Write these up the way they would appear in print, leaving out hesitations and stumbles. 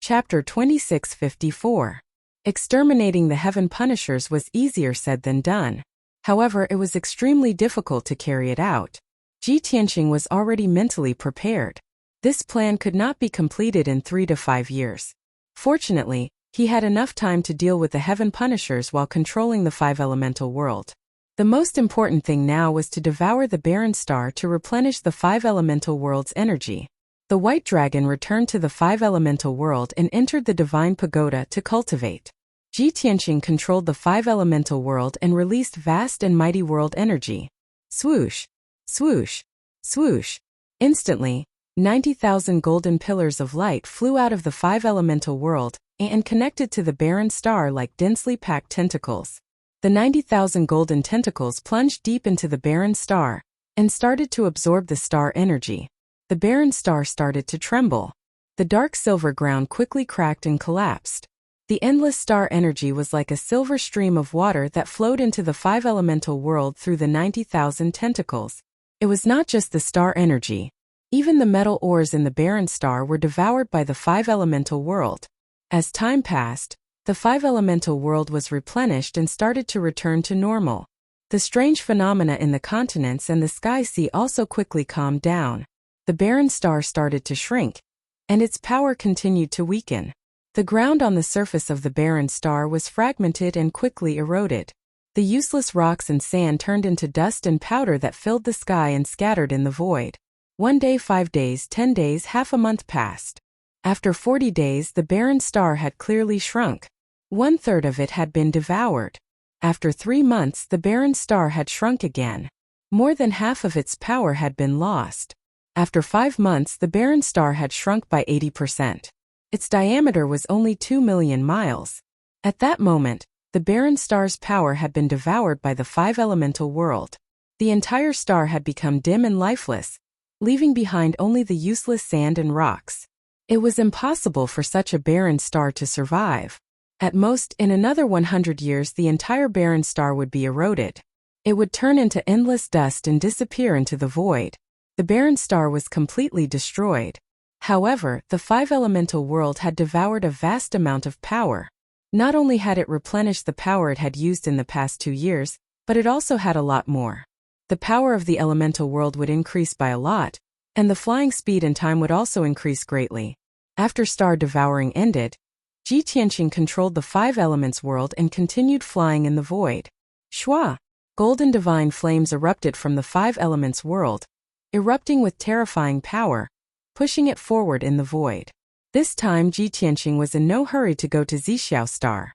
Chapter 2654. Exterminating the Heaven Punishers was easier said than done. However, it was extremely difficult to carry it out. Ji Tianqing was already mentally prepared. This plan could not be completed in 3 to 5 years. Fortunately, he had enough time to deal with the Heaven Punishers while controlling the 5-elemental world. The most important thing now was to devour the barren star to replenish the 5-elemental world's energy. The white dragon returned to the 5-elemental world and entered the divine pagoda to cultivate. Ji Tianqing controlled the 5-elemental world and released vast and mighty world energy. Swoosh, swoosh, swoosh. Instantly, 90,000 golden pillars of light flew out of the 5-elemental world and connected to the barren star like densely packed tentacles. The 90,000 golden tentacles plunged deep into the barren star and started to absorb the star energy. The barren star started to tremble. The dark silver ground quickly cracked and collapsed. The endless star energy was like a silver stream of water that flowed into the 5-elemental world through the 90,000 tentacles. It was not just the star energy. Even the metal ores in the barren star were devoured by the 5-elemental world. As time passed, the 5-elemental world was replenished and started to return to normal. The strange phenomena in the continents and the sky sea also quickly calmed down. The barren star started to shrink, and its power continued to weaken. The ground on the surface of the barren star was fragmented and quickly eroded. The useless rocks and sand turned into dust and powder that filled the sky and scattered in the void. 1 day, 5 days, 10 days, half a month passed. After 40 days, the barren star had clearly shrunk. 1/3 of it had been devoured. After 3 months, the barren star had shrunk again. More than half of its power had been lost. After 5 months, the barren star had shrunk by 80%. Its diameter was only 2 million miles. At that moment, the barren star's power had been devoured by the 5-elemental world. The entire star had become dim and lifeless, leaving behind only the useless sand and rocks. It was impossible for such a barren star to survive. At most, in another 100 years, the entire barren star would be eroded. It would turn into endless dust and disappear into the void. The barren star was completely destroyed. However, the 5-elemental world had devoured a vast amount of power. Not only had it replenished the power it had used in the past 2 years, but it also had a lot more. The power of the elemental world would increase by a lot, and the flying speed and time would also increase greatly. After star devouring ended, Ji Tianqing controlled the 5 elements world and continued flying in the void. Shua! Golden divine flames erupted from the 5 elements world, erupting with terrifying power, pushing it forward in the void. This time Ji Tianqing was in no hurry to go to Zixiao Star.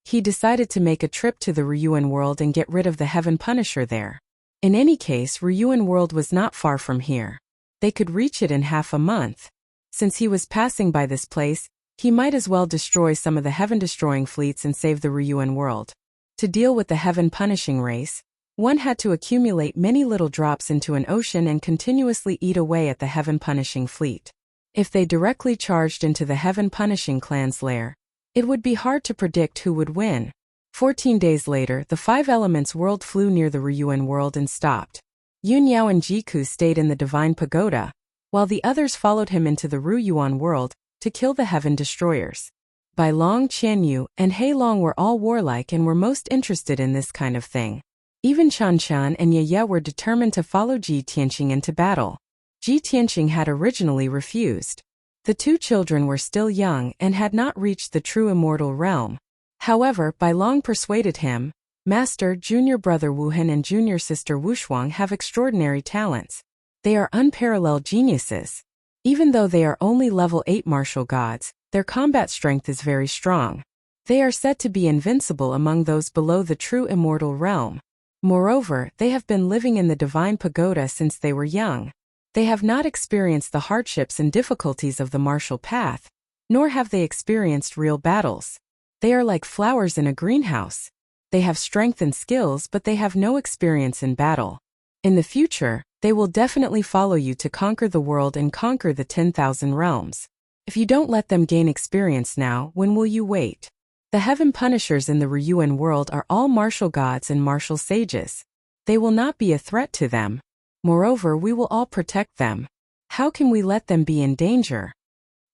He decided to make a trip to the Ryuan world and get rid of the Heaven Punisher there. In any case, Ryuan world was not far from here. They could reach it in half a month. Since he was passing by this place, he might as well destroy some of the heaven-destroying fleets and save the Ryuan world. To deal with the heaven-punishing race, one had to accumulate many little drops into an ocean and continuously eat away at the heaven-punishing fleet. If they directly charged into the heaven-punishing clan's lair, it would be hard to predict who would win. 14 days later, the 5 elements world flew near the Ryuan world and stopped. Yun Yao and Jiku stayed in the divine pagoda, while the others followed him into the Ryuan world to kill the heaven destroyers. Bai Long, Qianyu, and Hei Long were all warlike and were most interested in this kind of thing. Even Chan Chan and Ye Ye were determined to follow Ji Tianqing into battle. Ji Tianqing had originally refused. The 2 children were still young and had not reached the true immortal realm. However, Bai Long persuaded him. Master, junior brother Wu Hen and junior sister Wu Shuang have extraordinary talents. They are unparalleled geniuses. Even though they are only level 8 martial gods, their combat strength is very strong. They are said to be invincible among those below the true immortal realm. Moreover, they have been living in the divine pagoda since they were young. They have not experienced the hardships and difficulties of the martial path, nor have they experienced real battles. They are like flowers in a greenhouse. They have strength and skills, but they have no experience in battle. In the future, they will definitely follow you to conquer the world and conquer the 10,000 realms. If you don't let them gain experience now, when will you wait? The heaven punishers in the Ryuan world are all martial gods and martial sages. They will not be a threat to them. Moreover, we will all protect them. How can we let them be in danger?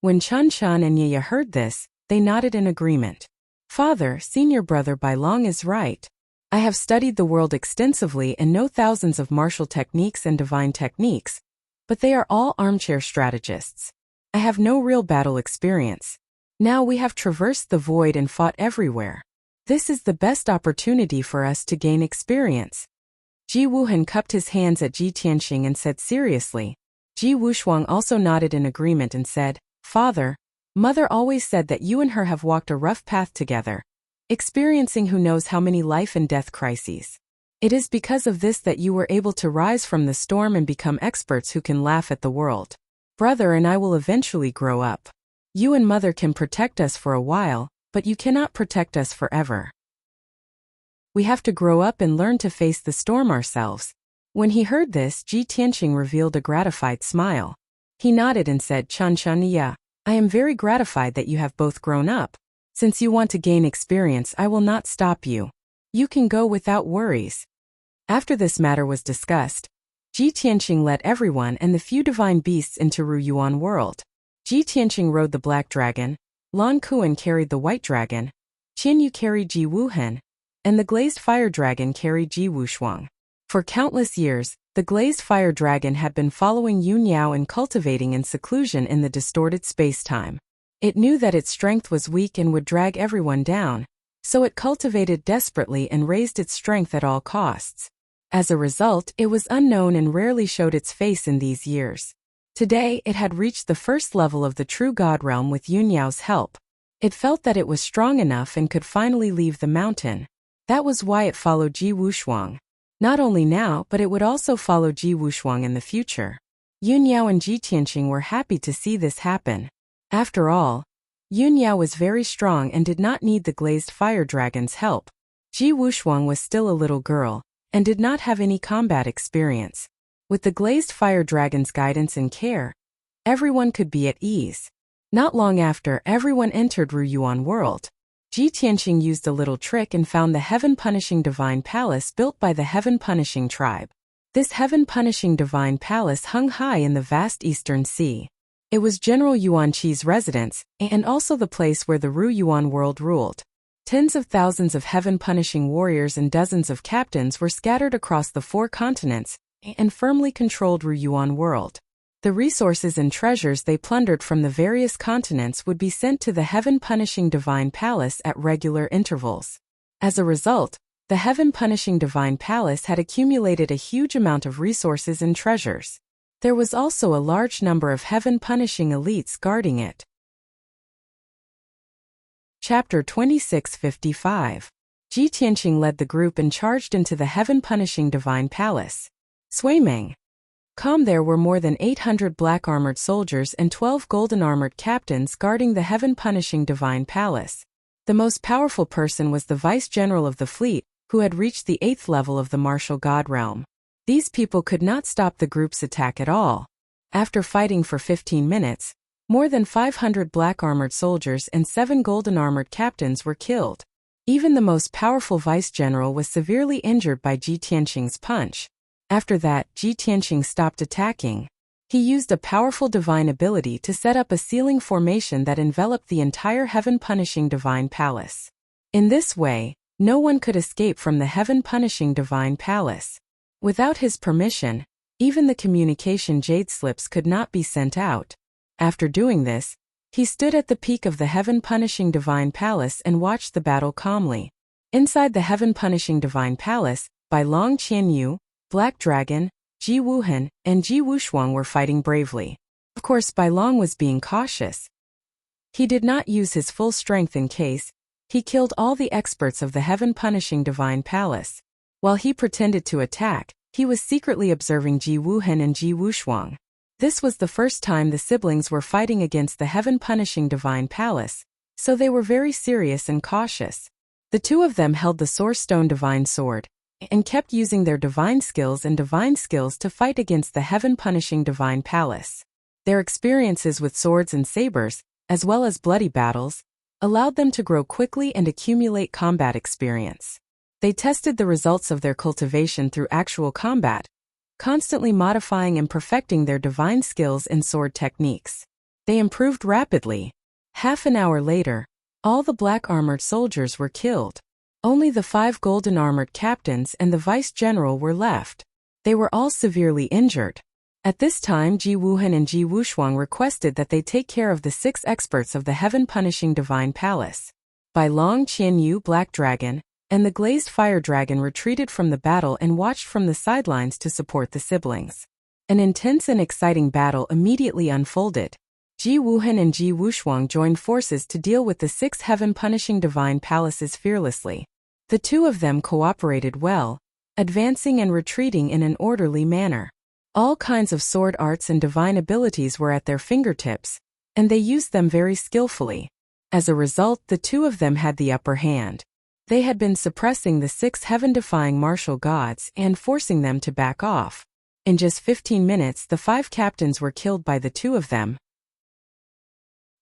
When Chun Chun and Yaya heard this, they nodded in agreement. Father, senior brother Bai Long is right. I have studied the world extensively and know thousands of martial techniques and divine techniques, but they are all armchair strategists. I have no real battle experience. Now we have traversed the void and fought everywhere. This is the best opportunity for us to gain experience. Ji Wuhan cupped his hands at Ji Tianxing and said seriously. Ji Wushuang also nodded in agreement and said, Father, Mother always said that you and her have walked a rough path together, experiencing who knows how many life and death crises. It is because of this that you were able to rise from the storm and become experts who can laugh at the world. Brother and I will eventually grow up. You and Mother can protect us for a while, but you cannot protect us forever. We have to grow up and learn to face the storm ourselves. When he heard this, Ji Tianxing revealed a gratified smile. He nodded and said, Chun Chun, yeah, I am very gratified that you have both grown up. Since you want to gain experience, I will not stop you. You can go without worries. After this matter was discussed, Ji Tianxing led everyone and the few divine beasts into Ru Yuan world. Ji Tianxing rode the black dragon, Lan Kuan carried the white dragon, Qin Yu carried Ji Wuhan, and the glazed fire dragon carried Ji Wushuang. For countless years, the glazed fire dragon had been following Yun Yao and cultivating in seclusion in the distorted space-time. It knew that its strength was weak and would drag everyone down, so it cultivated desperately and raised its strength at all costs. As a result, it was unknown and rarely showed its face in these years. Today, it had reached the first level of the true God realm with Yun Yao's help. It felt that it was strong enough and could finally leave the mountain. That was why it followed Ji Wushuang. Not only now, but it would also follow Ji Wushuang in the future. Yun Yao and Ji Tianxing were happy to see this happen. After all, Yun Yao was very strong and did not need the glazed fire dragon's help. Ji Wushuang was still a little girl, and did not have any combat experience. With the glazed fire dragon's guidance and care, everyone could be at ease. Not long after, everyone entered Ru Yuan world. Ji Tianxing used a little trick and found the heaven-punishing divine palace built by the heaven-punishing tribe. This heaven-punishing divine palace hung high in the vast eastern sea. It was General Yuan Qi's residence, and also the place where the Ru Yuan world ruled. Tens of thousands of heaven-punishing warriors and dozens of captains were scattered across the 4 continents, and firmly controlled Ru Yuan world. The resources and treasures they plundered from the various continents would be sent to the heaven-punishing divine palace at regular intervals. As a result, the heaven-punishing divine palace had accumulated a huge amount of resources and treasures. There was also a large number of heaven-punishing elites guarding it. Chapter 2655. Ji Tianxing led the group and charged into the heaven-punishing divine palace. Suimeng. There were more than 800 black-armored soldiers and 12 golden-armored captains guarding the heaven-punishing divine palace. The most powerful person was the vice-general of the fleet, who had reached the 8th level of the martial god realm. These people could not stop the group's attack at all. After fighting for 15 minutes, more than 500 black-armored soldiers and 7 golden-armored captains were killed. Even the most powerful vice-general was severely injured by Ji Tianxing's punch. After that, Ji Tianxing stopped attacking. He used a powerful divine ability to set up a sealing formation that enveloped the entire heaven-punishing divine palace. In this way, no one could escape from the heaven-punishing divine palace. Without his permission, even the communication jade slips could not be sent out. After doing this, he stood at the peak of the heaven-punishing divine palace and watched the battle calmly. Inside the heaven-punishing divine palace, Bai Long Qianyu, Black Dragon, Ji Wuhan, and Ji Wushuang were fighting bravely. Of course, Bai Long was being cautious. He did not use his full strength in case. He killed all the experts of the heaven-punishing divine palace. While he pretended to attack, he was secretly observing Ji Wuhan and Ji Wushuang. This was the first time the siblings were fighting against the heaven-punishing divine palace, so they were very serious and cautious. The two of them held the Source Stone Divine Sword, and kept using their divine skills to fight against the heaven-punishing divine palace. Their experiences with swords and sabers, as well as bloody battles, allowed them to grow quickly and accumulate combat experience. They tested the results of their cultivation through actual combat, constantly modifying and perfecting their divine skills and sword techniques. They improved rapidly. Half an hour later, all the black armored soldiers were killed. Only the 5 golden armored captains and the vice-general were left. They were all severely injured. At this time, Ji Wuhan and Ji Wushuang requested that they take care of the 6 experts of the heaven-punishing divine palace. Bai Long, Qian Yu, Black Dragon, and the glazed fire dragon retreated from the battle and watched from the sidelines to support the siblings. An intense and exciting battle immediately unfolded. Ji Wuhan and Ji Wushuang joined forces to deal with the 6 heaven-punishing divine palaces fearlessly. The 2 of them cooperated well, advancing and retreating in an orderly manner. All kinds of sword arts and divine abilities were at their fingertips, and they used them very skillfully. As a result, the 2 of them had the upper hand. They had been suppressing the 6 heaven-defying martial gods and forcing them to back off. In just 15 minutes, the 5 captains were killed by the 2 of them.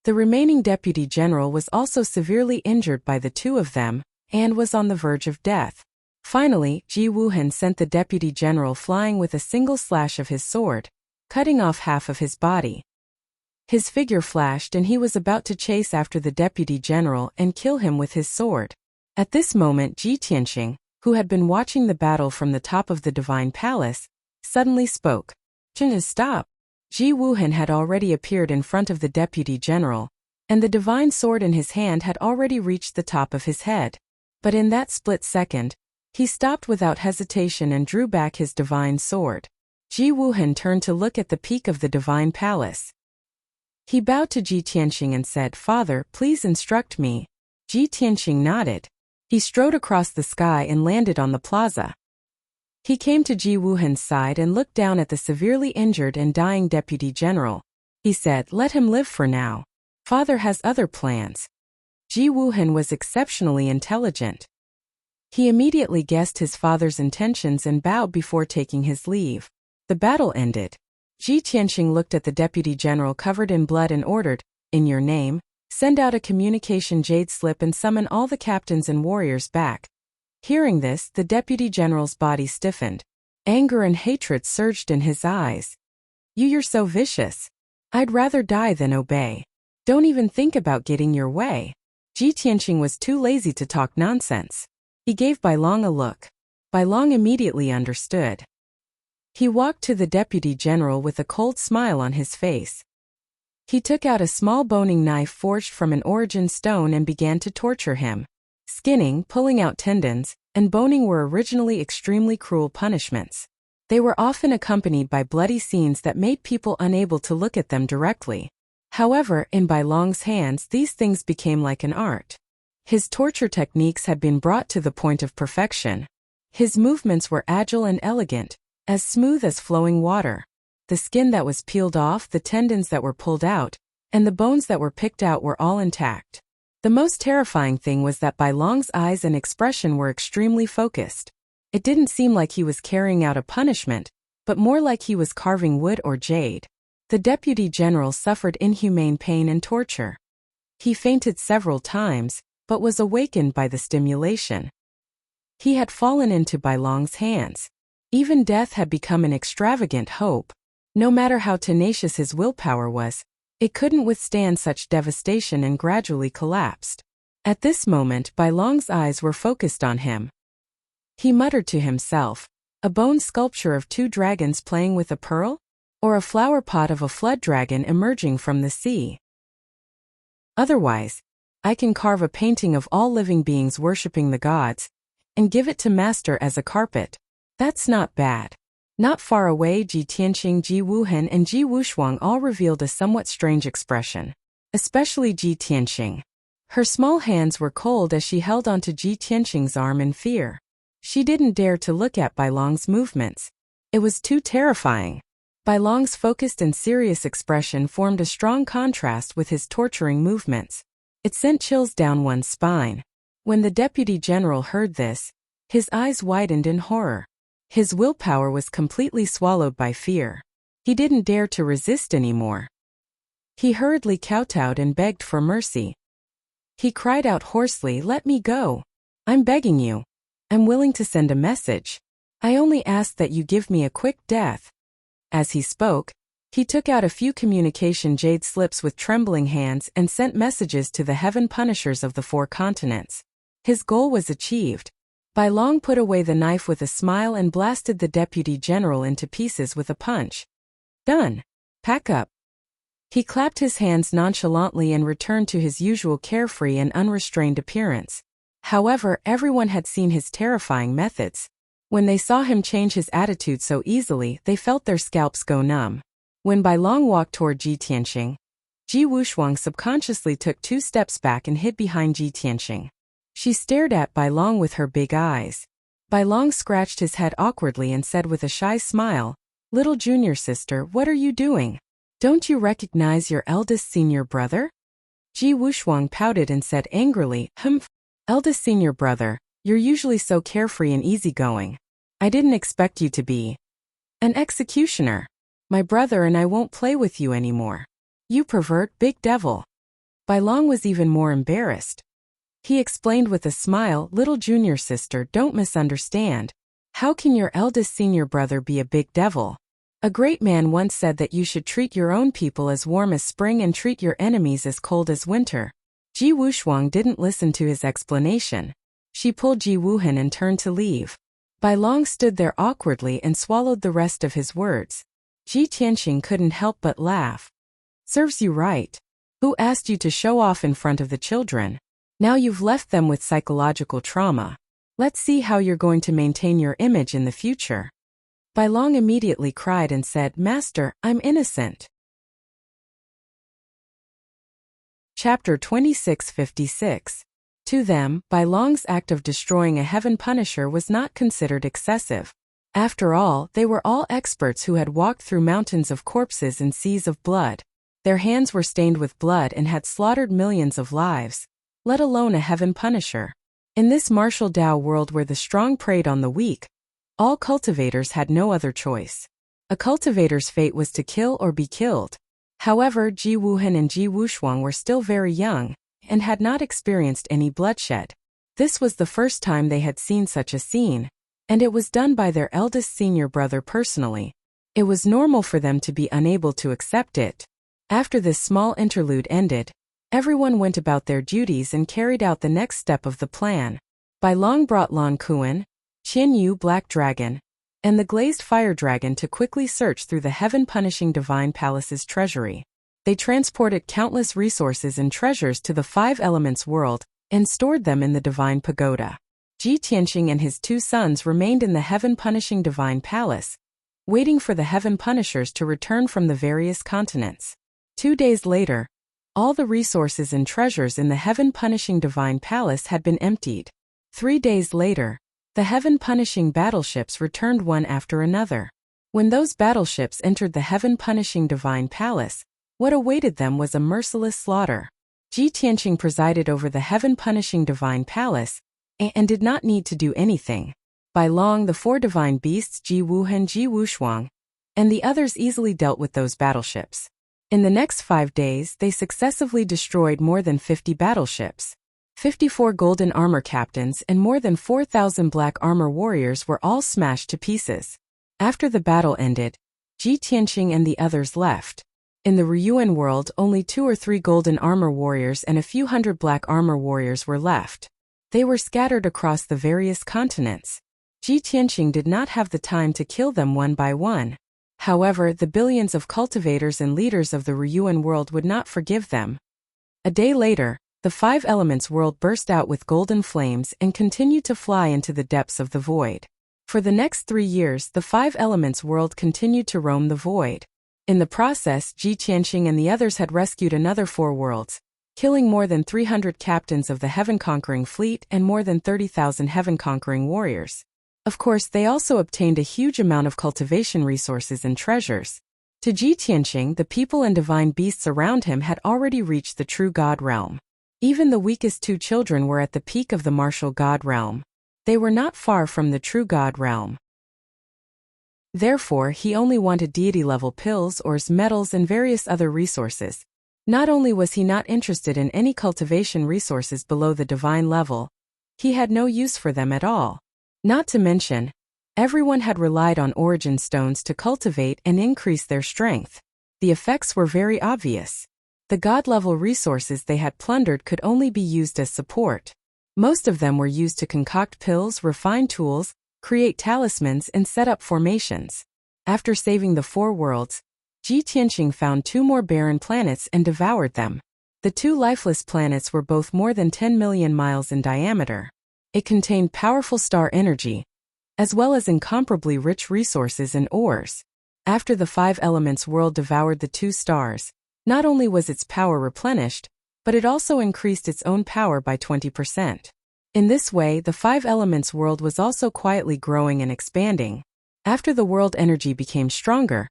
The remaining deputy general was also severely injured by the 2 of them, and was on the verge of death. Finally, Ji Wuhan sent the deputy general flying with a single slash of his sword, cutting off half of his body. His figure flashed and he was about to chase after the deputy general and kill him with his sword. At this moment, Ji Tianxing, who had been watching the battle from the top of the divine palace, suddenly spoke. Stop! Ji Wuhan had already appeared in front of the deputy general, and the divine sword in his hand had already reached the top of his head. But in that split second, he stopped without hesitation and drew back his divine sword. Ji Wuhan turned to look at the peak of the divine palace. He bowed to Ji Tianxing and said, "Father, please instruct me." Ji Tianxing nodded. He strode across the sky and landed on the plaza. He came to Ji Wuhan's side and looked down at the severely injured and dying deputy general. He said, "Let him live for now. Father has other plans." Ji Wuhan was exceptionally intelligent. He immediately guessed his father's intentions and bowed before taking his leave. The battle ended. Ji Tianxing looked at the deputy general covered in blood and ordered, "In your name, send out a communication jade slip and summon all the captains and warriors back." Hearing this, the deputy general's body stiffened. Anger and hatred surged in his eyes. You're so vicious. I'd rather die than obey. Don't even think about getting your way." Ji Tianxing was too lazy to talk nonsense. He gave Bai Long a look. Bai Long immediately understood. He walked to the deputy general with a cold smile on his face. He took out a small boning knife forged from an origin stone and began to torture him. Skinning, pulling out tendons, and boning were originally extremely cruel punishments. They were often accompanied by bloody scenes that made people unable to look at them directly. However, in Bai Long's hands, these things became like an art. His torture techniques had been brought to the point of perfection. His movements were agile and elegant, as smooth as flowing water. The skin that was peeled off, the tendons that were pulled out, and the bones that were picked out were all intact. The most terrifying thing was that Bai Long's eyes and expression were extremely focused. It didn't seem like he was carrying out a punishment, but more like he was carving wood or jade. The deputy general suffered inhumane pain and torture. He fainted several times, but was awakened by the stimulation. He had fallen into Bai Long's hands. Even death had become an extravagant hope. No matter how tenacious his willpower was, it couldn't withstand such devastation and gradually collapsed. At this moment, Bai Long's eyes were focused on him. He muttered to himself, "A bone sculpture of 2 dragons playing with a pearl? Or a flower pot of a flood dragon emerging from the sea? Otherwise, I can carve a painting of all living beings worshipping the gods, and give it to master as a carpet. That's not bad." Not far away, Ji Tianxing, Ji Wuhan, and Ji Wushuang all revealed a somewhat strange expression. Especially Ji Tianxing. Her small hands were cold as she held onto Ji Tianxing's arm in fear. She didn't dare to look at Bai Long's movements. It was too terrifying. Bai Long's focused and serious expression formed a strong contrast with his torturing movements. It sent chills down one's spine. When the deputy general heard this, his eyes widened in horror. His willpower was completely swallowed by fear. He didn't dare to resist anymore. He hurriedly kowtowed and begged for mercy. He cried out hoarsely, "Let me go. I'm begging you. I'm willing to send a message. I only ask that you give me a quick death." As he spoke, He took out a few communication jade slips with trembling hands and sent messages to the heaven punishers of the 4 continents. His goal was achieved. Bai Long put away the knife with a smile and blasted the deputy general into pieces with a punch. Done. Pack up. He clapped his hands nonchalantly and returned to his usual carefree and unrestrained appearance. However, everyone had seen his terrifying methods. When they saw him change his attitude so easily, they felt their scalps go numb. When Bai Long walked toward Ji Tianxing, Ji Wushuang subconsciously took 2 steps back and hid behind Ji Tianxing. She stared at Bai Long with her big eyes. Bai Long scratched his head awkwardly and said with a shy smile, "Little junior sister, what are you doing? Don't you recognize your eldest senior brother?" Ji Wushuang pouted and said angrily, "Humph, eldest senior brother, you're usually so carefree and easygoing. I didn't expect you to be an executioner. My brother and I won't play with you anymore. You pervert, big devil." Bai Long was even more embarrassed. He explained with a smile, "Little junior sister, don't misunderstand. How can your eldest senior brother be a big devil? A great man once said that you should treat your own people as warm as spring and treat your enemies as cold as winter." Ji Wushuang didn't listen to his explanation. She pulled Ji Wuhan and turned to leave. Bai Long stood there awkwardly and swallowed the rest of his words. Ji Tianxing couldn't help but laugh. "Serves you right. Who asked you to show off in front of the children? Now you've left them with psychological trauma. Let's see how you're going to maintain your image in the future." Bai Long immediately cried and said, "Master, I'm innocent." Chapter 2656. To them, Bai Long's act of destroying a heaven punisher was not considered excessive. After all, they were all experts who had walked through mountains of corpses and seas of blood. Their hands were stained with blood and had slaughtered millions of lives, let alone a heaven punisher. In this martial Tao world where the strong preyed on the weak, all cultivators had no other choice. A cultivator's fate was to kill or be killed. However, Ji Wuhan and Ji Wushuang were still very young and had not experienced any bloodshed. This was the first time they had seen such a scene, and it was done by their eldest senior brother personally. It was normal for them to be unable to accept it. After this small interlude ended, everyone went about their duties and carried out the next step of the plan. Bai Long brought Lan Kuan, Qian Yu Black Dragon, and the Glazed Fire Dragon to quickly search through the heaven-punishing Divine Palace's treasury. They transported countless resources and treasures to the 5 Elements world and stored them in the Divine Pagoda. Ji Tianxing and his 2 sons remained in the heaven-punishing Divine Palace, waiting for the heaven punishers to return from the various continents. 2 days later, all the resources and treasures in the heaven-punishing Divine Palace had been emptied. 3 days later, the heaven-punishing battleships returned one after another. When those battleships entered the heaven-punishing Divine Palace, what awaited them was a merciless slaughter. Ji Tianxing presided over the heaven-punishing Divine Palace, and did not need to do anything. Bai Long, the 4 divine beasts Ji Wuhan, Ji Wushuang, and the others easily dealt with those battleships. In the next 5 days, they successively destroyed more than 50 battleships. 54 golden armor captains and more than 4,000 black armor warriors were all smashed to pieces. After the battle ended, Ji Tianxing and the others left. In the Ryuan world, only 2 or 3 golden armor warriors and a few hundred black armor warriors were left. They were scattered across the various continents. Ji Tianxing did not have the time to kill them one by one. However, the billions of cultivators and leaders of the Ryuan world would not forgive them. A day later, the 5 Elements world burst out with golden flames and continued to fly into the depths of the void. For the next 3 years, the 5 Elements world continued to roam the void. In the process, Ji Tianxing and the others had rescued another 4 worlds, killing more than 300 captains of the heaven-conquering fleet and more than 30,000 heaven-conquering warriors. Of course, they also obtained a huge amount of cultivation resources and treasures. To Ji Tianxing, the people and divine beasts around him had already reached the true God realm. Even the weakest 2 children were at the peak of the martial God realm. They were not far from the true God realm. Therefore, he only wanted deity-level pills, ores, metals, and various other resources. Not only was he not interested in any cultivation resources below the divine level, he had no use for them at all. Not to mention, everyone had relied on origin stones to cultivate and increase their strength. The effects were very obvious. The god-level resources they had plundered could only be used as support. Most of them were used to concoct pills, refine tools, create talismans, and set up formations. After saving the 4 worlds, Ji Tianqing found 2 more barren planets and devoured them. The 2 lifeless planets were both more than 10 million miles in diameter. It contained powerful star energy, as well as incomparably rich resources and ores. After the 5 elements world devoured the 2 stars, not only was its power replenished, but it also increased its own power by 20%. In this way, the 5 elements world was also quietly growing and expanding. After the world energy became stronger,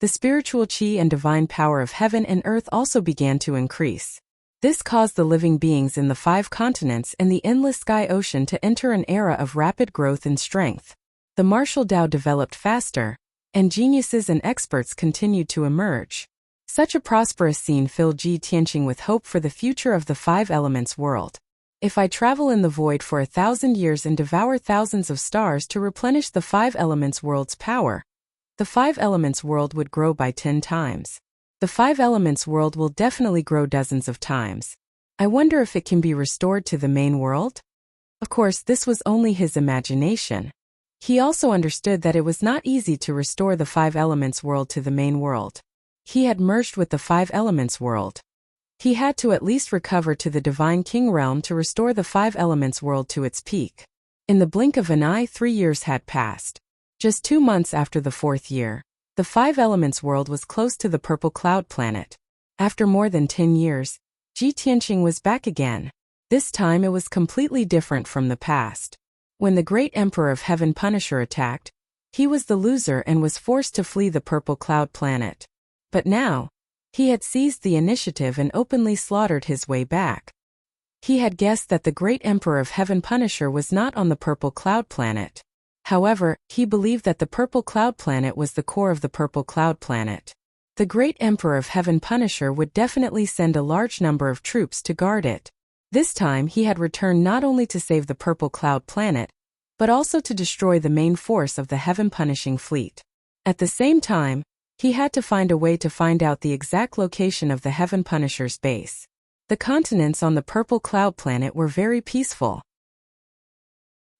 the spiritual qi and divine power of heaven and earth also began to increase. This caused the living beings in the 5 continents and the endless sky ocean to enter an era of rapid growth and strength. The martial Tao developed faster, and geniuses and experts continued to emerge. Such a prosperous scene filled Ji Tianqing with hope for the future of the 5 elements world. If I travel in the void for 1,000 years and devour thousands of stars to replenish the 5 elements world's power, the 5 elements world would grow by 10 times. The 5 elements world will definitely grow dozens of times. I wonder if it can be restored to the main world? Of course, this was only his imagination. He also understood that it was not easy to restore the 5 elements world to the main world. He had merged with the 5 elements world. He had to at least recover to the Divine King realm to restore the 5 elements world to its peak. In the blink of an eye, 3 years had passed. Just 2 months after the 4th year, the 5 elements world was close to the purple cloud planet. After more than 10 years, Ji Tianqing was back again. This time it was completely different from the past. When the great Emperor of Heaven Punisher attacked, he was the loser and was forced to flee the purple cloud planet. But now, he had seized the initiative and openly slaughtered his way back. He had guessed that the great Emperor of Heaven Punisher was not on the purple cloud planet. However, he believed that the purple cloud planet was the core of the purple cloud planet. The great Emperor of Heaven Punisher would definitely send a large number of troops to guard it. This time he had returned not only to save the purple cloud planet, but also to destroy the main force of the Heaven Punishing Fleet. At the same time, he had to find a way to find out the exact location of the Heaven Punisher's base. The continents on the purple cloud planet were very peaceful.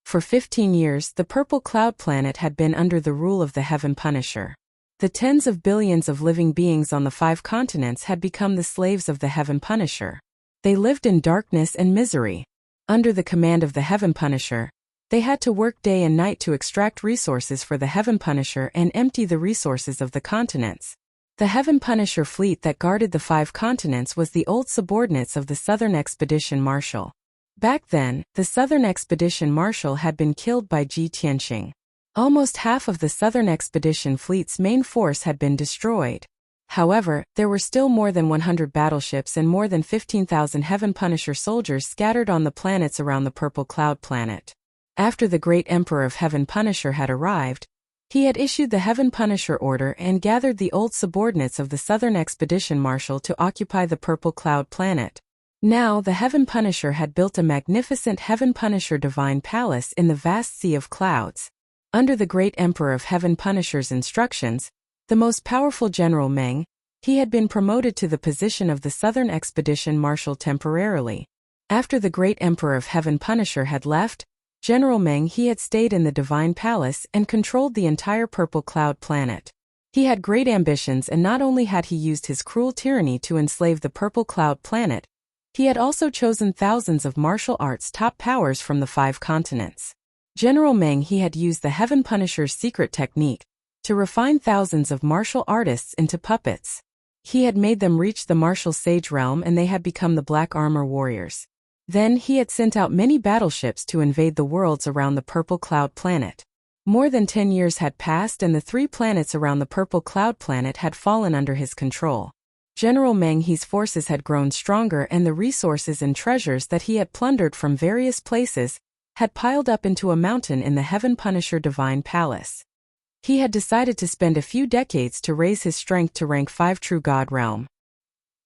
For 15 years, the purple cloud planet had been under the rule of the Heaven Punisher. The tens of billions of living beings on the 5 continents had become the slaves of the Heaven Punisher. They lived in darkness and misery. Under the command of the Heaven Punisher, they had to work day and night to extract resources for the Heaven Punisher and empty the resources of the continents. The Heaven Punisher fleet that guarded the 5 continents was the old subordinates of the Southern Expedition Marshal. Back then, the Southern Expedition Marshal had been killed by Ji Tianqing. Almost half of the Southern Expedition fleet's main force had been destroyed. However, there were still more than 100 battleships and more than 15,000 Heaven Punisher soldiers scattered on the planets around the Purple Cloud planet. After the great Emperor of Heaven Punisher had arrived, he had issued the Heaven Punisher order and gathered the old subordinates of the Southern Expedition Marshal to occupy the Purple Cloud planet. Now the Heaven Punisher had built a magnificent Heaven Punisher divine palace in the vast sea of clouds. Under the great Emperor of Heaven Punisher's instructions, the most powerful General Meng, he had been promoted to the position of the Southern Expedition Marshal temporarily. After the great Emperor of Heaven Punisher had left, General Meng he had stayed in the Divine Palace and controlled the entire Purple Cloud planet. He had great ambitions, and not only had he used his cruel tyranny to enslave the Purple Cloud planet, he had also chosen thousands of martial arts top powers from the 5 continents. General Meng he had used the Heaven Punisher's secret technique to refine thousands of martial artists into puppets. He had made them reach the martial sage realm and they had become the Black Armor Warriors. Then he had sent out many battleships to invade the worlds around the Purple Cloud planet. More than 10 years had passed and the 3 planets around the Purple Cloud planet had fallen under his control. General Meng he's forces had grown stronger and the resources and treasures that he had plundered from various places had piled up into a mountain in the Heaven Punisher Divine Palace. He had decided to spend a few decades to raise his strength to rank 5 True God realm.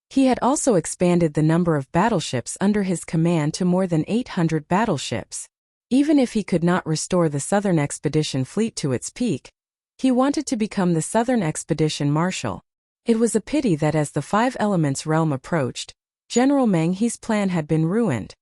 He had also expanded the number of battleships under his command to more than 800 battleships. Even if he could not restore the Southern Expedition fleet to its peak, he wanted to become the Southern Expedition Marshal. It was a pity that as the Five Elements realm approached, General Meng He's plan had been ruined.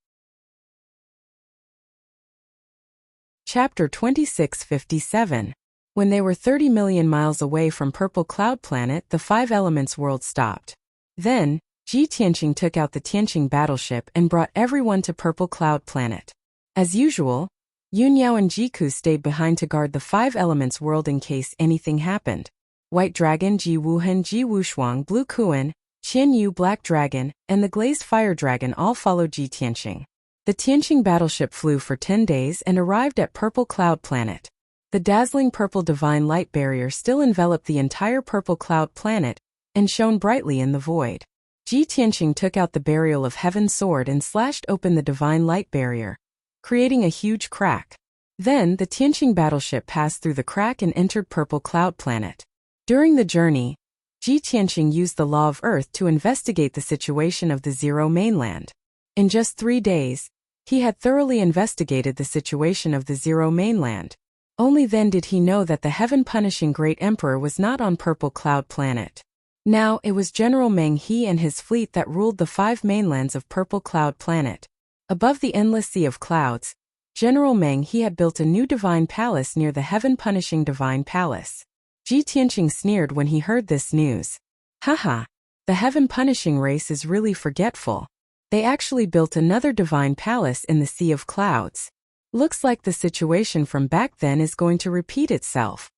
Chapter 2657. When they were 30 million miles away from Purple Cloud Planet, the Five Elements world stopped. Then, Ji Tianqing took out the Tianqing battleship and brought everyone to Purple Cloud Planet. As usual, Yun Yao and Jiku stayed behind to guard the Five Elements world in case anything happened. White Dragon, Ji Wuhan, Ji Wushuang, Blue Kuan, Qian Yu, Black Dragon, and the Glazed Fire Dragon all followed Ji Tianqing. The Tianqing battleship flew for 10 days and arrived at Purple Cloud Planet. The dazzling purple divine light barrier still enveloped the entire Purple Cloud Planet and shone brightly in the void. Ji Tianqing took out the burial of Heaven's sword and slashed open the divine light barrier, creating a huge crack. Then, the Tianqing battleship passed through the crack and entered Purple Cloud Planet. During the journey, Ji Tianqing used the law of Earth to investigate the situation of the Zero Mainland. In just 3 days, he had thoroughly investigated the situation of the Zero Mainland. Only then did he know that the heaven-punishing Great Emperor was not on Purple Cloud Planet. Now it was General Meng He and his fleet that ruled the 5 mainlands of Purple Cloud Planet. Above the endless sea of clouds, General Meng He had built a new divine palace near the heaven-punishing divine palace. Ji Tianqing sneered when he heard this news. Haha, the heaven-punishing race is really forgetful. They actually built another divine palace in the sea of clouds. Looks like the situation from back then is going to repeat itself.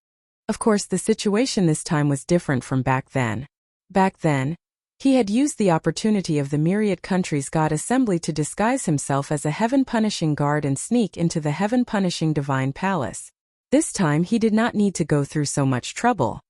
Of course, the situation this time was different from back then. Back then, he had used the opportunity of the myriad countries' God assembly to disguise himself as a heaven-punishing guard and sneak into the heaven-punishing divine palace. This time he did not need to go through so much trouble.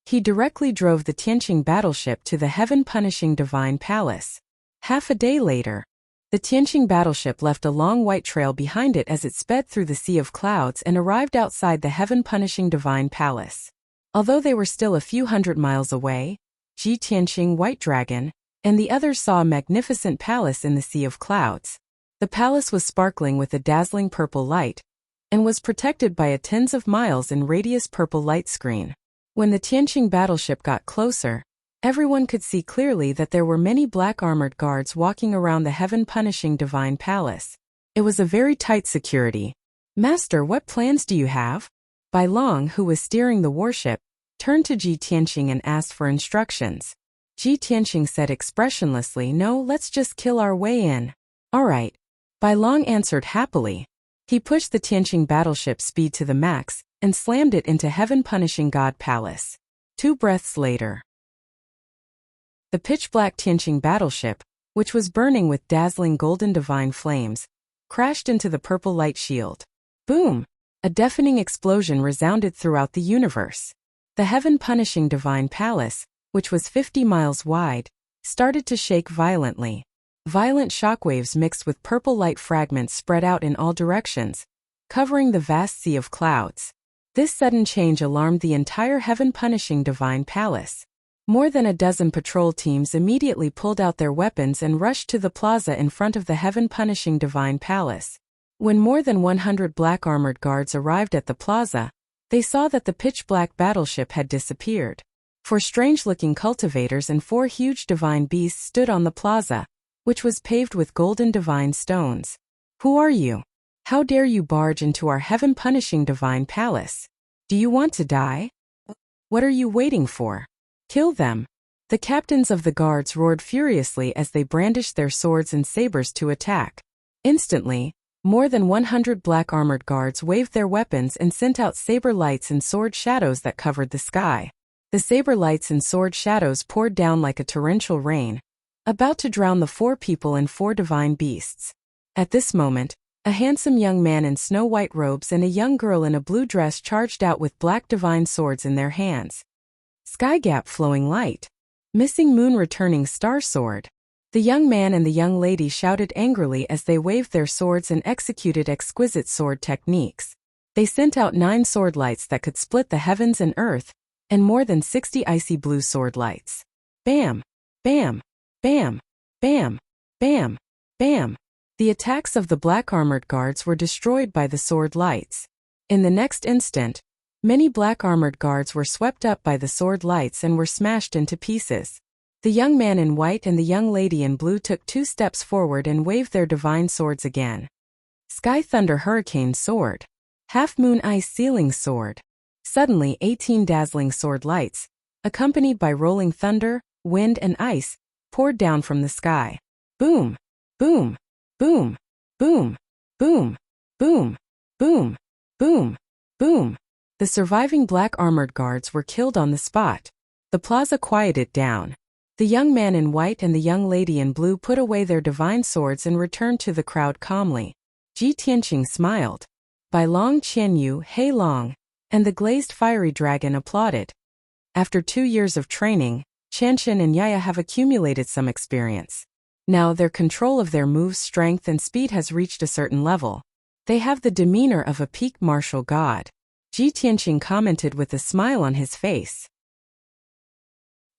He directly drove the Tianqing battleship to the heaven-punishing divine palace. Half a day later, the Tianqing battleship left a long white trail behind it as it sped through the sea of clouds and arrived outside the heaven-punishing divine palace. Although they were still a few hundred miles away, Ji Tianqing, White Dragon, and the others saw a magnificent palace in the sea of clouds. The palace was sparkling with a dazzling purple light, and was protected by a tens of miles in radius purple light screen. When the Tianqing battleship got closer, everyone could see clearly that there were many black armored guards walking around the heaven-punishing divine palace. It was a very tight security. Master, what plans do you have? Bai Long, who was steering the warship, turned to Ji Tianqing and asked for instructions. Ji Tianqing said expressionlessly, "No, let's just kill our way in." "All right," Bai Long answered happily. He pushed the Tianqing battleship speed to the max and slammed it into heaven-punishing God Palace. 2 breaths later, the pitch-black Tianqing battleship, which was burning with dazzling golden divine flames, crashed into the purple light shield. Boom! A deafening explosion resounded throughout the universe. The heaven-punishing divine palace, which was 50 miles wide, started to shake violently. Violent shockwaves mixed with purple light fragments spread out in all directions, covering the vast sea of clouds. This sudden change alarmed the entire heaven-punishing divine palace. More than a dozen patrol teams immediately pulled out their weapons and rushed to the plaza in front of the heaven-punishing divine palace. When more than 100 black armored guards arrived at the plaza, they saw that the pitch-black battleship had disappeared. 4 strange-looking cultivators and 4 huge divine beasts stood on the plaza, which was paved with golden divine stones. "Who are you? How dare you barge into our heaven-punishing divine palace? Do you want to die? What are you waiting for? Kill them!" The captains of the guards roared furiously as they brandished their swords and sabers to attack. Instantly, more than 100 black armored guards waved their weapons and sent out saber lights and sword shadows that covered the sky. The saber lights and sword shadows poured down like a torrential rain, about to drown the 4 people and 4 divine beasts. At this moment, a handsome young man in snow-white robes and a young girl in a blue dress charged out with black divine swords in their hands. Sky Gap Flowing Light. Missing Moon Returning Star Sword. The young man and the young lady shouted angrily as they waved their swords and executed exquisite sword techniques. They sent out 9 sword lights that could split the heavens and earth, and more than 60 icy blue sword lights. Bam! Bam! Bam! Bam! Bam! Bam! The attacks of the black armored guards were destroyed by the sword lights. In the next instant, Many black armored guards were swept up by the sword lights and were smashed into pieces. The young man in white and the young lady in blue took 2 steps forward and waved their divine swords again. Sky Thunder Hurricane Sword. Half Moon Ice Ceiling Sword. Suddenly 18 dazzling sword lights, accompanied by rolling thunder, wind and ice, poured down from the sky. Boom! Boom! Boom! Boom! Boom! Boom! Boom! Boom! Boom! The surviving black armored guards were killed on the spot. The plaza quieted down. The young man in white and the young lady in blue put away their divine swords and returned to the crowd calmly. Ji Tianqing smiled. Bai Long Qianyu Hei Long, and the glazed fiery dragon applauded. After 2 years of training, Qianxin and Yaya have accumulated some experience. Now their control of their moves' strength and speed has reached a certain level. They have the demeanor of a peak martial god. Ji Tianqing commented with a smile on his face.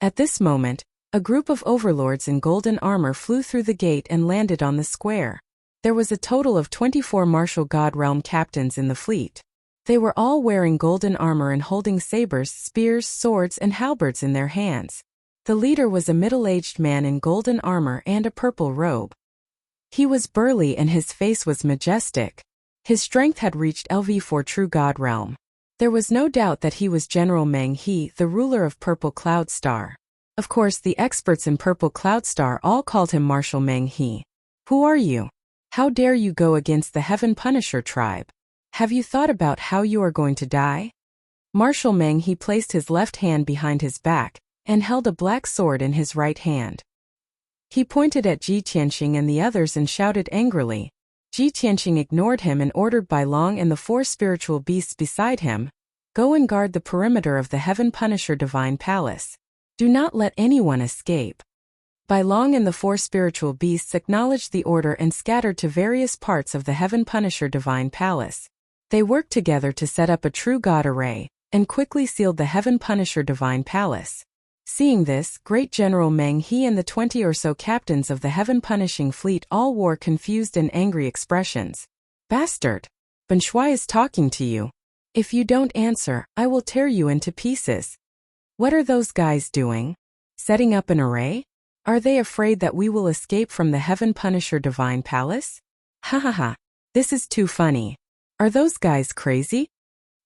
At this moment, a group of overlords in golden armor flew through the gate and landed on the square. There was a total of 24 martial god realm captains in the fleet. They were all wearing golden armor and holding sabers, spears, swords, and halberds in their hands. The leader was a middle-aged man in golden armor and a purple robe. He was burly and his face was majestic. His strength had reached LV4 true god realm. There was no doubt that he was General Meng He, the ruler of Purple Cloud Star. Of course, the experts in Purple Cloud Star all called him Marshal Meng He. Who are you? How dare you go against the Heaven Punisher tribe? Have you thought about how you are going to die? Marshal Meng He placed his left hand behind his back and held a black sword in his right hand. He pointed at Ji Tianqing and the others and shouted angrily. Ji Tianqing ignored him and ordered Bai Long and the 4 spiritual beasts beside him, "Go and guard the perimeter of the Heaven Punisher Divine Palace. Do not let anyone escape." Bai Long and the 4 spiritual beasts acknowledged the order and scattered to various parts of the Heaven Punisher Divine Palace. They worked together to set up a true god array, and quickly sealed the Heaven Punisher Divine Palace. Seeing this, Great General Meng He and the 20 or so captains of the Heaven Punishing Fleet all wore confused and angry expressions. "Bastard! Ben Shui is talking to you. If you don't answer, I will tear you into pieces." "What are those guys doing? Setting up an array? Are they afraid that we will escape from the Heaven Punisher Divine Palace? Ha ha ha. This is too funny. Are those guys crazy?"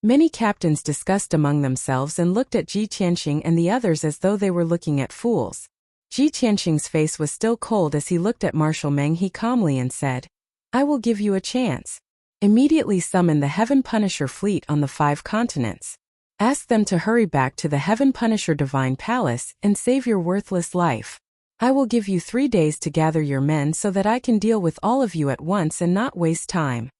Many captains discussed among themselves and looked at Ji Tianqing and the others as though they were looking at fools. Ji Tianqing's face was still cold as he looked at Marshal Meng He calmly and said, "I will give you a chance. Immediately summon the Heaven Punisher fleet on the 5 continents. Ask them to hurry back to the Heaven Punisher Divine Palace and save your worthless life. I will give you 3 days to gather your men so that I can deal with all of you at once and not waste time."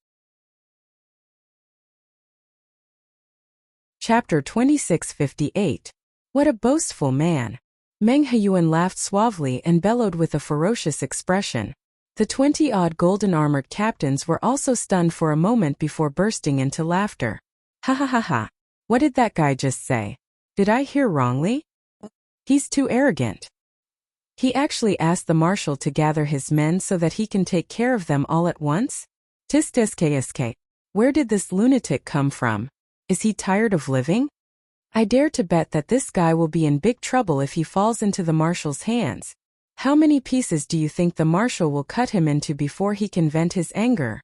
Chapter 2658. What a boastful man! Meng Heyuan laughed suavely and bellowed with a ferocious expression. The 20-odd golden-armored captains were also stunned for a moment before bursting into laughter. "Ha ha ha ha! What did that guy just say? Did I hear wrongly? He's too arrogant. He actually asked the marshal to gather his men so that he can take care of them all at once? Tisk. Where did this lunatic come from? Is he tired of living? I dare to bet that this guy will be in big trouble if he falls into the marshal's hands. How many pieces do you think the marshal will cut him into before he can vent his anger?"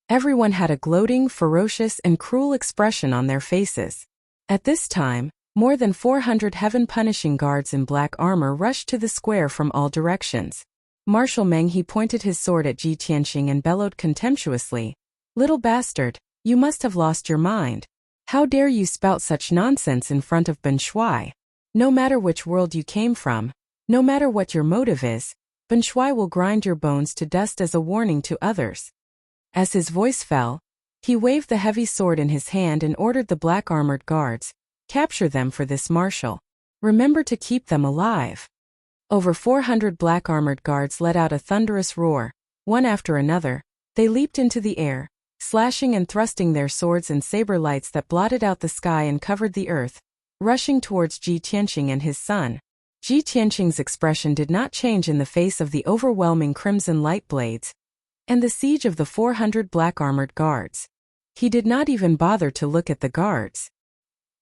Everyone had a gloating, ferocious, and cruel expression on their faces. At this time, more than 400 heaven-punishing guards in black armor rushed to the square from all directions. Marshal Meng He pointed his sword at Ji Tianqing and bellowed contemptuously, "Little bastard, you must have lost your mind. How dare you spout such nonsense in front of Ben Shui? No matter which world you came from, no matter what your motive is, Ben Shui will grind your bones to dust as a warning to others." As his voice fell, he waved the heavy sword in his hand and ordered the black-armored guards, "Capture them for this marshal. Remember to keep them alive." Over 400 black-armored guards let out a thunderous roar. One after another, they leaped into the air, slashing and thrusting their swords and saber lights that blotted out the sky and covered the earth, rushing towards Ji Tianqing and his son. Ji Tianqing's expression did not change in the face of the overwhelming crimson light blades and the siege of the 400 black-armored guards. He did not even bother to look at the guards.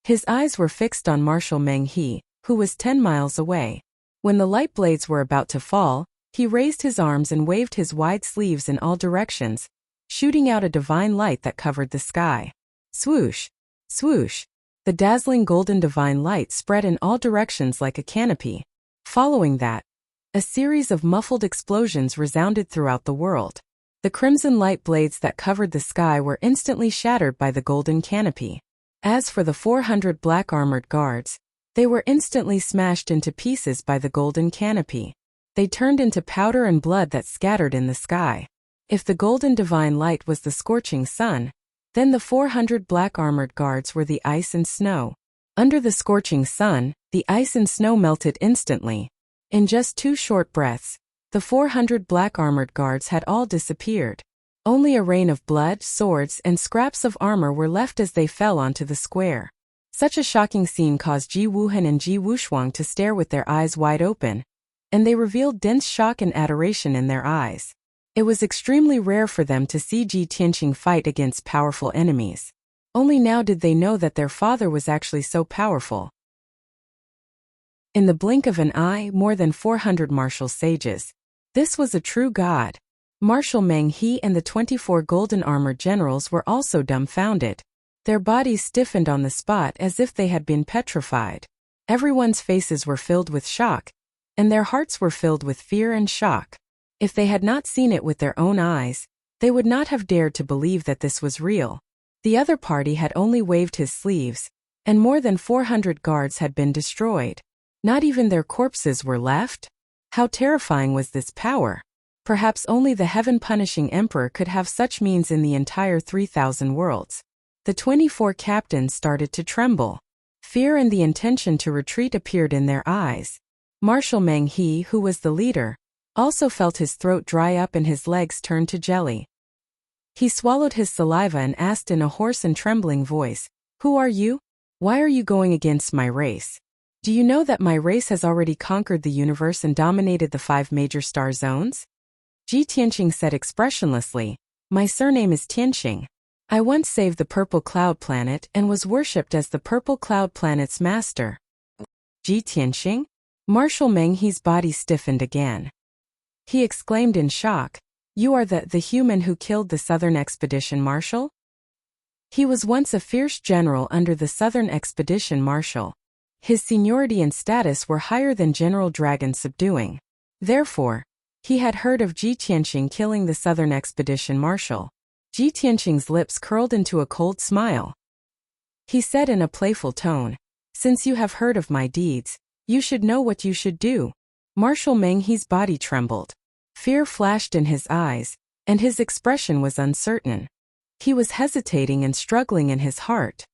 His eyes were fixed on Marshal Meng He, who was 10 miles away. When the light blades were about to fall, he raised his arms and waved his wide sleeves in all directions, shooting out a divine light that covered the sky. Swoosh! Swoosh! The dazzling golden divine light spread in all directions like a canopy. Following that, a series of muffled explosions resounded throughout the world. The crimson light blades that covered the sky were instantly shattered by the golden canopy. As for the 400 black armored guards, they were instantly smashed into pieces by the golden canopy. They turned into powder and blood that scattered in the sky. If the golden divine light was the scorching sun, then the 400 black armored guards were the ice and snow. Under the scorching sun, the ice and snow melted instantly. In just 2 short breaths, the 400 black armored guards had all disappeared. Only a rain of blood, swords, and scraps of armor were left as they fell onto the square. Such a shocking scene caused Ji Wuhan and Ji Wushuang to stare with their eyes wide open, and they revealed dense shock and adoration in their eyes. It was extremely rare for them to see Ji Tianqing fight against powerful enemies. Only now did they know that their father was actually so powerful. In the blink of an eye, more than 400 martial sages. This was a true god. Marshal Meng He and the 24 golden armored generals were also dumbfounded. Their bodies stiffened on the spot as if they had been petrified. Everyone's faces were filled with shock, and their hearts were filled with fear and shock. If they had not seen it with their own eyes, they would not have dared to believe that this was real. The other party had only waved his sleeves, and more than 400 guards had been destroyed. Not even their corpses were left? How terrifying was this power? Perhaps only the heaven-punishing emperor could have such means in the entire 3,000 worlds. The 24 captains started to tremble. Fear and the intention to retreat appeared in their eyes. Marshal Meng He, who was the leader, also felt his throat dry up and his legs turn to jelly. He swallowed his saliva and asked in a hoarse and trembling voice, "Who are you? Why are you going against my race? Do you know that my race has already conquered the universe and dominated the 5 major star zones?" Ji Tianqing said expressionlessly, "My surname is Tianqing. I once saved the Purple Cloud Planet and was worshipped as the Purple Cloud Planet's master." Ji Tianqing? Marshal Meng He's body stiffened again. He exclaimed in shock, "You are the human who killed the Southern Expedition Marshal?" He was once a fierce general under the Southern Expedition Marshal. His seniority and status were higher than General Dragon Subduing. Therefore, he had heard of Ji Tianqing killing the Southern Expedition Marshal. Ji Tianqing's lips curled into a cold smile. He said in a playful tone, "Since you have heard of my deeds, you should know what you should do." Marshal Meng He's body trembled. Fear flashed in his eyes, and his expression was uncertain. He was hesitating and struggling in his heart.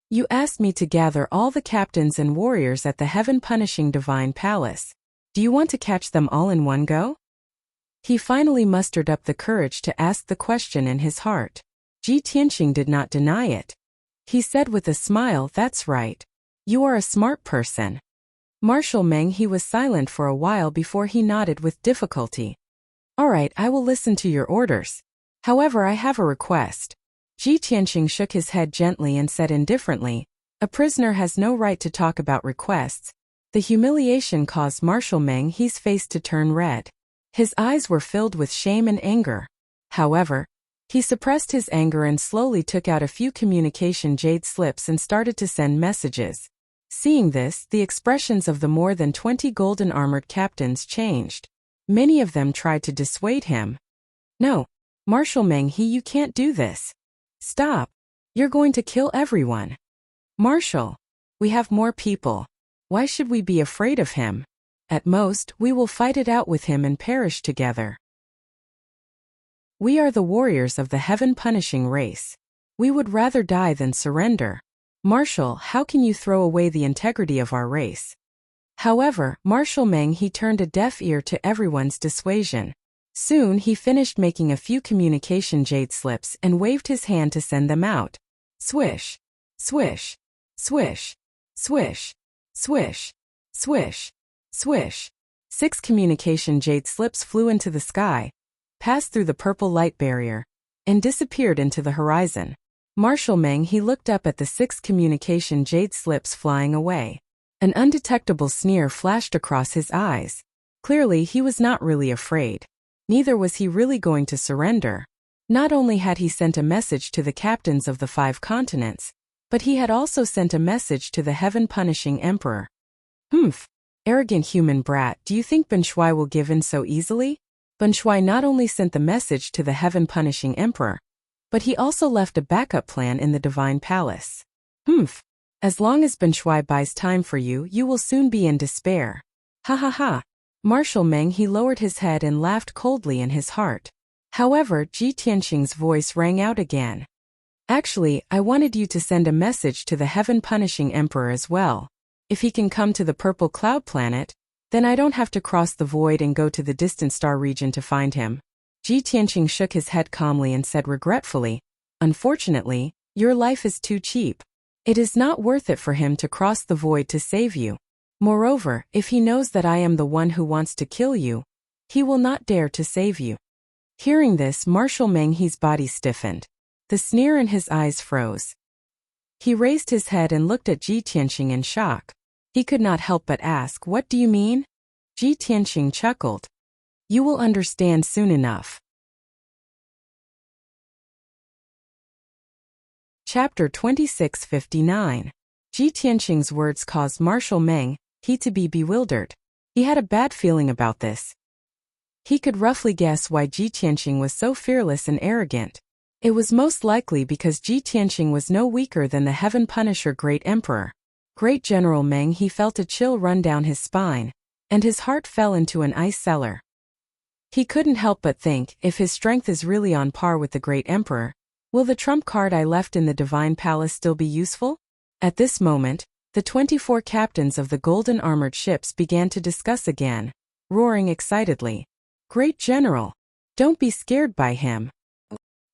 "You asked me to gather all the captains and warriors at the heaven-punishing divine palace. Do you want to catch them all in one go?" He finally mustered up the courage to ask the question in his heart. Ji Tianqing did not deny it. He said with a smile, "That's right. You are a smart person." Marshal Meng He was silent for a while before he nodded with difficulty. "All right, I will listen to your orders. However, I have a request." Ji Tianqing shook his head gently and said indifferently, "A prisoner has no right to talk about requests." The humiliation caused Marshal Meng He's face to turn red. His eyes were filled with shame and anger. However, he suppressed his anger and slowly took out a few communication jade slips and started to send messages. Seeing this, the expressions of the more than 20 golden armored captains changed. Many of them tried to dissuade him. "No, Marshal Meng He, you can't do this. Stop. You're going to kill everyone." "Marshal, we have more people. Why should we be afraid of him? At most, we will fight it out with him and perish together. We are the warriors of the heaven-punishing race. We would rather die than surrender. Marshal, how can you throw away the integrity of our race?" However, Marshal Meng He turned a deaf ear to everyone's dissuasion. Soon he finished making a few communication jade slips and waved his hand to send them out. Swish, swish, swish, swish, swish, swish, swish. 6 communication jade slips flew into the sky, passed through the purple light barrier, and disappeared into the horizon. Marshal Meng he looked up at the 6 communication jade slips flying away. An undetectable sneer flashed across his eyes. Clearly he was not really afraid. Neither was he really going to surrender. Not only had he sent a message to the captains of the 5 continents, but he had also sent a message to the heaven-punishing emperor. Humph! Arrogant human brat, do you think Ben Shuai will give in so easily? Ben Shuai not only sent the message to the heaven-punishing emperor, but he also left a backup plan in the divine palace. Humph! As long as Ben Shuai buys time for you, you will soon be in despair. Ha ha ha! Marshal Meng he lowered his head and laughed coldly in his heart. However, Ji Tianqing's voice rang out again. Actually, I wanted you to send a message to the heaven-punishing emperor as well. If he can come to the purple cloud planet, then I don't have to cross the void and go to the distant star region to find him. Ji Tianqing shook his head calmly and said regretfully, unfortunately, your life is too cheap. It is not worth it for him to cross the void to save you. Moreover, if he knows that I am the one who wants to kill you, he will not dare to save you. Hearing this, Marshal Meng He's body stiffened. The sneer in his eyes froze. He raised his head and looked at Ji Tianqing in shock. He could not help but ask, what do you mean? Ji Tianqing chuckled. You will understand soon enough. Chapter 2659. Ji Tianqing's words caused Marshal Meng he to be bewildered. He had a bad feeling about this. He could roughly guess why Ji Tianqing was so fearless and arrogant. It was most likely because Ji Tianqing was no weaker than the Heaven Punisher Great Emperor. Great General Meng he felt a chill run down his spine, and his heart fell into an ice cellar. He couldn't help but think, if his strength is really on par with the Great Emperor, will the trump card I left in the Divine Palace still be useful? At this moment, the 24 captains of the golden armored ships began to discuss again, roaring excitedly. Great General! Don't be scared by him.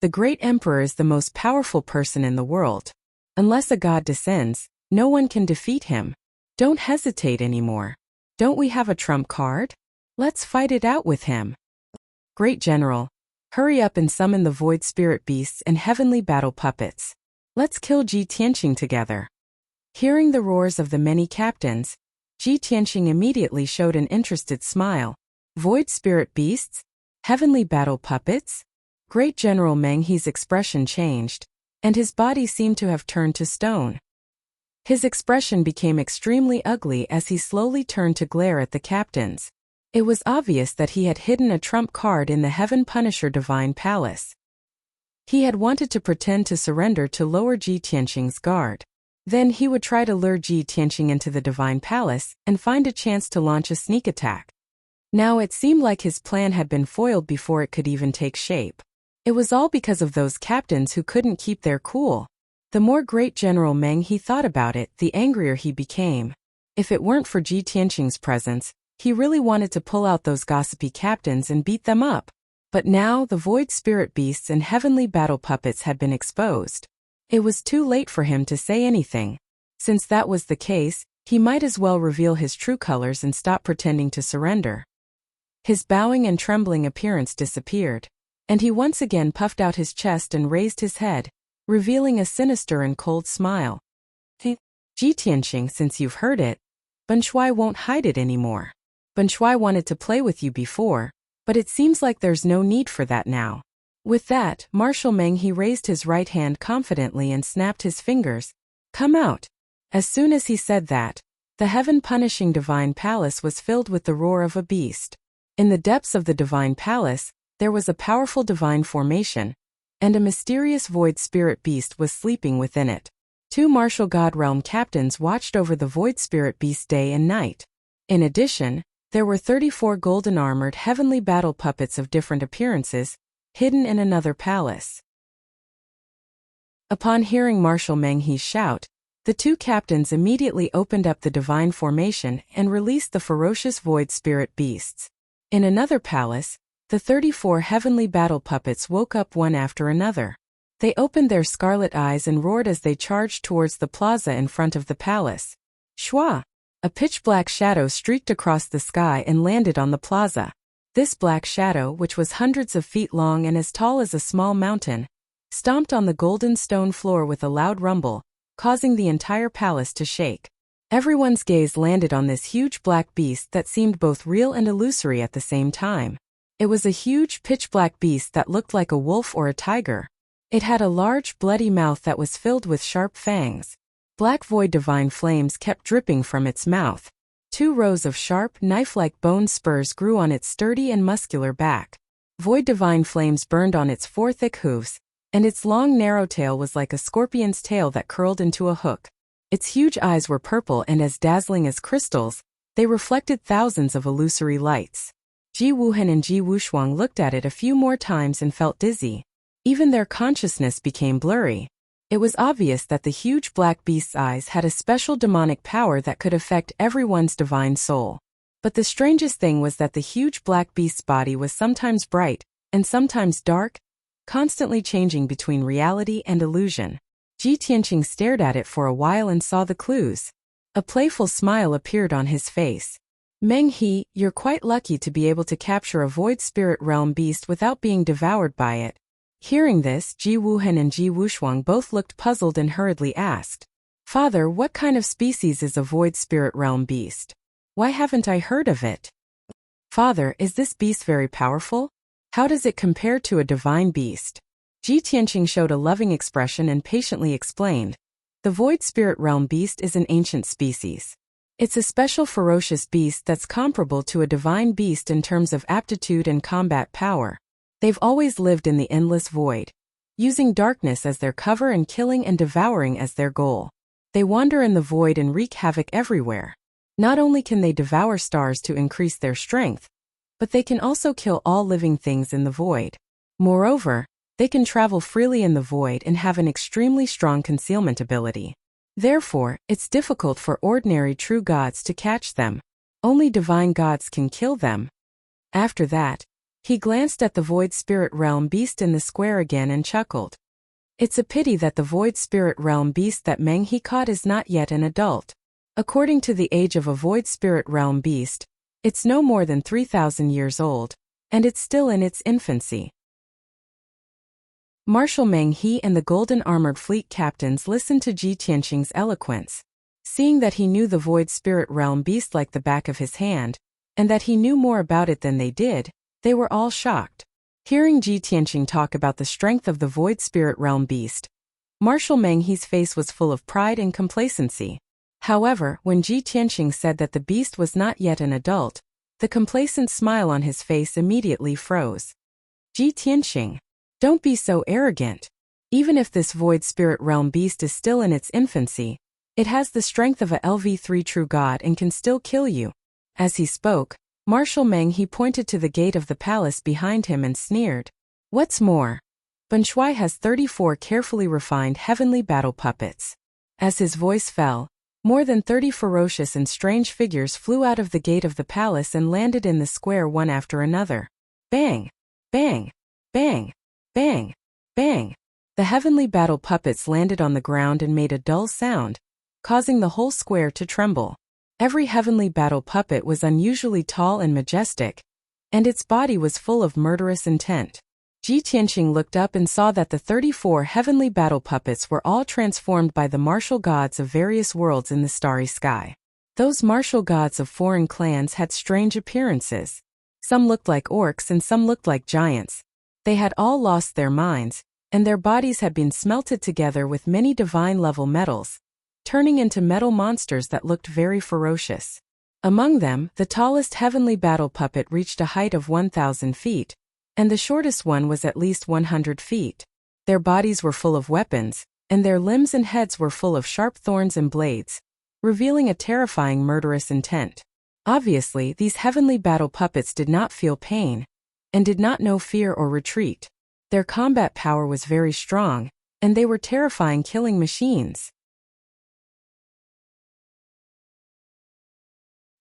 The Great Emperor is the most powerful person in the world. Unless a god descends, no one can defeat him. Don't hesitate anymore. Don't we have a trump card? Let's fight it out with him. Great General, hurry up and summon the void spirit beasts and heavenly battle puppets. Let's kill Ji Tianqing together. Hearing the roars of the many captains, Ji Tianqing immediately showed an interested smile. Void spirit beasts? Heavenly battle puppets? Great General Meng He's expression changed, and his body seemed to have turned to stone. His expression became extremely ugly as he slowly turned to glare at the captains. It was obvious that he had hidden a trump card in the Heaven Punisher Divine Palace. He had wanted to pretend to surrender to lower Ji Tianqing's guard. Then he would try to lure Ji Tianqing into the Divine Palace and find a chance to launch a sneak attack. Now it seemed like his plan had been foiled before it could even take shape. It was all because of those captains who couldn't keep their cool. The more Great General Meng he thought about it, the angrier he became. If it weren't for Ji Tianqing's presence, he really wanted to pull out those gossipy captains and beat them up. But now the void spirit beasts and heavenly battle puppets had been exposed. It was too late for him to say anything. Since that was the case, he might as well reveal his true colors and stop pretending to surrender. His bowing and trembling appearance disappeared, and he once again puffed out his chest and raised his head, revealing a sinister and cold smile. Ji Tianqing, since you've heard it, Ben Shuai won't hide it anymore. Ben Shuai wanted to play with you before, but it seems like there's no need for that now. With that, Marshal Meng he raised his right hand confidently and snapped his fingers. Come out. As soon as he said that, the heaven-punishing Divine Palace was filled with the roar of a beast. In the depths of the Divine Palace, there was a powerful divine formation, and a mysterious void spirit beast was sleeping within it. 2 martial god realm captains watched over the void spirit beast day and night. In addition, there were 34 golden armored heavenly battle puppets of different appearances, hidden in another palace. Upon hearing Marshal Meng He's shout, the 2 captains immediately opened up the divine formation and released the ferocious void spirit beasts. In another palace, the 34 heavenly battle puppets woke up one after another. They opened their scarlet eyes and roared as they charged towards the plaza in front of the palace. Shwa! A pitch-black shadow streaked across the sky and landed on the plaza. This black shadow, which was hundreds of feet long and as tall as a small mountain, stomped on the golden stone floor with a loud rumble, causing the entire palace to shake. Everyone's gaze landed on this huge black beast that seemed both real and illusory at the same time. It was a huge, pitch-black beast that looked like a wolf or a tiger. It had a large, bloody mouth that was filled with sharp fangs. Black void divine flames kept dripping from its mouth. 2 rows of sharp, knife-like bone spurs grew on its sturdy and muscular back. Void divine flames burned on its 4 thick hooves, and its long narrow tail was like a scorpion's tail that curled into a hook. Its huge eyes were purple and as dazzling as crystals. They reflected thousands of illusory lights. Ji Wuhan and Ji Wushuang looked at it a few more times and felt dizzy. Even their consciousness became blurry. It was obvious that the huge black beast's eyes had a special demonic power that could affect everyone's divine soul. But the strangest thing was that the huge black beast's body was sometimes bright, and sometimes dark, constantly changing between reality and illusion. Ji Tianqing stared at it for a while and saw the clues. A playful smile appeared on his face. Meng He, you're quite lucky to be able to capture a void spirit realm beast without being devoured by it. Hearing this, Ji Wuhan and Ji Wushuang both looked puzzled and hurriedly asked, Father, what kind of species is a void spirit realm beast? Why haven't I heard of it? Father, is this beast very powerful? How does it compare to a divine beast? Ji Tianqing showed a loving expression and patiently explained, the void spirit realm beast is an ancient species. It's a special ferocious beast that's comparable to a divine beast in terms of aptitude and combat power. They've always lived in the endless void, using darkness as their cover and killing and devouring as their goal. They wander in the void and wreak havoc everywhere. Not only can they devour stars to increase their strength, but they can also kill all living things in the void. Moreover, they can travel freely in the void and have an extremely strong concealment ability. Therefore, it's difficult for ordinary true gods to catch them. Only divine gods can kill them. After that, he glanced at the void spirit realm beast in the square again and chuckled. It's a pity that the void spirit realm beast that Meng He caught is not yet an adult. According to the age of a void spirit realm beast, it's no more than 3,000 years old, and it's still in its infancy. Marshal Meng He and the golden armored fleet captains listened to Ji Tianqing's eloquence. Seeing that he knew the void spirit realm beast like the back of his hand, and that he knew more about it than they did, they were all shocked. Hearing Ji Tianqing talk about the strength of the void spirit realm beast, Marshal Meng He's face was full of pride and complacency. However, when Ji Tianqing said that the beast was not yet an adult, the complacent smile on his face immediately froze. Ji Tianqing, don't be so arrogant. Even if this void spirit realm beast is still in its infancy, it has the strength of a LV3 true god and can still kill you. As he spoke, Marshal Meng He pointed to the gate of the palace behind him and sneered. What's more, Ban Shuai has 34 carefully refined heavenly battle puppets. As his voice fell, more than 30 ferocious and strange figures flew out of the gate of the palace and landed in the square one after another. Bang! Bang! Bang! Bang! Bang! The heavenly battle puppets landed on the ground and made a dull sound, causing the whole square to tremble. Every heavenly battle puppet was unusually tall and majestic, and its body was full of murderous intent. Ji Tianqing looked up and saw that the 34 heavenly battle puppets were all transformed by the martial gods of various worlds in the starry sky. Those martial gods of foreign clans had strange appearances. Some looked like orcs and some looked like giants. They had all lost their minds, and their bodies had been smelted together with many divine-level metals, turning into metal monsters that looked very ferocious. Among them, the tallest heavenly battle puppet reached a height of 1,000 feet, and the shortest one was at least 100 feet. Their bodies were full of weapons, and their limbs and heads were full of sharp thorns and blades, revealing a terrifying murderous intent. Obviously, these heavenly battle puppets did not feel pain, and did not know fear or retreat. Their combat power was very strong, and they were terrifying killing machines.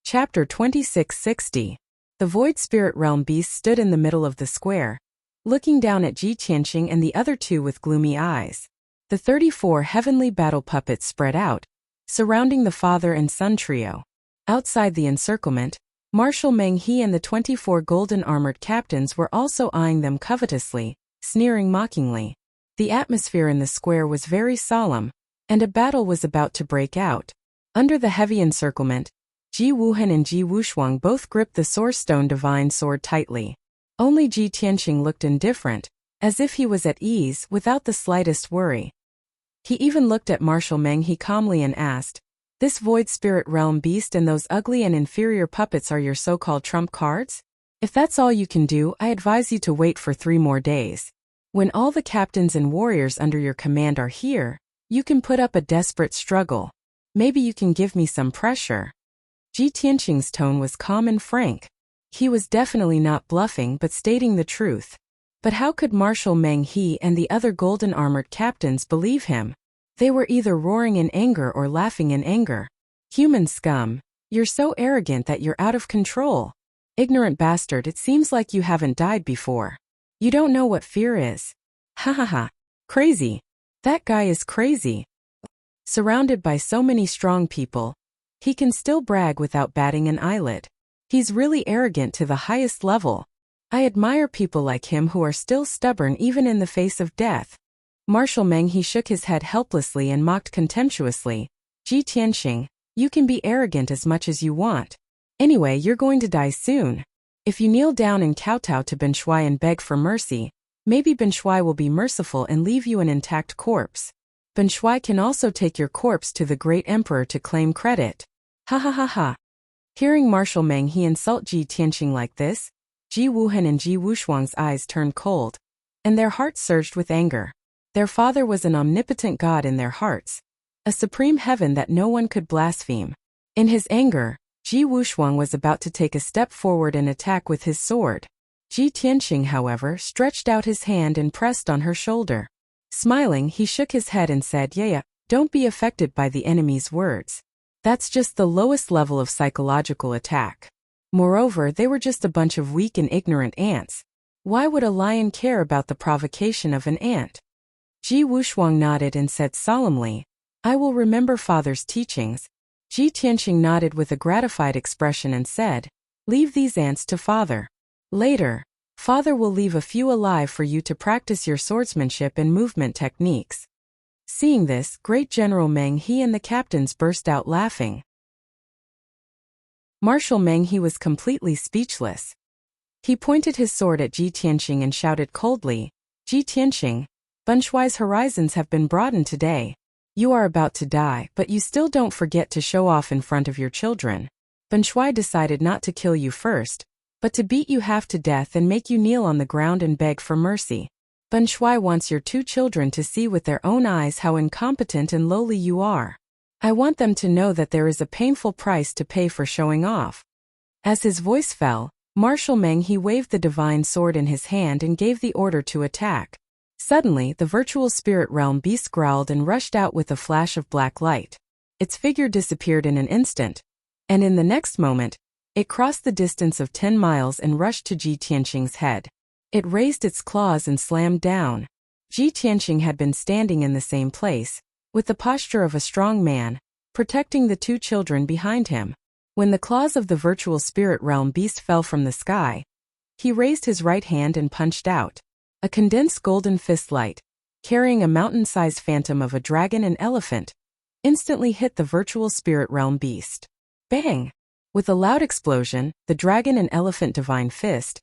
Chapter 2660. The Void Spirit Realm Beast stood in the middle of the square, looking down at Ji Tianqing and the other two with gloomy eyes. The 34 heavenly battle puppets spread out, surrounding the father and son trio. Outside the encirclement, Marshal Meng He and the 24 golden armored captains were also eyeing them covetously, sneering mockingly. The atmosphere in the square was very solemn, and a battle was about to break out. Under the heavy encirclement, Ji Wuhan and Ji Wushuang both gripped the Source Stone Divine Sword tightly. Only Ji Tianqing looked indifferent, as if he was at ease without the slightest worry. He even looked at Marshal Meng He calmly and asked, "This Void Spirit Realm beast and those ugly and inferior puppets are your so-called trump cards? If that's all you can do, I advise you to wait for 3 more days. When all the captains and warriors under your command are here, you can put up a desperate struggle. Maybe you can give me some pressure." Ji Tianqing's tone was calm and frank. He was definitely not bluffing but stating the truth. But how could Marshal Meng He and the other golden-armored captains believe him? They were either roaring in anger or laughing in anger. "Human scum, you're so arrogant that you're out of control. Ignorant bastard, it seems like you haven't died before. You don't know what fear is. Ha ha ha. Crazy. That guy is crazy." Surrounded by so many strong people, he can still brag without batting an eyelid. He's really arrogant to the highest level. I admire people like him who are still stubborn even in the face of death. Marshal Meng He shook his head helplessly and mocked contemptuously. "Ji Tianqing, you can be arrogant as much as you want. Anyway, you're going to die soon. If you kneel down and kowtow to Ben Shuai and beg for mercy, maybe Ben Shuai will be merciful and leave you an intact corpse. Ben Shuai can also take your corpse to the great emperor to claim credit." Ha ha ha ha. Hearing Marshal Meng He insult Ji Tianqing like this, Ji Wuhan and Ji Wushuang's eyes turned cold, and their hearts surged with anger. Their father was an omnipotent god in their hearts, a supreme heaven that no one could blaspheme. In his anger, Ji Wushuang was about to take a step forward and attack with his sword. Ji Tianqing, however, stretched out his hand and pressed on her shoulder. Smiling, he shook his head and said, "Yeah, don't be affected by the enemy's words. That's just the lowest level of psychological attack. Moreover, they were just a bunch of weak and ignorant ants. Why would a lion care about the provocation of an ant?" Ji Wushuang nodded and said solemnly, "I will remember father's teachings." Ji Tianqing nodded with a gratified expression and said, "Leave these ants to father. Later, father will leave a few alive for you to practice your swordsmanship and movement techniques." Seeing this, Great General Meng He and the captains burst out laughing. Marshal Meng He was completely speechless. He pointed his sword at Ji Tianqing and shouted coldly, "Ji Tianqing, Ben Shuai's horizons have been broadened today. You are about to die, but you still don't forget to show off in front of your children. Ben Shuai decided not to kill you first, but to beat you half to death and make you kneel on the ground and beg for mercy. Ben Shuai wants your 2 children to see with their own eyes how incompetent and lowly you are. I want them to know that there is a painful price to pay for showing off." As his voice fell, Marshal Meng He waved the divine sword in his hand and gave the order to attack. Suddenly, the virtual spirit realm beast growled and rushed out with a flash of black light. Its figure disappeared in an instant, and in the next moment, it crossed the distance of 10 miles and rushed to Ji Tianqing's head. It raised its claws and slammed down. Ji Tianqing had been standing in the same place, with the posture of a strong man, protecting the 2 children behind him. When the claws of the virtual spirit realm beast fell from the sky, he raised his right hand and punched out. A condensed golden fist light, carrying a mountain-sized phantom of a dragon and elephant, instantly hit the virtual spirit realm beast. Bang! With a loud explosion, the dragon and elephant divine fist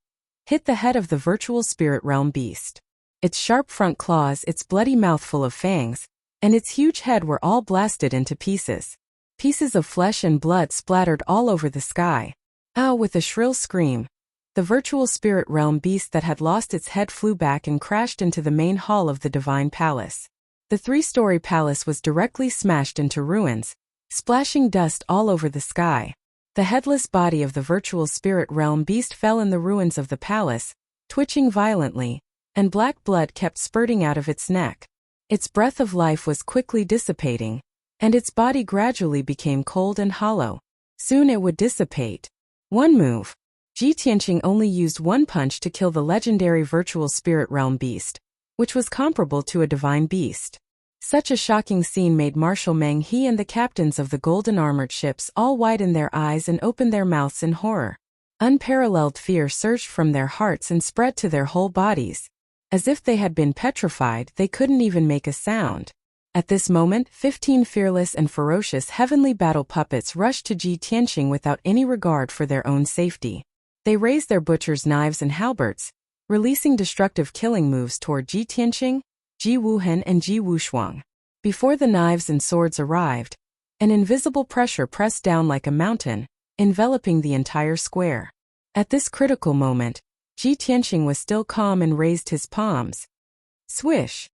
hit the head of the virtual spirit realm beast. Its sharp front claws, its bloody mouth full of fangs, and its huge head were all blasted into pieces. Pieces of flesh and blood splattered all over the sky. Ow! With a shrill scream, the virtual spirit realm beast that had lost its head flew back and crashed into the main hall of the divine palace. The 3-story palace was directly smashed into ruins, splashing dust all over the sky. The headless body of the virtual spirit realm beast fell in the ruins of the palace, twitching violently, and black blood kept spurting out of its neck. Its breath of life was quickly dissipating, and its body gradually became cold and hollow. Soon it would dissipate. One move. Ji Tianqing only used 1 punch to kill the legendary virtual spirit realm beast, which was comparable to a divine beast. Such a shocking scene made Marshal Meng He and the captains of the golden armored ships all widen their eyes and open their mouths in horror. Unparalleled fear surged from their hearts and spread to their whole bodies. As if they had been petrified, they couldn't even make a sound. At this moment, 15 fearless and ferocious heavenly battle puppets rushed to Ji Tianqing without any regard for their own safety. They raised their butcher's knives and halberds, releasing destructive killing moves toward Ji Tianqing, Ji Wuhan and Ji Wushuang. Before the knives and swords arrived, an invisible pressure pressed down like a mountain, enveloping the entire square. At this critical moment, Ji Tianqing was still calm and raised his palms. Swish!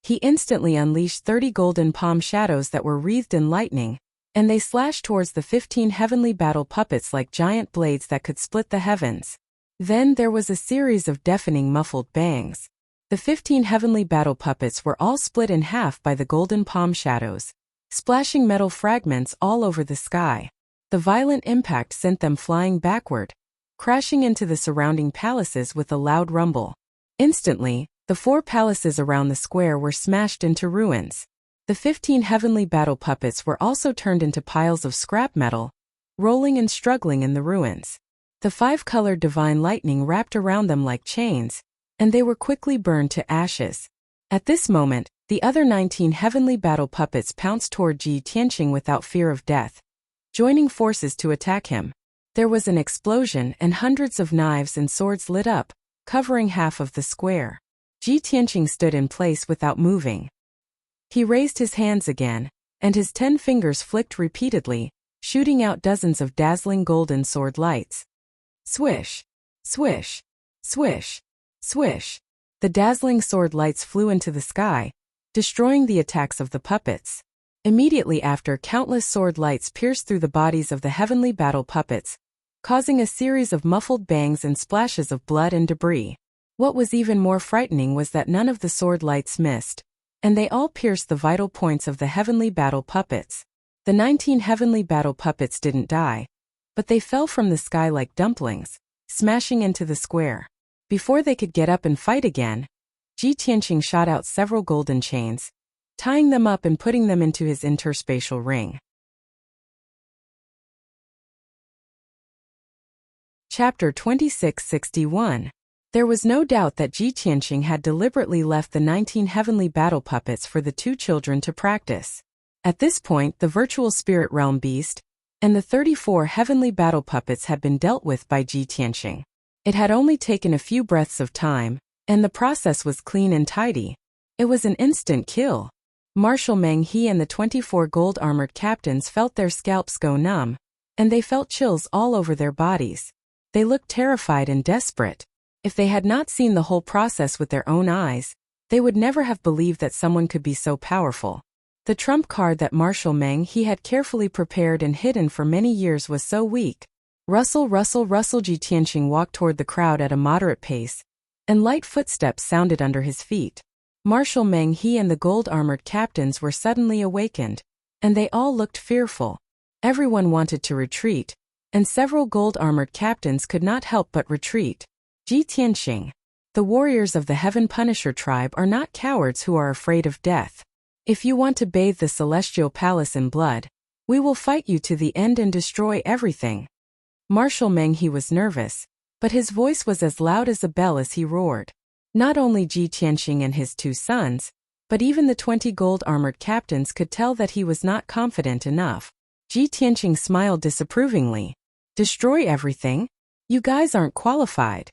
He instantly unleashed 30 golden palm shadows that were wreathed in lightning, and they slashed towards the 15 heavenly battle puppets like giant blades that could split the heavens. Then there was a series of deafening muffled bangs. The 15 heavenly battle puppets were all split in half by the golden palm shadows, splashing metal fragments all over the sky. The violent impact sent them flying backward, crashing into the surrounding palaces with a loud rumble. Instantly, the 4 palaces around the square were smashed into ruins. The 15 heavenly battle puppets were also turned into piles of scrap metal, rolling and struggling in the ruins. The 5-colored divine lightning wrapped around them like chains, and they were quickly burned to ashes. At this moment, the other 19 heavenly battle puppets pounced toward Ji Tianqing without fear of death, joining forces to attack him. There was an explosion and hundreds of knives and swords lit up, covering half of the square. Ji Tianqing stood in place without moving. He raised his hands again, and his 10 fingers flicked repeatedly, shooting out dozens of dazzling golden sword lights. Swish! Swish! Swish! Swish! The dazzling sword lights flew into the sky, destroying the attacks of the puppets. Immediately after, countless sword lights pierced through the bodies of the heavenly battle puppets, causing a series of muffled bangs and splashes of blood and debris. What was even more frightening was that none of the sword lights missed, and they all pierced the vital points of the heavenly battle puppets. The 19 heavenly battle puppets didn't die, but they fell from the sky like dumplings, smashing into the square. Before they could get up and fight again, Ji Tianqing shot out several golden chains, tying them up and putting them into his interspatial ring. Chapter 2661. There was no doubt that Ji Tianqing had deliberately left the 19 heavenly battle puppets for the 2 children to practice. At this point, the virtual spirit realm beast and the 34 heavenly battle puppets had been dealt with by Ji Tianqing. It had only taken a few breaths of time, and the process was clean and tidy. It was an instant kill. Marshal Meng He and the 24 gold-armored captains felt their scalps go numb, and they felt chills all over their bodies. They looked terrified and desperate. If they had not seen the whole process with their own eyes, they would never have believed that someone could be so powerful. The trump card that Marshal Meng He had carefully prepared and hidden for many years was so weak. Rustle, rustle, rustle. Ji Tianqing walked toward the crowd at a moderate pace, and light footsteps sounded under his feet. Marshal Meng He and the gold-armored captains were suddenly awakened, and they all looked fearful. Everyone wanted to retreat, and several gold-armored captains could not help but retreat. Ji Tianqing. The warriors of the Heaven Punisher tribe are not cowards who are afraid of death. If you want to bathe the celestial palace in blood, we will fight you to the end and destroy everything. Marshal Meng He was nervous, but his voice was as loud as a bell as he roared. Not only Ji Tianqing and his 2 sons, but even the 20 gold-armored captains could tell that he was not confident enough. Ji Tianqing smiled disapprovingly. Destroy everything? You guys aren't qualified.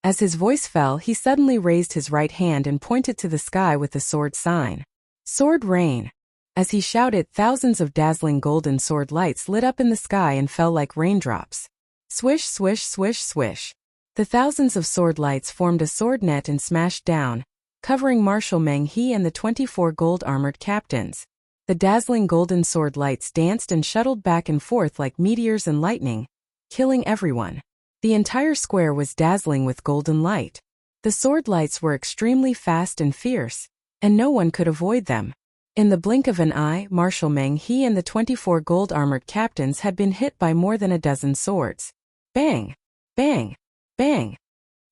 As his voice fell, he suddenly raised his right hand and pointed to the sky with the sword sign. Sword rain. As he shouted, thousands of dazzling golden sword lights lit up in the sky and fell like raindrops. Swish, swish, swish, swish. The thousands of sword lights formed a sword net and smashed down, covering Marshal Meng He and the 24 gold-armored captains. The dazzling golden sword lights danced and shuttled back and forth like meteors and lightning, killing everyone. The entire square was dazzling with golden light. The sword lights were extremely fast and fierce, and no one could avoid them. In the blink of an eye, Marshal Meng He and the 24 gold-armored captains had been hit by more than a dozen swords. Bang! Bang! Bang!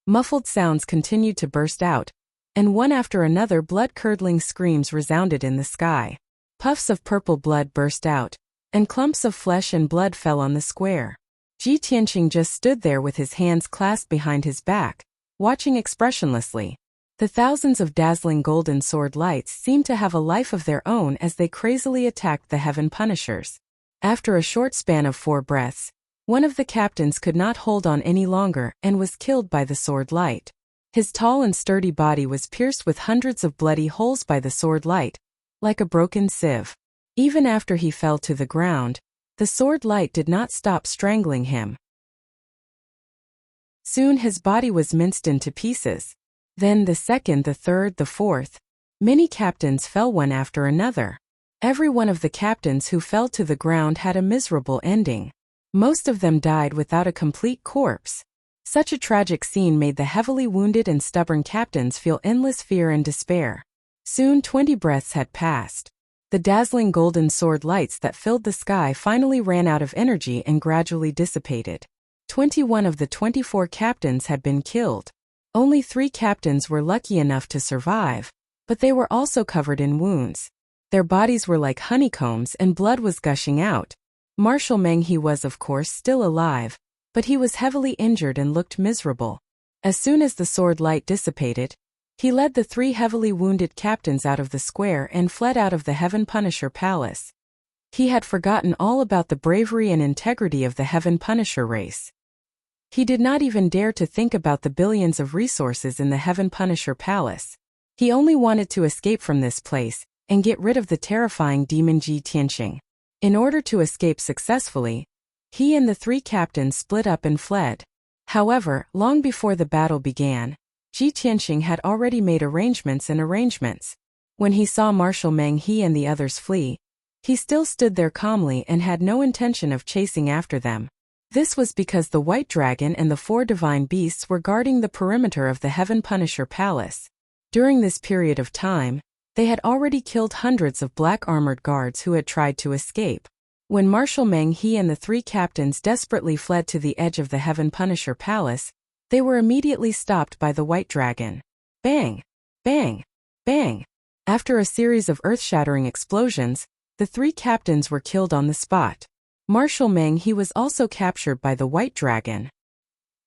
Muffled sounds continued to burst out, and one after another blood-curdling screams resounded in the sky. Puffs of purple blood burst out, and clumps of flesh and blood fell on the square. Ji Tianqing just stood there with his hands clasped behind his back, watching expressionlessly. The thousands of dazzling golden sword lights seemed to have a life of their own as they crazily attacked the Heaven Punishers. After a short span of 4 breaths, one of the captains could not hold on any longer and was killed by the sword light. His tall and sturdy body was pierced with hundreds of bloody holes by the sword light, like a broken sieve. Even after he fell to the ground, the sword light did not stop strangling him. Soon his body was minced into pieces. Then the second, the third, the fourth. Many captains fell one after another. Every one of the captains who fell to the ground had a miserable ending. Most of them died without a complete corpse. Such a tragic scene made the heavily wounded and stubborn captains feel endless fear and despair. Soon 20 breaths had passed. The dazzling golden sword lights that filled the sky finally ran out of energy and gradually dissipated. 21 of the 24 captains had been killed. Only 3 captains were lucky enough to survive, but they were also covered in wounds. Their bodies were like honeycombs and blood was gushing out. Marshal Meng He was of course still alive, but he was heavily injured and looked miserable. As soon as the sword light dissipated, he led the 3 heavily wounded captains out of the square and fled out of the Heaven Punisher Palace. He had forgotten all about the bravery and integrity of the Heaven Punisher race. He did not even dare to think about the billions of resources in the Heaven Punisher Palace. He only wanted to escape from this place and get rid of the terrifying demon Ji Tianqing. In order to escape successfully, he and the 3 captains split up and fled. However, long before the battle began, Ji Tianqing had already made arrangements. When he saw Marshal Meng He and the others flee, he still stood there calmly and had no intention of chasing after them. This was because the White Dragon and the 4 divine beasts were guarding the perimeter of the Heaven Punisher Palace. During this period of time, they had already killed hundreds of black armored guards who had tried to escape. When Marshal Meng He and the 3 captains desperately fled to the edge of the Heaven Punisher Palace, they were immediately stopped by the White Dragon. Bang! Bang! Bang! After a series of earth-shattering explosions, the 3 captains were killed on the spot. Marshal Meng He was also captured by the White Dragon.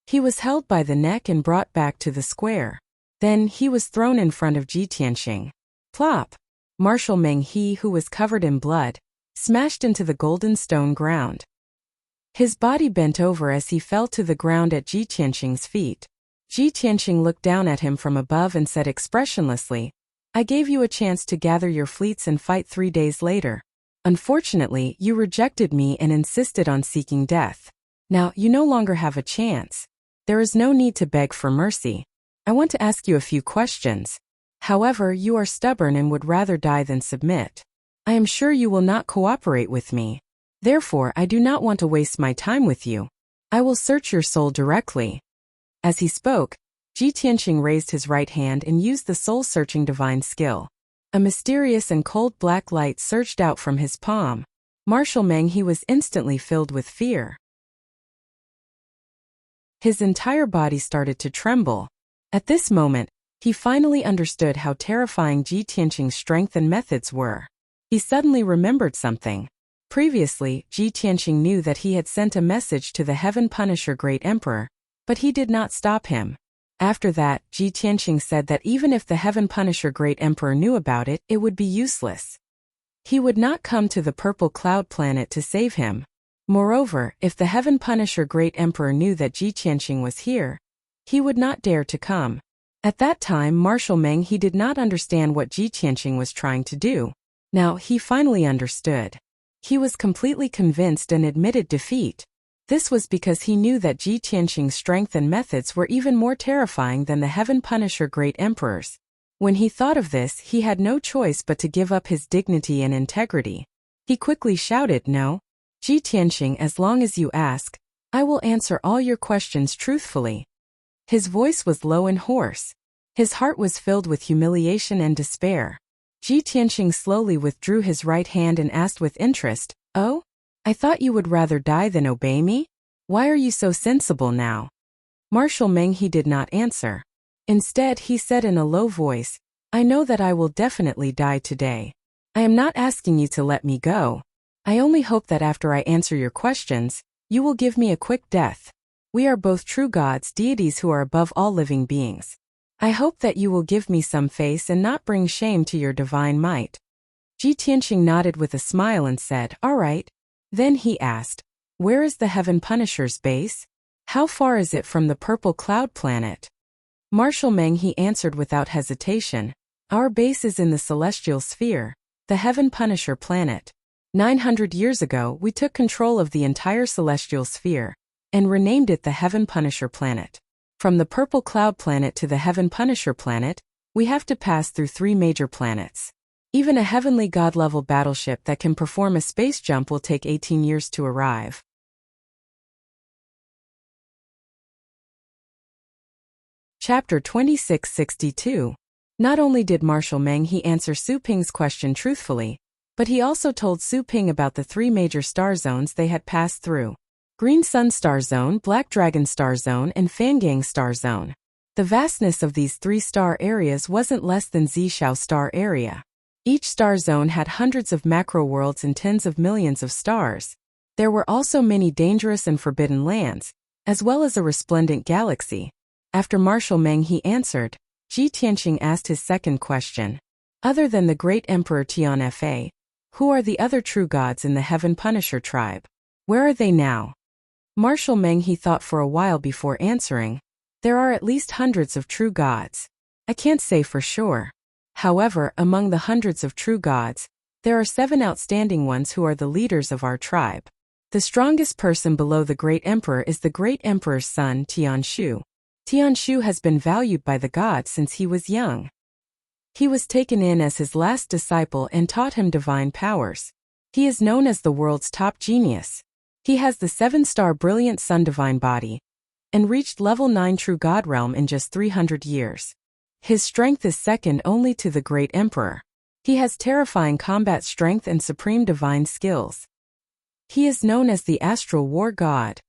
He was held by the neck and brought back to the square. Then he was thrown in front of Ji Tianqing. Plop! Marshal Meng He, who was covered in blood, smashed into the golden stone ground. His body bent over as he fell to the ground at Ji Tianqing's feet. Ji Tianqing looked down at him from above and said expressionlessly, "I gave you a chance to gather your fleets and fight 3 days later. Unfortunately, you rejected me and insisted on seeking death. Now, you no longer have a chance. There is no need to beg for mercy. I want to ask you a few questions. However, you are stubborn and would rather die than submit. I am sure you will not cooperate with me. Therefore, I do not want to waste my time with you. I will search your soul directly." As he spoke, Ji Tianqing raised his right hand and used the soul-searching divine skill. A mysterious and cold black light surged out from his palm. Marshal Meng He was instantly filled with fear. His entire body started to tremble. At this moment, he finally understood how terrifying Ji Tianqing's strength and methods were. He suddenly remembered something. Previously, Ji Tianqing knew that he had sent a message to the Heaven Punisher Great Emperor, but he did not stop him. After that, Ji Tianqing said that even if the Heaven Punisher Great Emperor knew about it, it would be useless. He would not come to the Purple Cloud planet to save him. Moreover, if the Heaven Punisher Great Emperor knew that Ji Tianqing was here, he would not dare to come. At that time, Marshal Meng He did not understand what Ji Tianqing was trying to do. Now, he finally understood. He was completely convinced and admitted defeat. This was because he knew that Ji Tianqing's strength and methods were even more terrifying than the Heaven Punisher Great Emperor's. When he thought of this, he had no choice but to give up his dignity and integrity. He quickly shouted, "No, Ji Tianqing, as long as you ask, I will answer all your questions truthfully." His voice was low and hoarse. His heart was filled with humiliation and despair. Ji Tianqing slowly withdrew his right hand and asked with interest, "Oh? I thought you would rather die than obey me? Why are you so sensible now?" Marshal Meng He did not answer. Instead, he said in a low voice, "I know that I will definitely die today. I am not asking you to let me go. I only hope that after I answer your questions, you will give me a quick death." We are both true gods, deities who are above all living beings. I hope that you will give me some face and not bring shame to your divine might." Ji Tianqing nodded with a smile and said, "All right." Then he asked, "Where is the Heaven Punisher's base? How far is it from the purple cloud planet?" Marshal Meng he answered without hesitation, "Our base is in the celestial sphere, the Heaven Punisher planet. 900 years ago we took control of the entire celestial sphere and renamed it the Heaven Punisher planet. From the purple cloud planet to the Heaven Punisher planet, we have to pass through 3 major planets. Even a heavenly god-level battleship that can perform a space jump will take 18 years to arrive." Chapter 2662. Not only did Marshal Meng he answer Su Ping's question truthfully, but he also told Su Ping about the 3 major star zones they had passed through: Green Sun Star Zone, Black Dragon Star Zone, and Fangang Star Zone. The vastness of these 3 star areas wasn't less than Zishao Star Area. Each star zone had hundreds of macro-worlds and tens of millions of stars. There were also many dangerous and forbidden lands, as well as a resplendent galaxy. After Marshal Meng he answered, Ji Tianqing asked his second question. "Other than the great Emperor Tian Fa, who are the other true gods in the Heaven Punisher tribe? Where are they now?" Marshal Meng he thought for a while before answering, "There are at least hundreds of true gods. I can't say for sure. However, among the hundreds of true gods, there are 7 outstanding ones who are the leaders of our tribe. The strongest person below the Great Emperor is the Great Emperor's son, Tian Shu. Tian Shu has been valued by the gods since he was young. He was taken in as his last disciple and taught him divine powers. He is known as the world's top genius. He has the 7-star brilliant sun divine body and reached level 9 true god realm in just 300 years. His strength is second only to the Great Emperor. He has terrifying combat strength and supreme divine skills. He is known as the Astral War God."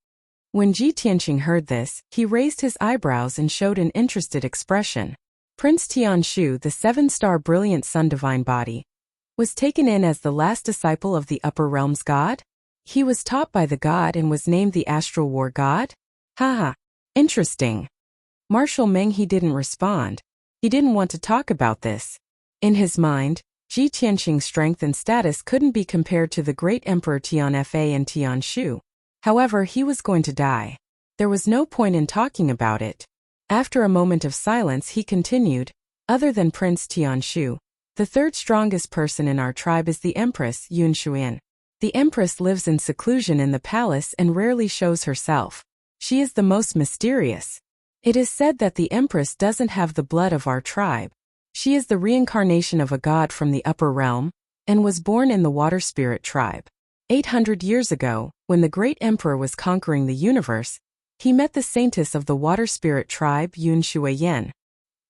When Ji Tianqing heard this, he raised his eyebrows and showed an interested expression. Prince Tian Shu, the 7-star brilliant sun divine body, was taken in as the last disciple of the upper realms god? He was taught by the god and was named the Astral War God? Haha, interesting. Marshal Meng he didn't respond. He didn't want to talk about this. In his mind, Ji Tianqing's strength and status couldn't be compared to the great Emperor Tian Fa and Tian Shu. However, he was going to die. There was no point in talking about it. After a moment of silence he continued, "Other than Prince Tian Shu, the 3rd strongest person in our tribe is the Empress Yun Shuyan. The Empress lives in seclusion in the palace and rarely shows herself. She is the most mysterious. It is said that the Empress doesn't have the blood of our tribe. She is the reincarnation of a god from the upper realm, and was born in the water spirit tribe. 800 years ago, when the great emperor was conquering the universe, he met the saintess of the water spirit tribe Yun Shuiyan.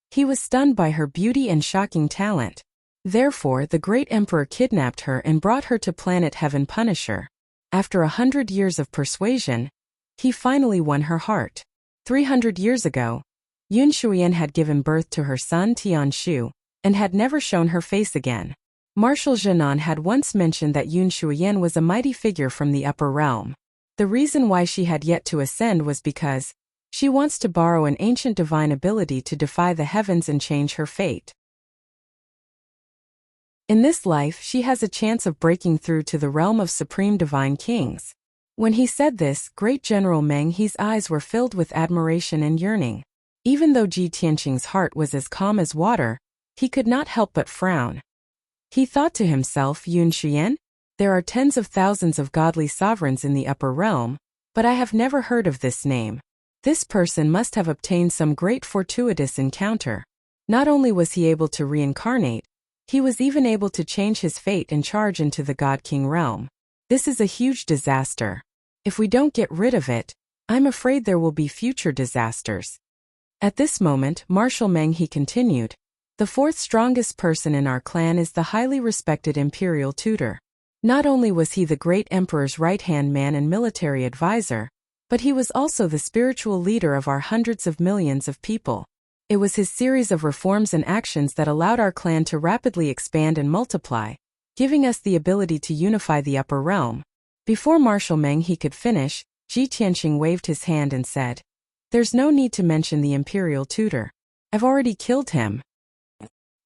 He was stunned by her beauty and shocking talent. Therefore, the great emperor kidnapped her and brought her to planet Heaven Punisher. After 100 years of persuasion, he finally won her heart. 300 years ago, Yun Shuiyan had given birth to her son Tian Shu, and had never shown her face again. Marshal Zhenan had once mentioned that Yun Shuiyan was a mighty figure from the upper realm. The reason why she had yet to ascend was because she wants to borrow an ancient divine ability to defy the heavens and change her fate. In this life, she has a chance of breaking through to the realm of supreme divine kings. When he said this, Great General Meng He's eyes were filled with admiration and yearning. Even though Ji Tianqing's heart was as calm as water, he could not help but frown. He thought to himself, Yun Shuiyan, there are tens of thousands of godly sovereigns in the upper realm, but I have never heard of this name. This person must have obtained some great fortuitous encounter. Not only was he able to reincarnate, he was even able to change his fate and charge into the God King realm. This is a huge disaster. If we don't get rid of it, I'm afraid there will be future disasters. At this moment, Marshal Meng He continued, the 4th strongest person in our clan is the highly respected imperial tutor. Not only was he the great emperor's right-hand man and military advisor, but he was also the spiritual leader of our hundreds of millions of people. It was his series of reforms and actions that allowed our clan to rapidly expand and multiply, giving us the ability to unify the upper realm. Before Marshal Meng He could finish, Ji Tianqing waved his hand and said, "There's no need to mention the imperial tutor. I've already killed him."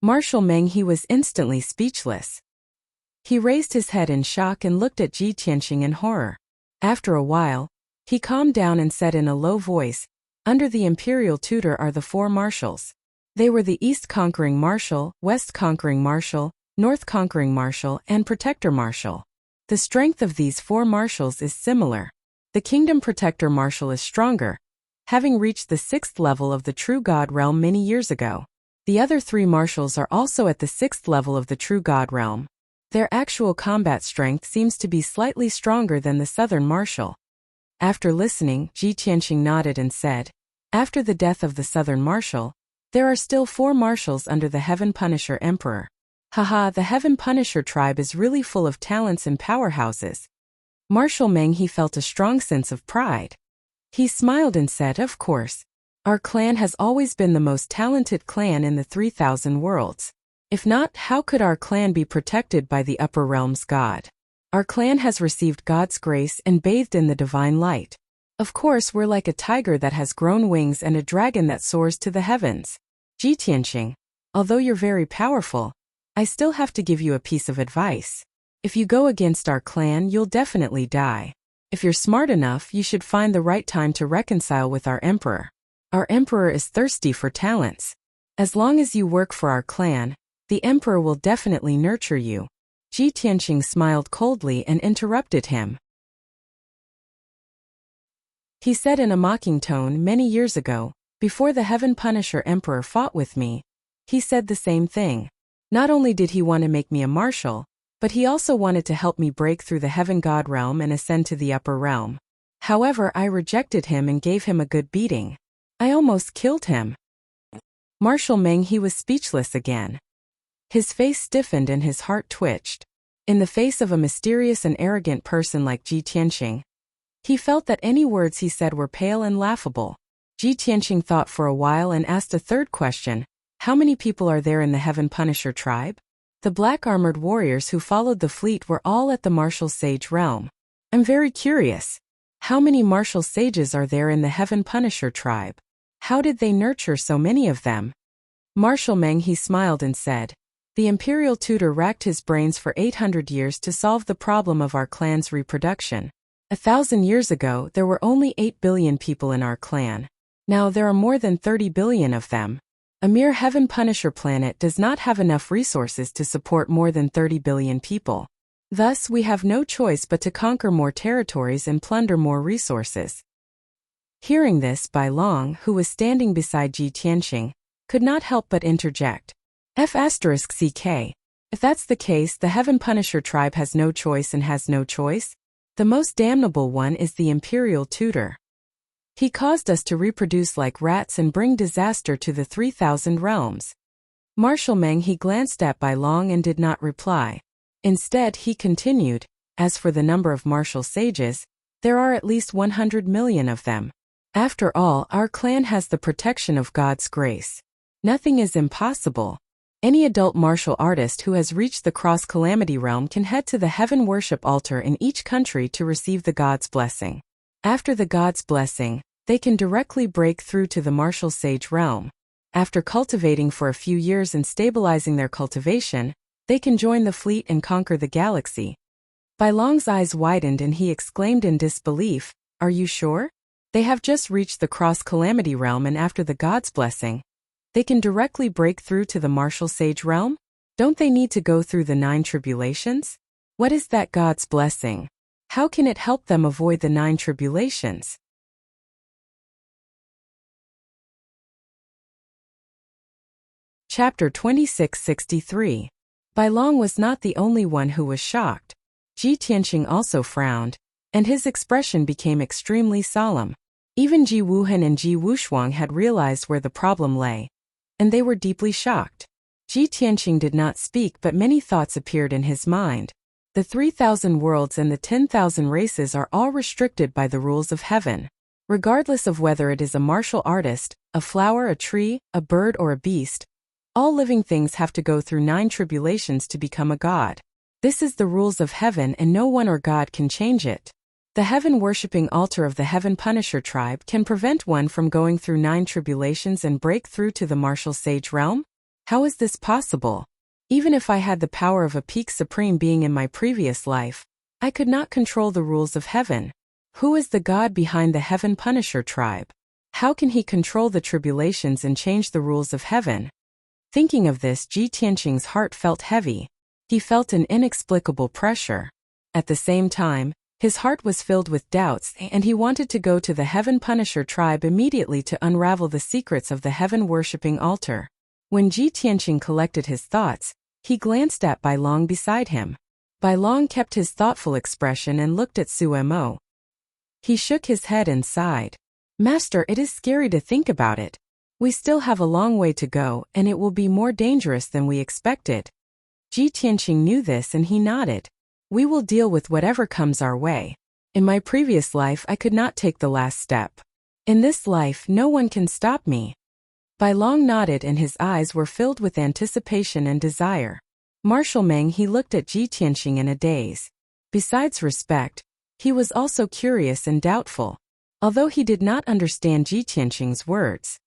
Marshal Meng He was instantly speechless. He raised his head in shock and looked at Ji Tianqing in horror. After a while, he calmed down and said in a low voice, "Under the imperial tutor are the 4 marshals. They were the East Conquering Marshal, West Conquering Marshal, North Conquering Marshal, and Protector Marshal. The strength of these 4 marshals is similar. The Kingdom Protector Marshal is stronger, having reached the 6th level of the True God Realm many years ago. The other 3 marshals are also at the 6th level of the True God Realm. Their actual combat strength seems to be slightly stronger than the Southern Marshal." After listening, Ji Tianqing nodded and said, "After the death of the Southern Marshal, there are still 4 marshals under the Heaven Punisher Emperor. Haha, the Heaven Punisher tribe is really full of talents and powerhouses." Marshal Meng He felt a strong sense of pride. He smiled and said, "Of course. Our clan has always been the most talented clan in the 3,000 worlds. If not, how could our clan be protected by the upper realm's god? Our clan has received God's grace and bathed in the divine light. Of course, we're like a tiger that has grown wings and a dragon that soars to the heavens." Ji Tianqing, although you're very powerful, I still have to give you a piece of advice. If you go against our clan, you'll definitely die. If you're smart enough, you should find the right time to reconcile with our emperor. Our emperor is thirsty for talents. As long as you work for our clan, the emperor will definitely nurture you." Ji Tianqing smiled coldly and interrupted him. He said in a mocking tone, "Many years ago, before the Heaven Punisher Emperor fought with me, he said the same thing. Not only did he want to make me a marshal, but he also wanted to help me break through the Heaven God Realm and ascend to the upper realm. However, I rejected him and gave him a good beating. I almost killed him." Marshal Meng He was speechless again. His face stiffened and his heart twitched. In the face of a mysterious and arrogant person like Ji Tianqing, he felt that any words he said were pale and laughable. Ji Tianqing thought for a while and asked a third question, "How many people are there in the Heaven Punisher tribe?" The black-armored warriors who followed the fleet were all at the martial sage realm. "I'm very curious. How many martial sages are there in the Heaven Punisher tribe? How did they nurture so many of them?" Marshal Meng He smiled and said, "The imperial tutor racked his brains for 800 years to solve the problem of our clan's reproduction. 1,000 years ago, there were only 8 billion people in our clan. Now there are more than 30 billion of them. A mere Heaven Punisher planet does not have enough resources to support more than 30 billion people. Thus, we have no choice but to conquer more territories and plunder more resources." Hearing this, Bai Long, who was standing beside Ji Tianqing, could not help but interject, "F***CK. If that's the case, the Heaven Punisher tribe has no choice and has no choice. The most damnable one is the imperial tutor. He caused us to reproduce like rats and bring disaster to the 3,000 realms." Marshal Meng He glanced at Bai Long and did not reply. Instead, he continued, "As for the number of martial sages, there are at least 100 million of them. After all, our clan has the protection of God's grace. Nothing is impossible. Any adult martial artist who has reached the cross-calamity realm can head to the heaven worship altar in each country to receive the God's blessing. After the God's blessing, they can directly break through to the martial sage realm. After cultivating for a few years and stabilizing their cultivation, they can join the fleet and conquer the galaxy." Bai Long's eyes widened and he exclaimed in disbelief, "Are you sure? They have just reached the cross-calamity realm and after the God's blessing, they can directly break through to the martial sage realm? Don't they need to go through the 9 tribulations? What is that God's blessing? How can it help them avoid the 9 tribulations?" Chapter 2663. Bai Long was not the only one who was shocked. Ji Tianqing also frowned, and his expression became extremely solemn. Even Ji Wuhan and Ji Wushuang had realized where the problem lay, and they were deeply shocked. Ji Tianqing did not speak, but many thoughts appeared in his mind. The 3,000 worlds and the 10,000 races are all restricted by the rules of heaven. Regardless of whether it is a martial artist, a flower, a tree, a bird, or a beast, all living things have to go through 9 tribulations to become a god. This is the rules of heaven and no one or god can change it. The heaven-worshipping altar of the Heaven Punisher tribe can prevent one from going through 9 tribulations and break through to the martial sage realm? How is this possible? Even if I had the power of a peak supreme being in my previous life, I could not control the rules of heaven. Who is the God behind the Heaven Punisher tribe? How can he control the tribulations and change the rules of heaven? Thinking of this, Ji Tianqing's heart felt heavy. He felt an inexplicable pressure. At the same time, his heart was filled with doubts, and he wanted to go to the Heaven Punisher tribe immediately to unravel the secrets of the heaven-worshipping altar. When Ji Tianqing collected his thoughts, he glanced at Bai Long beside him. Bai Long kept his thoughtful expression and looked at Su Mo. He shook his head and sighed. Master, it is scary to think about it. We still have a long way to go, and it will be more dangerous than we expected. Ji Tianqing knew this and he nodded. We will deal with whatever comes our way. In my previous life I could not take the last step. In this life no one can stop me. Bai Long nodded and his eyes were filled with anticipation and desire. Marshal Meng, he looked at Ji Tianqing in a daze. Besides respect, he was also curious and doubtful. Although he did not understand Ji Tianqing's words,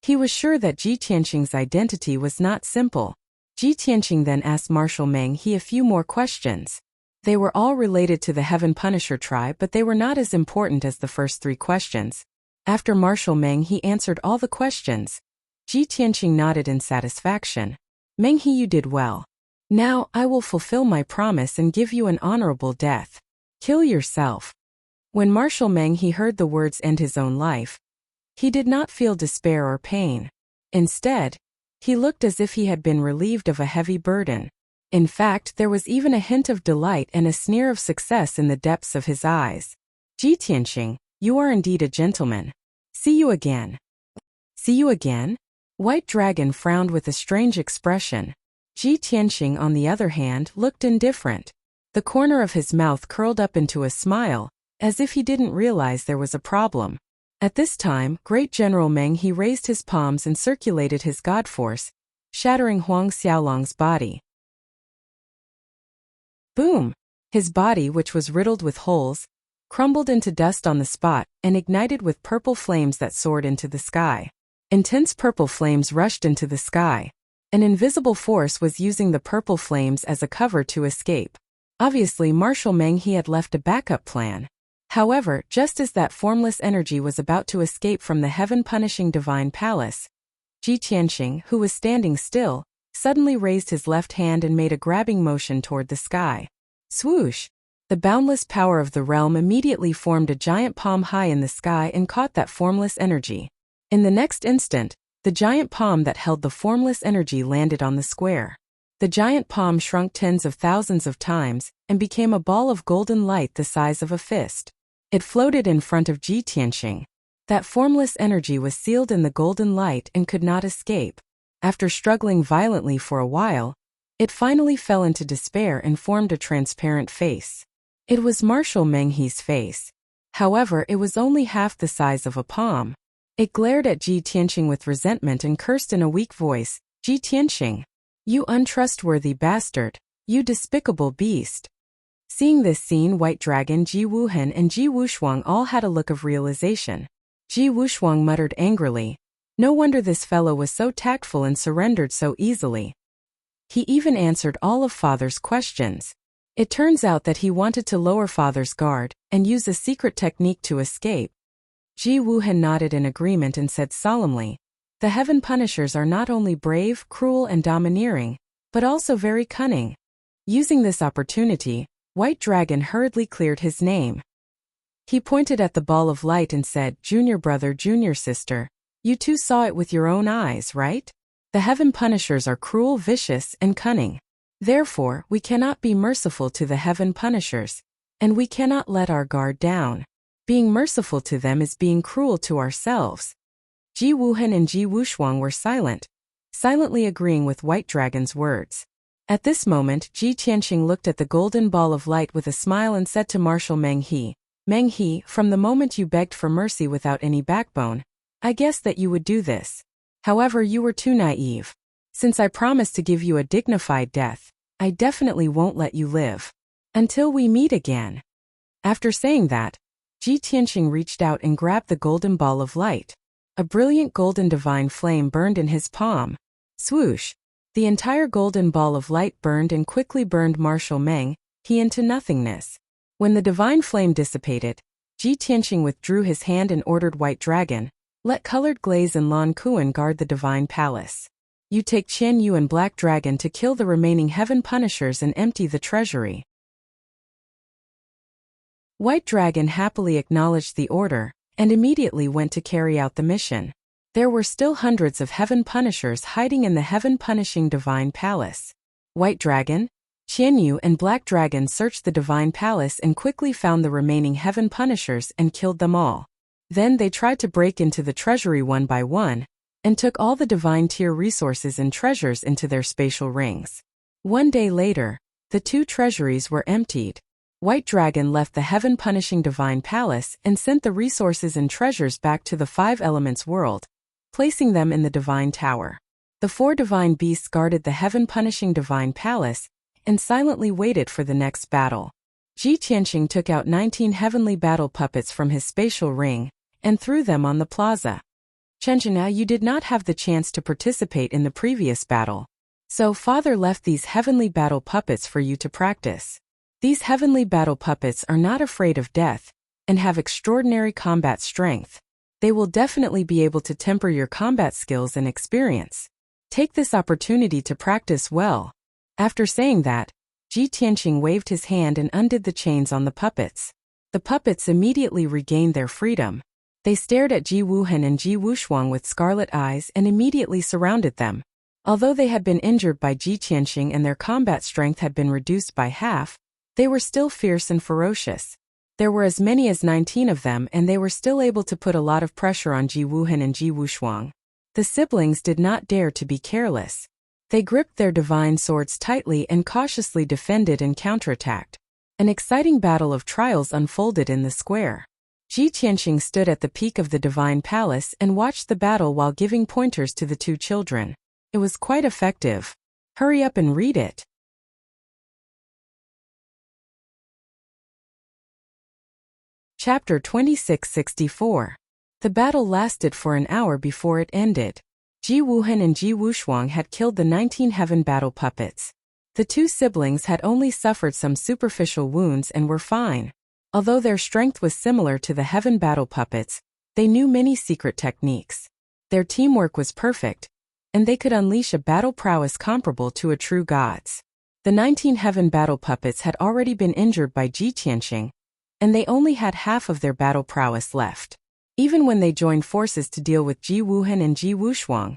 he was sure that Ji Tianqing's identity was not simple. Ji Tianqing then asked Marshal Meng a few more questions. They were all related to the Heaven Punisher tribe, but they were not as important as the first 3 questions. After Marshal Meng answered all the questions, Ji Tianqing nodded in satisfaction. Meng, you did well. Now I will fulfill my promise and give you an honorable death. Kill yourself. When Marshal Meng heard the words end his own life, he did not feel despair or pain. Instead, he looked as if he had been relieved of a heavy burden. In fact, there was even a hint of delight and a sneer of success in the depths of his eyes. Ji Tianqing, you are indeed a gentleman. See you again. See you again? White Dragon frowned with a strange expression. Ji Tianqing, on the other hand, looked indifferent. The corner of his mouth curled up into a smile, as if he didn't realize there was a problem. At this time, Great General Meng raised his palms and circulated his god force, shattering Huang Xiaolong's body. Boom! His body, which was riddled with holes, crumbled into dust on the spot and ignited with purple flames that soared into the sky. Intense purple flames rushed into the sky. An invisible force was using the purple flames as a cover to escape. Obviously, Marshal Meng had left a backup plan. However, just as that formless energy was about to escape from the heaven-punishing divine palace, Ji Tianqing, who was standing still, suddenly raised his left hand and made a grabbing motion toward the sky. Swoosh! The boundless power of the realm immediately formed a giant palm high in the sky and caught that formless energy. In the next instant, the giant palm that held the formless energy landed on the square. The giant palm shrunk tens of thousands of times and became a ball of golden light the size of a fist. It floated in front of Ji Tianqing. That formless energy was sealed in the golden light and could not escape. After struggling violently for a while, it finally fell into despair and formed a transparent face. It was Marshal Meng's face. However, it was only half the size of a palm. It glared at Ji Tianqing with resentment and cursed in a weak voice, Ji Tianqing, you untrustworthy bastard, you despicable beast. Seeing this scene, White Dragon, Ji Wuhan and Ji Wushuang all had a look of realization. Ji Wushuang muttered angrily, no wonder this fellow was so tactful and surrendered so easily. He even answered all of Father's questions. It turns out that he wanted to lower Father's guard and use a secret technique to escape. Ji Wuhan nodded in agreement and said solemnly, the Heaven Punishers are not only brave, cruel and domineering, but also very cunning. Using this opportunity, White Dragon hurriedly cleared his name. He pointed at the ball of light and said, Junior brother, junior sister, you too saw it with your own eyes, right? The Heaven Punishers are cruel, vicious, and cunning. Therefore, we cannot be merciful to the Heaven Punishers, and we cannot let our guard down. Being merciful to them is being cruel to ourselves. Ji Wuhan and Ji Wushuang were silently agreeing with White Dragon's words. At this moment, Ji Tianqing looked at the golden ball of light with a smile and said to Marshal Meng, from the moment you begged for mercy without any backbone, I guessed that you would do this. However, you were too naive. Since I promised to give you a dignified death, I definitely won't let you live. Until we meet again. After saying that, Ji Tianqing reached out and grabbed the golden ball of light. A brilliant golden divine flame burned in his palm. Swoosh! The entire golden ball of light burned and quickly burned Marshal Meng He into nothingness. When the divine flame dissipated, Ji Tianqing withdrew his hand and ordered White Dragon, "Let Colored Glaze and Lan Kuan guard the divine palace. You take Qian Yu and Black Dragon to kill the remaining heaven punishers and empty the treasury." White Dragon happily acknowledged the order and immediately went to carry out the mission. There were still hundreds of heaven punishers hiding in the heaven punishing divine palace. White Dragon, Qian Yu and Black Dragon searched the divine palace and quickly found the remaining heaven punishers and killed them all. Then they tried to break into the treasury one by one and took all the divine tier resources and treasures into their spatial rings. One day later, the two treasuries were emptied. White Dragon left the heaven-punishing divine palace and sent the resources and treasures back to the Five Elements world, placing them in the divine tower. The four divine beasts guarded the heaven-punishing divine palace and silently waited for the next battle. Ji Tianqing took out 19 heavenly battle puppets from his spatial ring and threw them on the plaza. "Chenjina, you did not have the chance to participate in the previous battle, so Father left these heavenly battle puppets for you to practice. These heavenly battle puppets are not afraid of death and have extraordinary combat strength. They will definitely be able to temper your combat skills and experience. Take this opportunity to practice well." After saying that, Ji Tianqing waved his hand and undid the chains on the puppets. The puppets immediately regained their freedom. They stared at Ji Wuhan and Ji Wushuang with scarlet eyes and immediately surrounded them. Although they had been injured by Ji Tianqing and their combat strength had been reduced by half, they were still fierce and ferocious. There were as many as 19 of them and they were still able to put a lot of pressure on Ji Wuhan and Ji Wushuang. The siblings did not dare to be careless. They gripped their divine swords tightly and cautiously defended and counterattacked. An exciting battle of trials unfolded in the square. Ji Tianqing stood at the peak of the divine palace and watched the battle while giving pointers to the two children. It was quite effective. Hurry up and read it. Chapter 2664. The battle lasted for an hour before it ended. Ji Wuhan and Ji Wushuang had killed the 19 heaven battle puppets. The two siblings had only suffered some superficial wounds and were fine. Although their strength was similar to the heaven battle puppets, they knew many secret techniques. Their teamwork was perfect, and they could unleash a battle prowess comparable to a true god's. The 19 heaven battle puppets had already been injured by Ji Tianqing, and they only had half of their battle prowess left. Even when they joined forces to deal with Ji Wuhan and Ji Wushuang,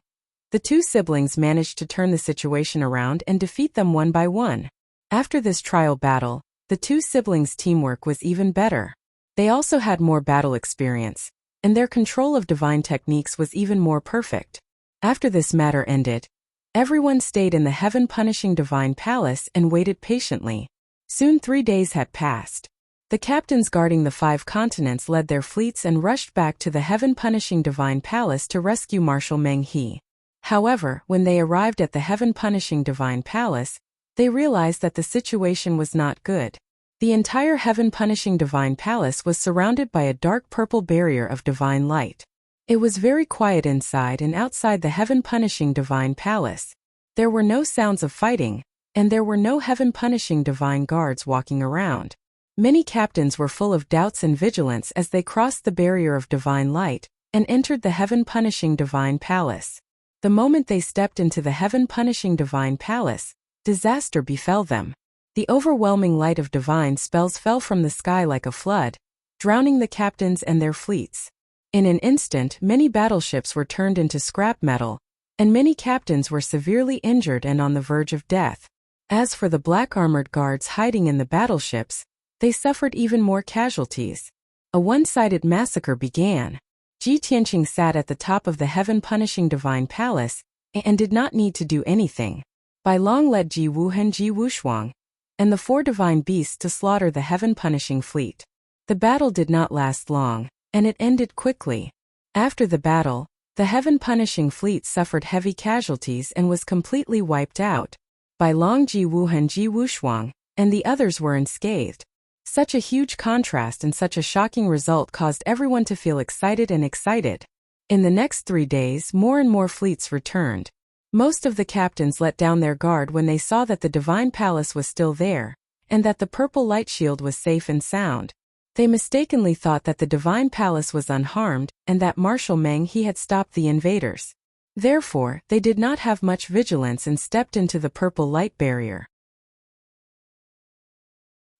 the two siblings managed to turn the situation around and defeat them one by one. After this trial battle, the two siblings' teamwork was even better. They also had more battle experience, and their control of divine techniques was even more perfect. After this matter ended, everyone stayed in the heaven-punishing divine palace and waited patiently. Soon 3 days had passed. The captains guarding the 5 continents led their fleets and rushed back to the heaven-punishing divine palace to rescue Marshal Meng He. However, when they arrived at the heaven-punishing divine palace, they realized that the situation was not good. The entire heaven-punishing divine palace was surrounded by a dark purple barrier of divine light. It was very quiet inside and outside the heaven-punishing divine palace. There were no sounds of fighting, and there were no heaven-punishing divine guards walking around. Many captains were full of doubts and vigilance as they crossed the barrier of divine light and entered the heaven-punishing divine palace. The moment they stepped into the heaven-punishing divine palace, disaster befell them. The overwhelming light of divine spells fell from the sky like a flood, drowning the captains and their fleets. In an instant, many battleships were turned into scrap metal, and many captains were severely injured and on the verge of death. As for the black armored guards hiding in the battleships, they suffered even more casualties. A one-sided massacre began. Ji Tianqing sat at the top of the heaven-punishing divine palace and did not need to do anything. Bai Long led Ji Wuhan, Ji Wushuang, and the 4 divine beasts to slaughter the heaven-punishing fleet. The battle did not last long, and it ended quickly. After the battle, the heaven-punishing fleet suffered heavy casualties and was completely wiped out. Bai Long, Ji Wuhan, Ji Wushuang, and the others were unscathed. Such a huge contrast and such a shocking result caused everyone to feel excited. In the next 3 days, more and more fleets returned. Most of the captains let down their guard when they saw that the divine palace was still there, and that the purple light shield was safe and sound. They mistakenly thought that the divine palace was unharmed, and that Marshal Meng He had stopped the invaders. Therefore, they did not have much vigilance and stepped into the purple light barrier.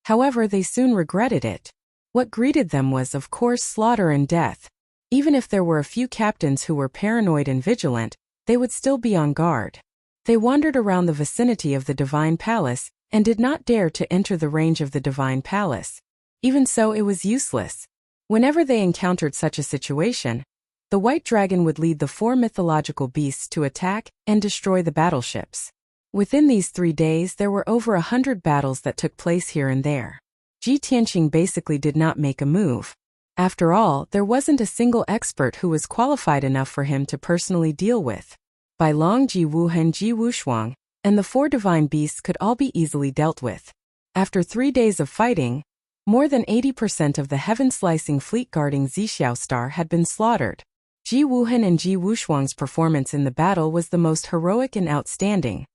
However, they soon regretted it. What greeted them was, of course, slaughter and death. Even if there were a few captains who were paranoid and vigilant, they would still be on guard. They wandered around the vicinity of the divine palace, and did not dare to enter the range of the divine palace. Even so, it was useless. Whenever they encountered such a situation, the white dragon would lead the 4 mythological beasts to attack and destroy the battleships. Within these 3 days, there were over 100 battles that took place here and there. Ji Tianqing basically did not make a move. After all, there wasn't a single expert who was qualified enough for him to personally deal with. Bai Long, Ji Wuhan, Ji Wushuang, and the 4 divine beasts could all be easily dealt with. After 3 days of fighting, more than 80% of the heaven-slicing fleet guarding Zixiao Star had been slaughtered. Ji Wuhan and Ji Wushuang's performance in the battle was the most heroic and outstanding.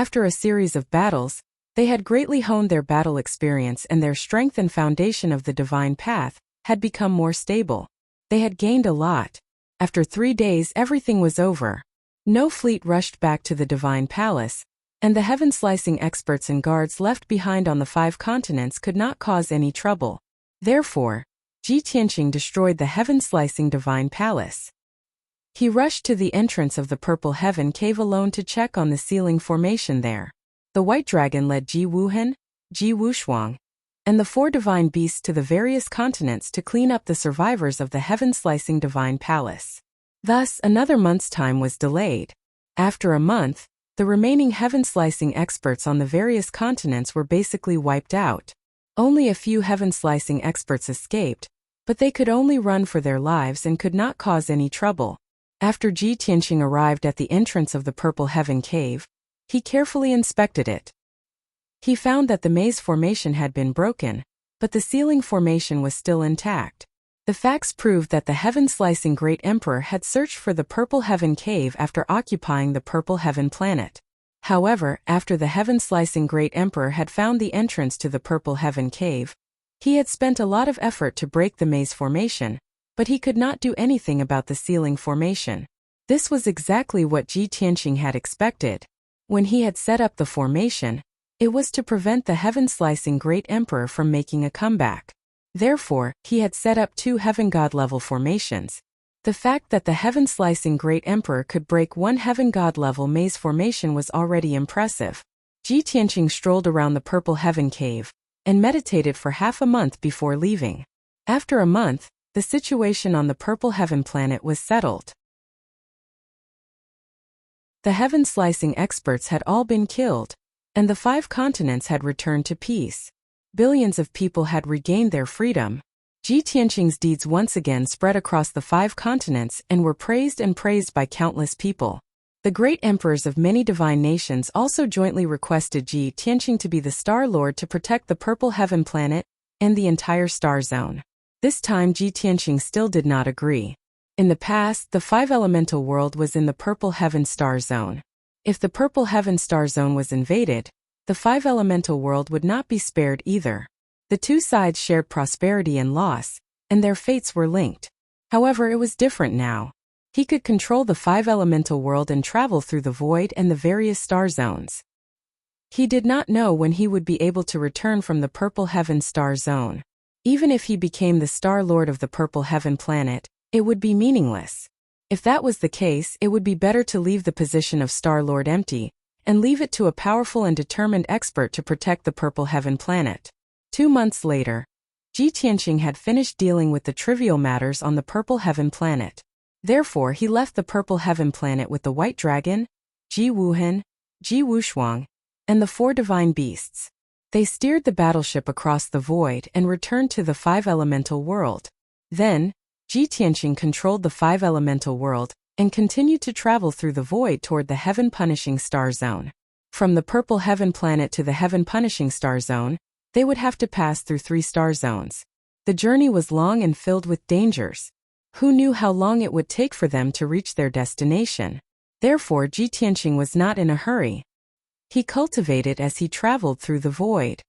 After a series of battles, they had greatly honed their battle experience, and their strength and foundation of the divine path had become more stable. They had gained a lot. After 3 days, everything was over. No fleet rushed back to the divine palace, and the heaven-slicing experts and guards left behind on the 5 continents could not cause any trouble. Therefore, Ji Tianqing destroyed the heaven-slicing divine palace. He rushed to the entrance of the Purple Heaven Cave alone to check on the ceiling formation there. The White Dragon led Ji Wuhan, Ji Wushuang, and the 4 divine beasts to the various continents to clean up the survivors of the heaven-slicing divine palace. Thus, another month's time was delayed. After a month, the remaining heaven-slicing experts on the various continents were basically wiped out. Only a few heaven-slicing experts escaped, but they could only run for their lives and could not cause any trouble. After Ji Tianqing arrived at the entrance of the Purple Heaven Cave, he carefully inspected it. He found that the maze formation had been broken, but the ceiling formation was still intact. The facts proved that the heaven-slicing Great Emperor had searched for the Purple Heaven Cave after occupying the Purple Heaven planet. However, after the heaven-slicing Great Emperor had found the entrance to the Purple Heaven Cave, he had spent a lot of effort to break the maze formation, but he could not do anything about the ceiling formation. This was exactly what Ji Tianqing had expected. When he had set up the formation, it was to prevent the heaven-slicing Great Emperor from making a comeback. Therefore, he had set up 2 Heaven God level formations. The fact that the heaven-slicing Great Emperor could break 1 Heaven God level maze formation was already impressive. Ji Tianqing strolled around the Purple Heaven Cave and meditated for half a month before leaving. After a month, the situation on the Purple Heaven planet was settled. The heaven-slicing experts had all been killed, and the 5 continents had returned to peace. Billions of people had regained their freedom. Ji Tianqing's deeds once again spread across the 5 continents and were praised by countless people. The great emperors of many divine nations also jointly requested Ji Tianqing to be the Star Lord to protect the Purple Heaven planet and the entire star zone. This time Ji Tianqing still did not agree. In the past, the 5 elemental world was in the Purple Heaven star zone. If the Purple Heaven star zone was invaded, the 5 elemental world would not be spared either. The 2 sides shared prosperity and loss, and their fates were linked. However, it was different now. He could control the 5 elemental world and travel through the void and the various star zones. He did not know when he would be able to return from the Purple Heaven star zone. Even if he became the Star Lord of the Purple Heaven planet, it would be meaningless. If that was the case, it would be better to leave the position of Star Lord empty, and leave it to a powerful and determined expert to protect the Purple Heaven planet. 2 months later, Ji Tianqing had finished dealing with the trivial matters on the Purple Heaven planet. Therefore, he left the Purple Heaven planet with the White Dragon, Ji Wuhan, Ji Wushuang, and the 4 divine beasts. They steered the battleship across the void and returned to the 5 elemental world. Then, Ji Tianqing controlled the 5 elemental world and continued to travel through the void toward the heaven-punishing star zone. From the Purple Heaven planet to the heaven-punishing star zone, They would have to pass through 3 star zones. The journey was long and filled with dangers. Who knew how long it would take for them to reach their destination? Therefore, Ji Tianqing was not in a hurry. He cultivated as he traveled through the void.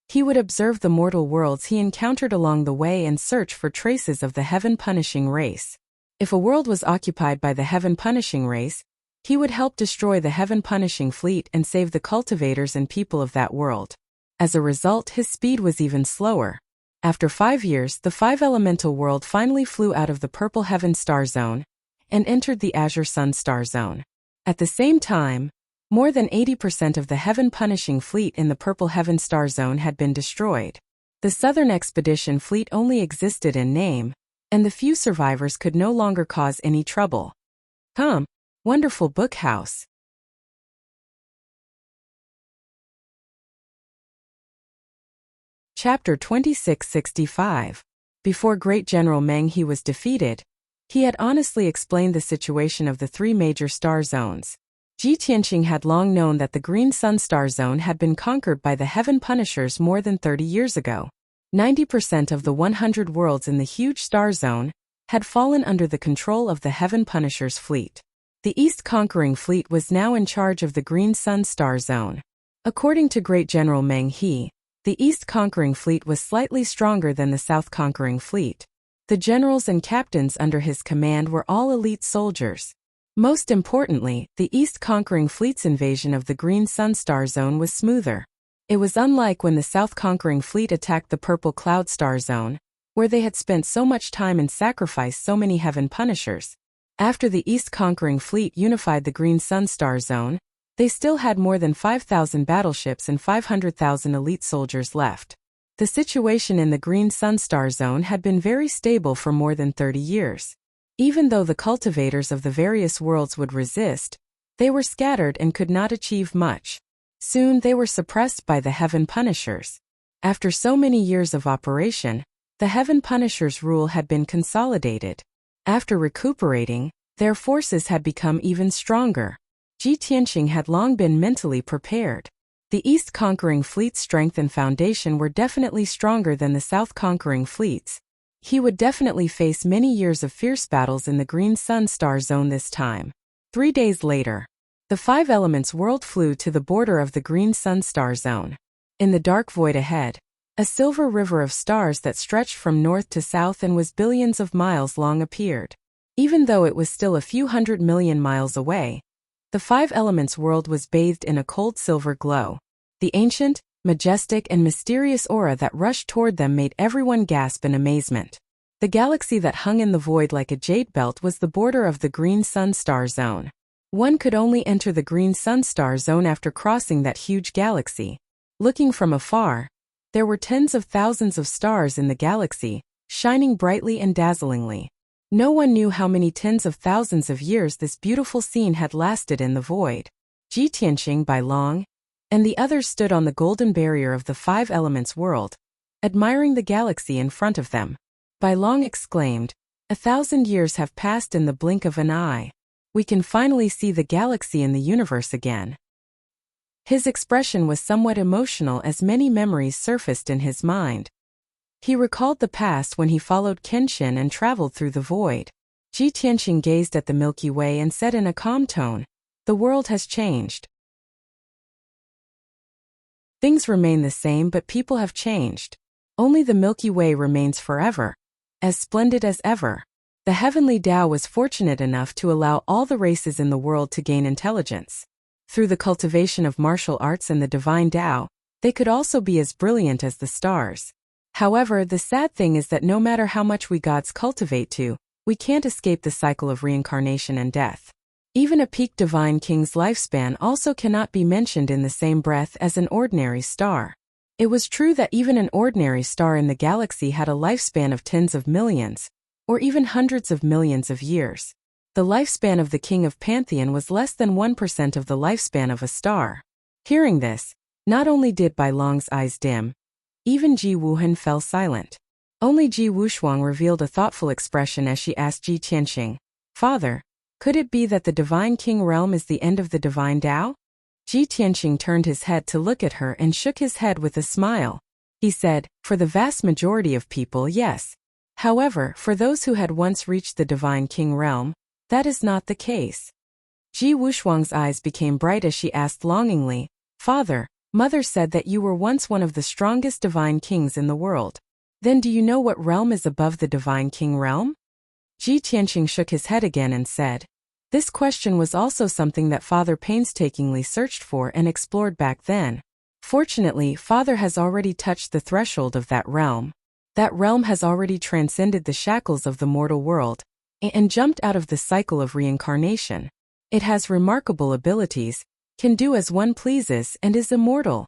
He would observe the mortal worlds he encountered along the way and search for traces of the heaven-punishing race. If a world was occupied by the heaven-punishing race, he would help destroy the heaven-punishing fleet and save the cultivators and people of that world. As a result, his speed was even slower. After 5 years, the 5-elemental world finally flew out of the purple heaven star zone and entered the azure sun star zone. At the same time, more than 80% of the heaven-punishing fleet in the purple heaven star zone had been destroyed. The southern expedition fleet only existed in name, and the few survivors could no longer cause any trouble. Come, wonderful book house. Chapter 2665. Before Great General Meng He was defeated, he had honestly explained the situation of the 3 major star zones. Ji Tianqing had long known that the Green Sun Star Zone had been conquered by the Heaven Punishers more than 30 years ago. 90% of the 100 worlds in the huge star zone had fallen under the control of the Heaven Punishers fleet. The East Conquering Fleet was now in charge of the Green Sun Star Zone. According to Great General Meng He, the East Conquering Fleet was slightly stronger than the South Conquering Fleet. The generals and captains under his command were all elite soldiers. Most importantly, the East Conquering Fleet's invasion of the Green Sun Star Zone was smoother. It was unlike when the South Conquering Fleet attacked the Purple Cloud Star Zone, where they had spent so much time and sacrificed so many Heaven Punishers. After the East Conquering Fleet unified the Green Sun Star Zone, they still had more than 5,000 battleships and 500,000 elite soldiers left. The situation in the Green Sun Star Zone had been very stable for more than 30 years. Even though the cultivators of the various worlds would resist, they were scattered and could not achieve much. Soon they were suppressed by the Heaven Punishers. After so many years of operation, the Heaven Punishers' rule had been consolidated. After recuperating, their forces had become even stronger. Ji Tianqing had long been mentally prepared. The East Conquering Fleet's strength and foundation were definitely stronger than the South Conquering Fleet's. He would definitely face many years of fierce battles in the Green Sun Star Zone this time. 3 days later, the 5 Elements world flew to the border of the Green Sun Star Zone. In the dark void ahead, a silver river of stars that stretched from north to south and was billions of miles long appeared. Even though it was still a few 100 million miles away, the 5 Elements world was bathed in a cold silver glow. The ancient, majestic and mysterious aura that rushed toward them made everyone gasp in amazement. The galaxy that hung in the void like a jade belt was the border of the Green Sun Star Zone. One could only enter the Green Sun Star Zone after crossing that huge galaxy. Looking from afar, there were tens of thousands of stars in the galaxy, shining brightly and dazzlingly. No one knew how many tens of thousands of years this beautiful scene had lasted in the void. Ji Tianqing, Bai Long, and the others stood on the golden barrier of the 5 Elements world, admiring the galaxy in front of them. Bai Long exclaimed, "1,000 years have passed in the blink of an eye. We can finally see the galaxy in the universe again." His expression was somewhat emotional as many memories surfaced in his mind. He recalled the past when he followed Kenshin and traveled through the void. Ji Tianqing gazed at the Milky Way and said in a calm tone, "The world has changed. Things remain the same, but people have changed. Only the Milky Way remains forever, as splendid as ever." The heavenly Tao was fortunate enough to allow all the races in the world to gain intelligence. Through the cultivation of martial arts and the divine Tao, they could also be as brilliant as the stars. However, the sad thing is that no matter how much we gods cultivate to, we can't escape the cycle of reincarnation and death. Even a peak divine king's lifespan also cannot be mentioned in the same breath as an ordinary star. It was true that even an ordinary star in the galaxy had a lifespan of tens of millions, or even hundreds of millions of years. The lifespan of the king of Pantheon was less than 1% of the lifespan of a star. Hearing this, not only did Bai Long's eyes dim, even Ji Wuhan fell silent. Only Ji Wushuang revealed a thoughtful expression as she asked Ji Tianqing, "Father, could it be that the Divine King realm is the end of the Divine Tao?" Ji Tianqing turned his head to look at her and shook his head with a smile. He said, for the vast majority of people, yes. However, for those who had once reached the Divine King realm, that is not the case. Ji Wushuang's eyes became bright as she asked longingly, Father, Mother said that you were once one of the strongest Divine Kings in the world. Then do you know what realm is above the Divine King realm? Ji Tianqing shook his head again and said, this question was also something that Father painstakingly searched for and explored back then. Fortunately, Father has already touched the threshold of that realm. That realm has already transcended the shackles of the mortal world and jumped out of the cycle of reincarnation. It has remarkable abilities, can do as one pleases, and is immortal.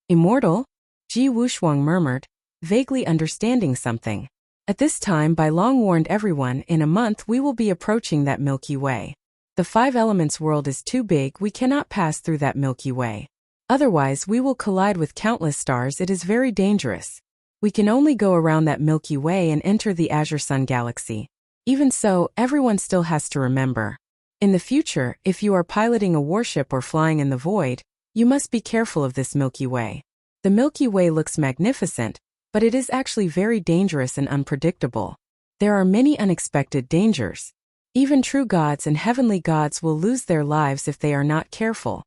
Immortal? Ji Wushuang murmured, vaguely understanding something. At this time, Bai Long warned everyone, in a month we will be approaching that Milky Way. The five elements world is too big, we cannot pass through that Milky Way. Otherwise we will collide with countless stars, it is very dangerous. We can only go around that Milky Way and enter the Azure Sun Galaxy. Even so, everyone still has to remember. In the future, if you are piloting a warship or flying in the void, you must be careful of this Milky Way. The Milky Way looks magnificent, but it is actually very dangerous and unpredictable. There are many unexpected dangers. Even true gods and heavenly gods will lose their lives if they are not careful.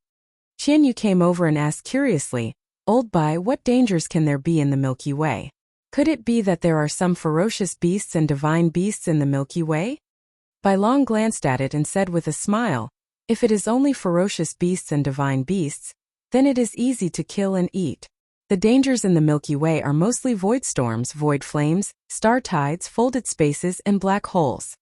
Qian Yu came over and asked curiously, Old Bai, what dangers can there be in the Milky Way? Could it be that there are some ferocious beasts and divine beasts in the Milky Way? Bai Long glanced at it and said with a smile, if it is only ferocious beasts and divine beasts, then it is easy to kill and eat. The dangers in the Milky Way are mostly void storms, void flames, star tides, folded spaces, and black holes.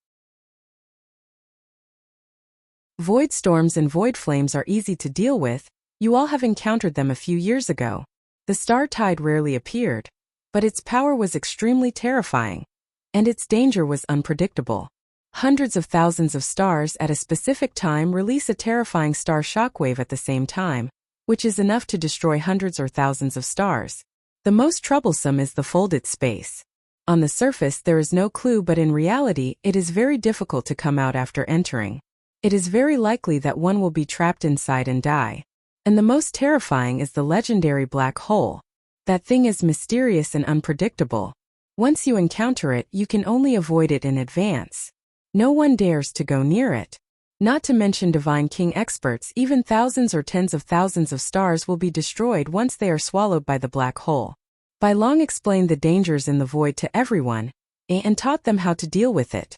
Void storms and void flames are easy to deal with, you all have encountered them a few years ago. The star tide rarely appeared, but its power was extremely terrifying, and its danger was unpredictable. Hundreds of thousands of stars at a specific time release a terrifying star shockwave at the same time, which is enough to destroy hundreds or thousands of stars. The most troublesome is the folded space. On the surface there is no clue, but in reality it is very difficult to come out after entering. It is very likely that one will be trapped inside and die. And the most terrifying is the legendary black hole. That thing is mysterious and unpredictable. Once you encounter it, you can only avoid it in advance. No one dares to go near it. Not to mention Divine King experts, even thousands or tens of thousands of stars will be destroyed once they are swallowed by the black hole. Bai Long explained the dangers in the void to everyone, and taught them how to deal with it.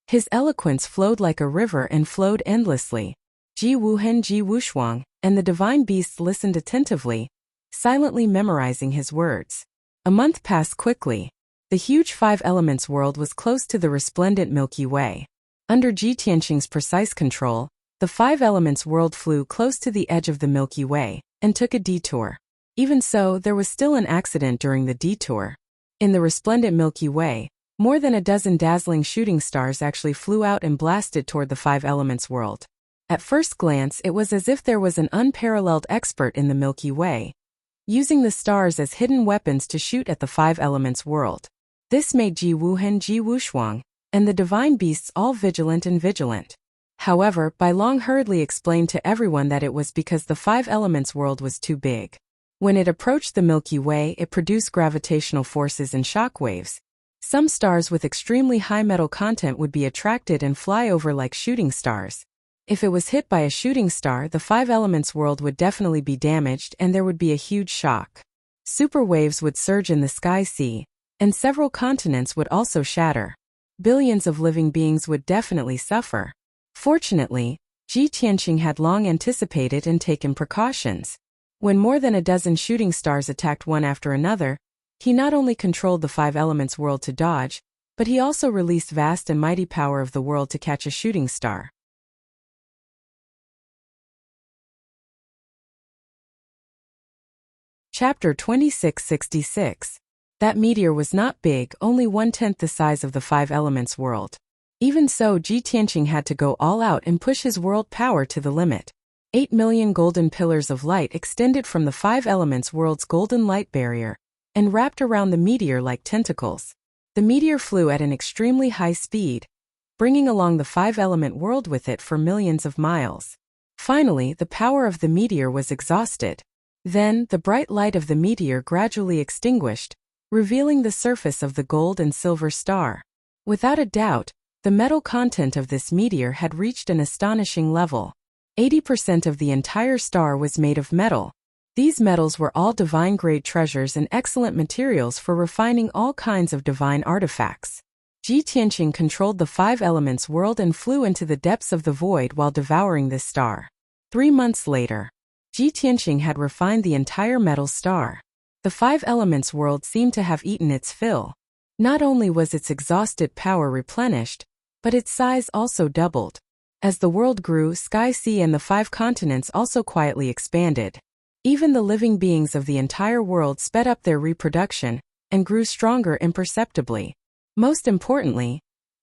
His eloquence flowed like a river and flowed endlessly. Ji Wuhen, Ji Wushuang, and the divine beasts listened attentively, silently memorizing his words. A month passed quickly. The huge five elements world was close to the resplendent Milky Way. Under Ji Tianqing's precise control, the five elements world flew close to the edge of the Milky Way and took a detour. Even so, there was still an accident during the detour. In the resplendent Milky Way, more than a dozen dazzling shooting stars actually flew out and blasted toward the five elements world. At first glance, it was as if there was an unparalleled expert in the Milky Way, using the stars as hidden weapons to shoot at the five elements world. This made Ji Wuhen, Ji Wushuang, and the divine beasts all vigilant and vigilant. However, Bai Long hurriedly explained to everyone that it was because the five elements world was too big. When it approached the Milky Way, it produced gravitational forces and shock waves. Some stars with extremely high metal content would be attracted and fly over like shooting stars. If it was hit by a shooting star, the five elements world would definitely be damaged and there would be a huge shock. Super waves would surge in the sky sea, and several continents would also shatter. Billions of living beings would definitely suffer. Fortunately, Ji Tianqing had long anticipated and taken precautions. When more than a dozen shooting stars attacked one after another, he not only controlled the five elements world to dodge, but he also released vast and mighty power of the world to catch a shooting star. Chapter 2666. That meteor was not big, only 1/10 the size of the five elements world. Even so, Ji Tianqing had to go all out and push his world power to the limit. 8 million golden pillars of light extended from the five elements world's golden light barrier, and wrapped around the meteor like tentacles. The meteor flew at an extremely high speed, bringing along the five-element world with it for millions of miles. Finally, the power of the meteor was exhausted. Then, the bright light of the meteor gradually extinguished, revealing the surface of the gold and silver star. Without a doubt, the metal content of this meteor had reached an astonishing level. 80% of the entire star was made of metal. These metals were all divine-grade treasures and excellent materials for refining all kinds of divine artifacts. Ji Tianqing controlled the five elements world and flew into the depths of the void while devouring this star. 3 months later, Ji Tianqing had refined the entire metal star. The five elements world seemed to have eaten its fill. Not only was its exhausted power replenished, but its size also doubled. As the world grew, sky, sea, and the five continents also quietly expanded. Even the living beings of the entire world sped up their reproduction and grew stronger imperceptibly. Most importantly,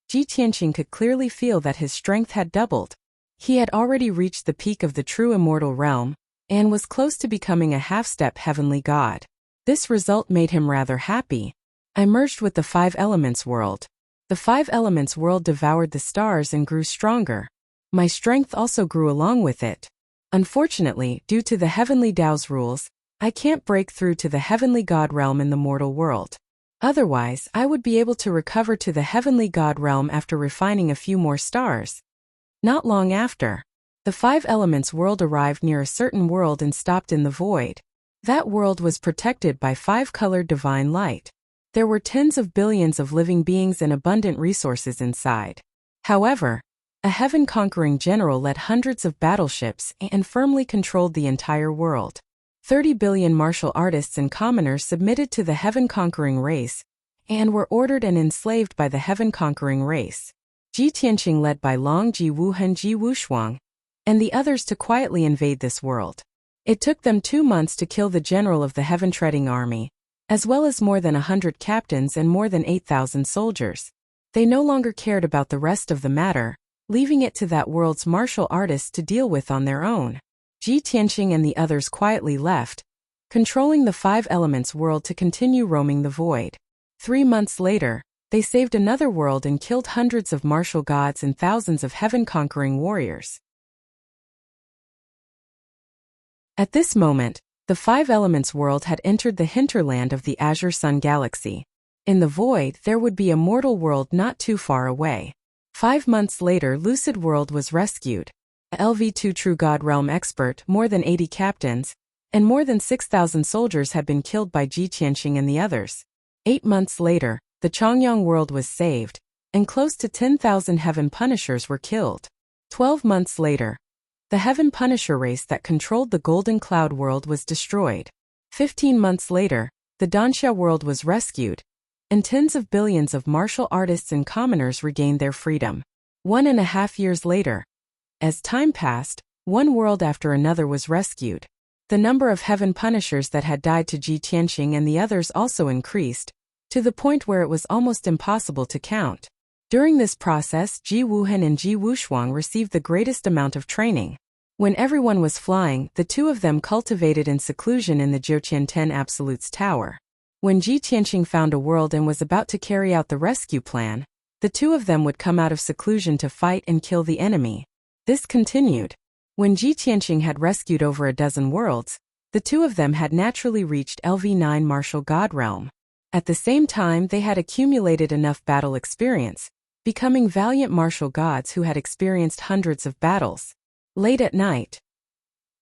Ji Tianqing could clearly feel that his strength had doubled. He had already reached the peak of the true immortal realm and was close to becoming a half-step heavenly god. This result made him rather happy. I merged with the five elements world. The five elements world devoured the stars and grew stronger. My strength also grew along with it. Unfortunately, due to the heavenly Tao's rules, I can't break through to the heavenly god realm in the mortal world. Otherwise, I would be able to recover to the heavenly god realm after refining a few more stars. Not long after, the five elements world arrived near a certain world and stopped in the void. That world was protected by five-colored divine light. There were tens of billions of living beings and abundant resources inside. However, a heaven-conquering general led hundreds of battleships and firmly controlled the entire world. 30 billion martial artists and commoners submitted to the heaven-conquering race and were ordered and enslaved by the heaven-conquering race. Ji Tianqing led by Long Ji Wuhen Ji Wushuang and the others to quietly invade this world. It took them 2 months to kill the general of the heaven-treading army, as well as more than 100 captains and more than 8,000 soldiers. They no longer cared about the rest of the matter, leaving it to that world's martial artists to deal with on their own. Ji Tianqing and the others quietly left, controlling the five elements world to continue roaming the void. 3 months later, they saved another world and killed hundreds of martial gods and thousands of heaven-conquering warriors. At this moment, the five elements world had entered the hinterland of the Azure Sun Galaxy. In the void, there would be a mortal world not too far away. 5 months later, Lucid World was rescued. A LV2 True God Realm expert, more than 80 captains, and more than 6,000 soldiers had been killed by Ji Tianqing and the others. 8 months later, the Chongyang world was saved, and close to 10,000 Heaven Punishers were killed. 12 months later, the Heaven Punisher race that controlled the Golden Cloud world was destroyed. 15 months later, the Danxia world was rescued, and tens of billions of martial artists and commoners regained their freedom. 1.5 years later, as time passed, one world after another was rescued. The number of Heaven Punishers that had died to Ji Tianqing and the others also increased, to the point where it was almost impossible to count. During this process, Ji Wuhen and Ji Wushuang received the greatest amount of training. When everyone was flying, the two of them cultivated in seclusion in the Jiuqian 10 Absolutes Tower. When Ji Tianqing found a world and was about to carry out the rescue plan, the two of them would come out of seclusion to fight and kill the enemy. This continued. When Ji Tianqing had rescued over a dozen worlds, the two of them had naturally reached LV9 Martial God Realm. At the same time, they had accumulated enough battle experience, becoming valiant martial gods who had experienced hundreds of battles. Late at night,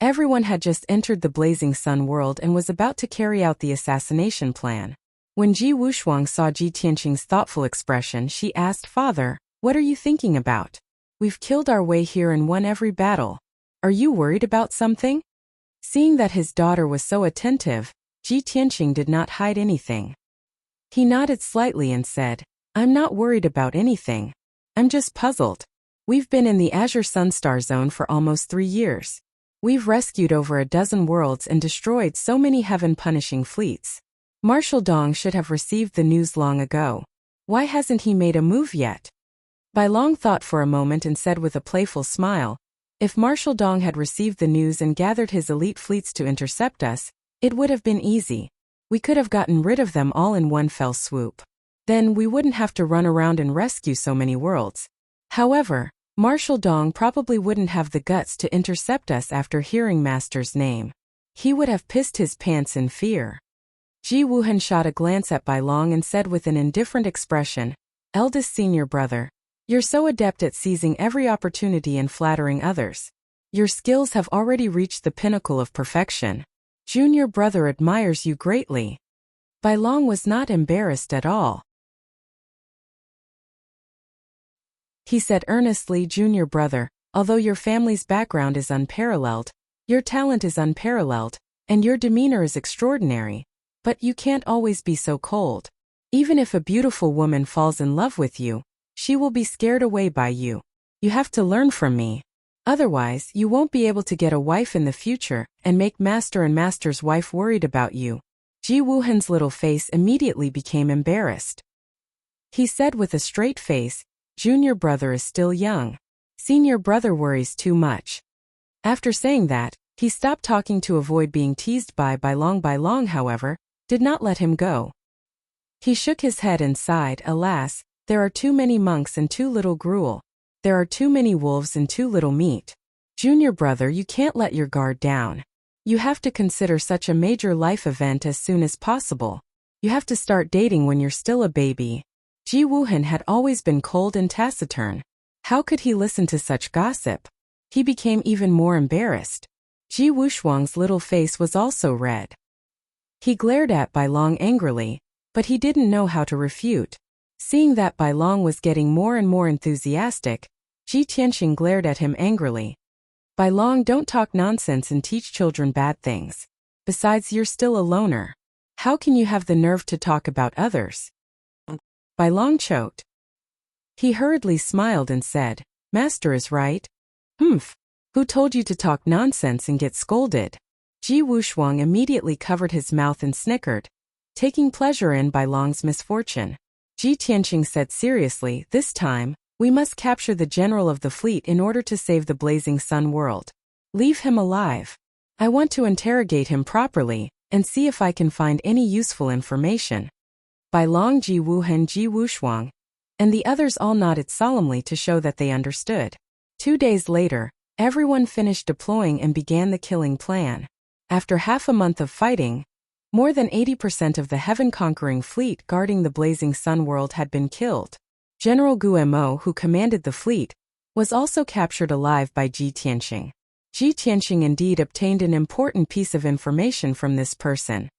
everyone had just entered the Blazing Sun world and was about to carry out the assassination plan. When Ji Wushuang saw Ji Tianqing's thoughtful expression, she asked, "Father, what are you thinking about? We've killed our way here and won every battle. Are you worried about something?" Seeing that his daughter was so attentive, Ji Tianqing did not hide anything. He nodded slightly and said, "I'm not worried about anything. I'm just puzzled. We've been in the Azure Sunstar Zone for almost 3 years. We've rescued over a dozen worlds and destroyed so many heaven-punishing fleets. Marshal Dong should have received the news long ago. Why hasn't he made a move yet?" Bai Long thought for a moment and said with a playful smile, "If Marshal Dong had received the news and gathered his elite fleets to intercept us, it would have been easy. We could have gotten rid of them all in one fell swoop. Then we wouldn't have to run around and rescue so many worlds. However, Marshal Dong probably wouldn't have the guts to intercept us after hearing Master's name. He would have pissed his pants in fear. Ji Woohan shot a glance at Bai Long and said with an indifferent expression, "Eldest senior brother, you're so adept at seizing every opportunity and flattering others. Your skills have already reached the pinnacle of perfection. Junior brother admires you greatly." Bai Long was not embarrassed at all. He said earnestly, "Junior brother, although your family's background is unparalleled, your talent is unparalleled, and your demeanor is extraordinary, but you can't always be so cold. Even if a beautiful woman falls in love with you, she will be scared away by you. You have to learn from me. Otherwise, you won't be able to get a wife in the future and make master and master's wife worried about you." Ji Woohan's little face immediately became embarrassed. He said with a straight face, "Junior brother is still young. Senior brother worries too much." After saying that, he stopped talking to avoid being teased by Bai Long. Bai Long, however, did not let him go. He shook his head and sighed, "Alas, there are too many monks and too little gruel. There are too many wolves and too little meat. Junior brother, you can't let your guard down. You have to consider such a major life event as soon as possible. You have to start dating when you're still a baby." Ji Woohan had always been cold and taciturn. How could he listen to such gossip? He became even more embarrassed. Ji Wuxuang's little face was also red. He glared at Bai Long angrily, but he didn't know how to refute. Seeing that Bai Long was getting more and more enthusiastic, Ji Tianxing glared at him angrily. "Bai Long, don't talk nonsense and teach children bad things. Besides, you're still a loner. How can you have the nerve to talk about others?" Bai Long choked. He hurriedly smiled and said, "Master is right." "Humph. Who told you to talk nonsense and get scolded?" Ji Wuxuang immediately covered his mouth and snickered, taking pleasure in Bai Long's misfortune. Ji Tianxing said seriously, "This time, we must capture the general of the fleet in order to save the blazing sun world. Leave him alive. I want to interrogate him properly and see if I can find any useful information." Bai Long, Ji Woohan, Ji Wuxuang, and the others all nodded solemnly to show that they understood. 2 days later, everyone finished deploying and began the killing plan. After half a month of fighting, more than 80% of the heaven-conquering fleet guarding the blazing sun world had been killed. General Guemo, who commanded the fleet, was also captured alive by Ji Tianxing. Ji Tianxing indeed obtained an important piece of information from this person.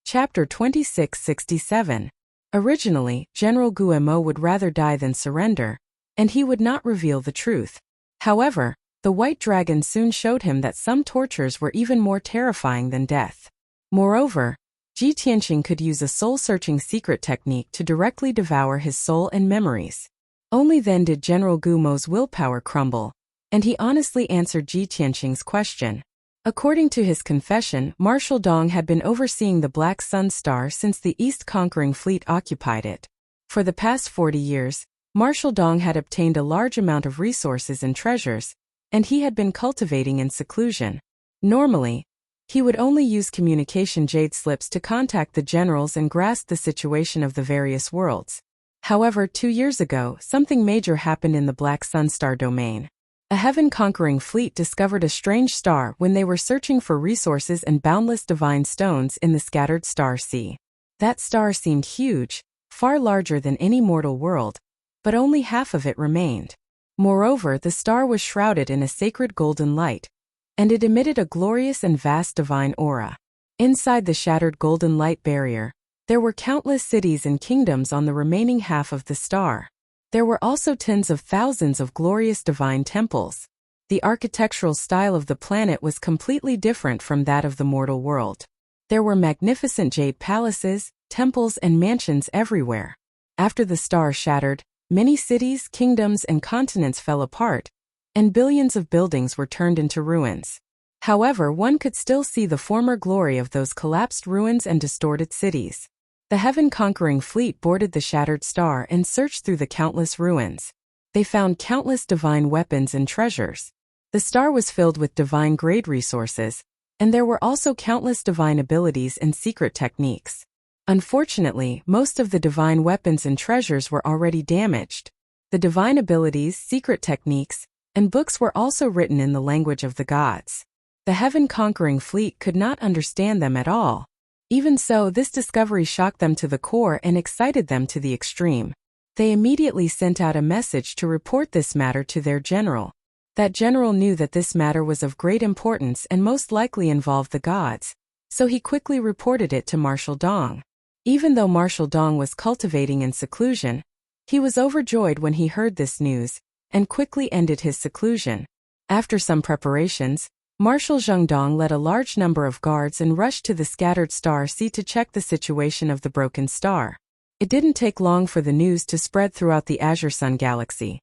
Chapter 2667. Originally, General Guemo would rather die than surrender, and he would not reveal the truth. However, the White Dragon soon showed him that some tortures were even more terrifying than death. Moreover, Ji Tianxing could use a soul-searching secret technique to directly devour his soul and memories. Only then did General Gumo's willpower crumble, and he honestly answered Ji Tianxing's question. According to his confession, Marshal Dong had been overseeing the Black Sun Star since the East conquering fleet occupied it. For the past 40 years, Marshal Dong had obtained a large amount of resources and treasures, and he had been cultivating in seclusion. Normally, he would only use communication jade slips to contact the generals and grasp the situation of the various worlds. However, 2 years ago, something major happened in the Black Sun Star domain. A heaven-conquering fleet discovered a strange star when they were searching for resources and boundless divine stones in the scattered star sea. That star seemed huge, far larger than any mortal world, but only half of it remained. Moreover, the star was shrouded in a sacred golden light, and it emitted a glorious and vast divine aura. Inside the shattered golden light barrier, there were countless cities and kingdoms on the remaining half of the star. There were also tens of thousands of glorious divine temples. The architectural style of the planet was completely different from that of the mortal world. There were magnificent jade palaces, temples, and mansions everywhere. After the star shattered, many cities, kingdoms, and continents fell apart, and billions of buildings were turned into ruins. However, one could still see the former glory of those collapsed ruins and distorted cities. The heaven-conquering fleet boarded the shattered star and searched through the countless ruins. They found countless divine weapons and treasures. The star was filled with divine-grade resources, and there were also countless divine abilities and secret techniques. Unfortunately, most of the divine weapons and treasures were already damaged. The divine abilities, secret techniques, and books were also written in the language of the gods. The heaven-conquering fleet could not understand them at all. Even so, this discovery shocked them to the core and excited them to the extreme. They immediately sent out a message to report this matter to their general. That general knew that this matter was of great importance and most likely involved the gods, so he quickly reported it to Marshal Dong. Even though Marshal Dong was cultivating in seclusion, he was overjoyed when he heard this news, and quickly ended his seclusion. After some preparations, Marshal Zhengdong led a large number of guards and rushed to the scattered star sea to check the situation of the broken star. It didn't take long for the news to spread throughout the Azure Sun galaxy.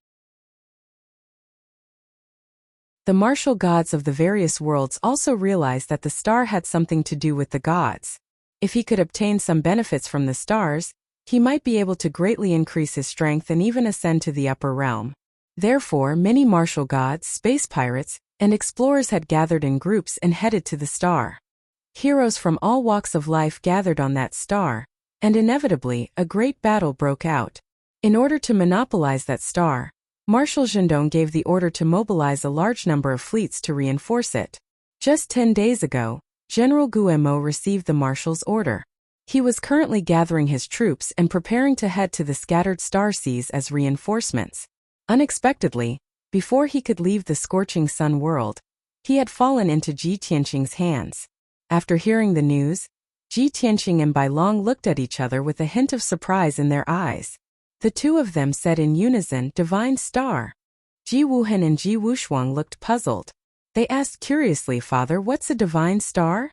The martial gods of the various worlds also realized that the star had something to do with the gods. If he could obtain some benefits from the stars, he might be able to greatly increase his strength and even ascend to the upper realm. Therefore, many martial gods, space pirates, and explorers had gathered in groups and headed to the star. Heroes from all walks of life gathered on that star, and inevitably, a great battle broke out. In order to monopolize that star, Marshal Zhendong gave the order to mobilize a large number of fleets to reinforce it. Just 10 days ago, General Guemo received the marshal's order. He was currently gathering his troops and preparing to head to the scattered star seas as reinforcements. Unexpectedly, before he could leave the scorching sun world, he had fallen into Ji Tianqing's hands. After hearing the news, Ji Tianqing and Bai Long looked at each other with a hint of surprise in their eyes. The two of them said in unison, "Divine Star." Ji Wuhan and Ji Wushuang looked puzzled. They asked curiously, "Father, what's a divine star?"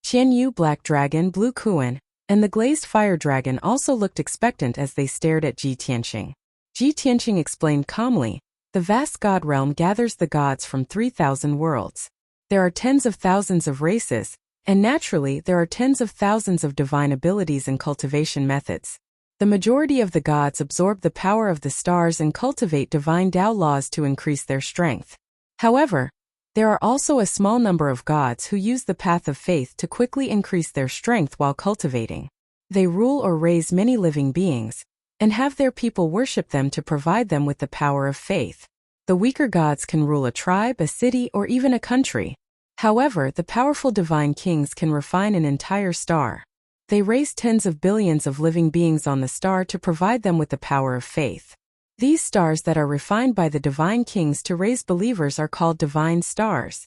Qian Yu, Black Dragon, Blue Kuan, and the Glazed Fire Dragon also looked expectant as they stared at Ji Tianqing. Ji Tianqing explained calmly, "The vast god realm gathers the gods from 3,000 worlds. There are tens of thousands of races, and naturally there are tens of thousands of divine abilities and cultivation methods. The majority of the gods absorb the power of the stars and cultivate divine Tao laws to increase their strength. However, there are also a small number of gods who use the path of faith to quickly increase their strength while cultivating. They rule or raise many living beings, and have their people worship them to provide them with the power of faith. The weaker gods can rule a tribe, a city, or even a country. However, the powerful divine kings can refine an entire star. They raise tens of billions of living beings on the star to provide them with the power of faith. These stars that are refined by the divine kings to raise believers are called divine stars."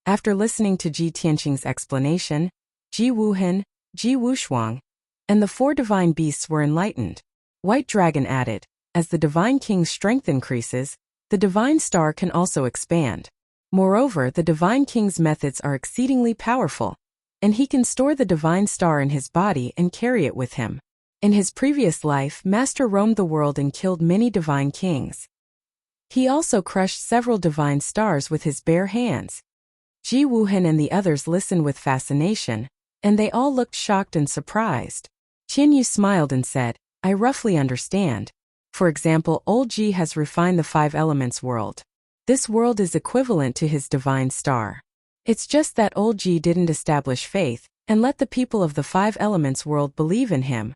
After listening to Ji Tianqing's explanation, Ji Wuhan, Ji Wushuang, and the 4 divine beasts were enlightened. White Dragon added, "As the divine king's strength increases, the divine star can also expand. Moreover, the divine king's methods are exceedingly powerful, and he can store the divine star in his body and carry it with him. In his previous life, Master roamed the world and killed many divine kings. He also crushed several divine stars with his bare hands." Ji Wuhan and the others listened with fascination, and they all looked shocked and surprised. Qian Yu smiled and said, "I roughly understand. For example, old Ji has refined the 5 elements world. This world is equivalent to his divine star. It's just that old Ji didn't establish faith and let the people of the 5 elements world believe in him."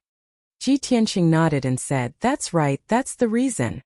Ji Tianqing nodded and said, "That's right, that's the reason.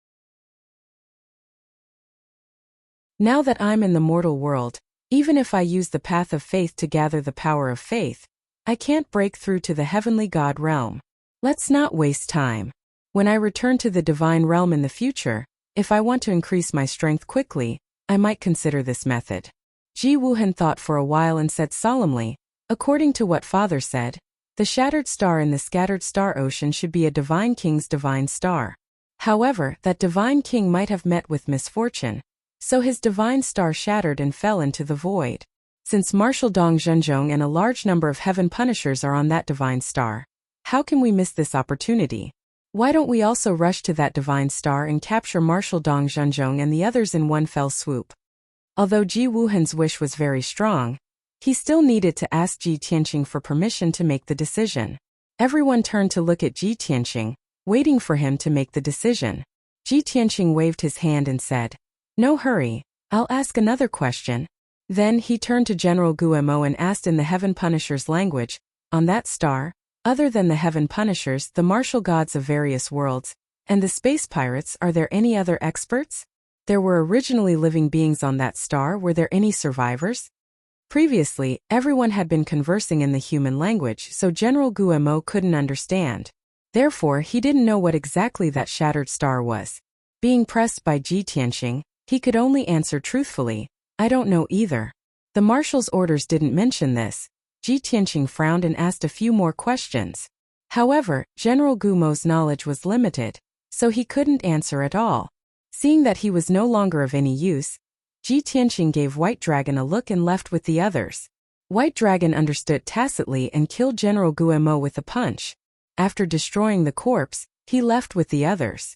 Now that I'm in the mortal world, even if I use the path of faith to gather the power of faith, I can't break through to the heavenly god realm. Let's not waste time. When I return to the divine realm in the future, if I want to increase my strength quickly, I might consider this method." Ji Wuhan thought for a while and said solemnly, "According to what Father said, the shattered star in the scattered star ocean should be a divine king's divine star. However, that divine king might have met with misfortune, so his divine star shattered and fell into the void. Since Marshal Dong Zhenzhong and a large number of heaven punishers are on that divine star, how can we miss this opportunity? Why don't we also rush to that divine star and capture Marshal Dong Zhenzhong and the others in one fell swoop?" Although Ji Wuhan's wish was very strong, he still needed to ask Ji Tianqing for permission to make the decision. Everyone turned to look at Ji Tianqing, waiting for him to make the decision. Ji Tianqing waved his hand and said, "No hurry, I'll ask another question." Then he turned to General Guemo and asked in the Heaven Punishers' language, "On that star, other than the Heaven Punishers, the martial gods of various worlds, And the space pirates, are there any other experts? There were originally living beings on that star. Were there any survivors? Previously, everyone had been conversing in the human language, so General Guillemot couldn't understand. Therefore, he didn't know what exactly that shattered star was. Being pressed by Ji Tianqing, he could only answer truthfully, I don't know either. The marshal's orders didn't mention this. Ji Tianqing frowned and asked a few more questions. However, General Guillemot's knowledge was limited, so he couldn't answer at all. Seeing that he was no longer of any use, Ji Tianqing gave White Dragon a look and left with the others. White Dragon understood tacitly and killed General Guillemot with a punch. After destroying the corpse, he left with the others.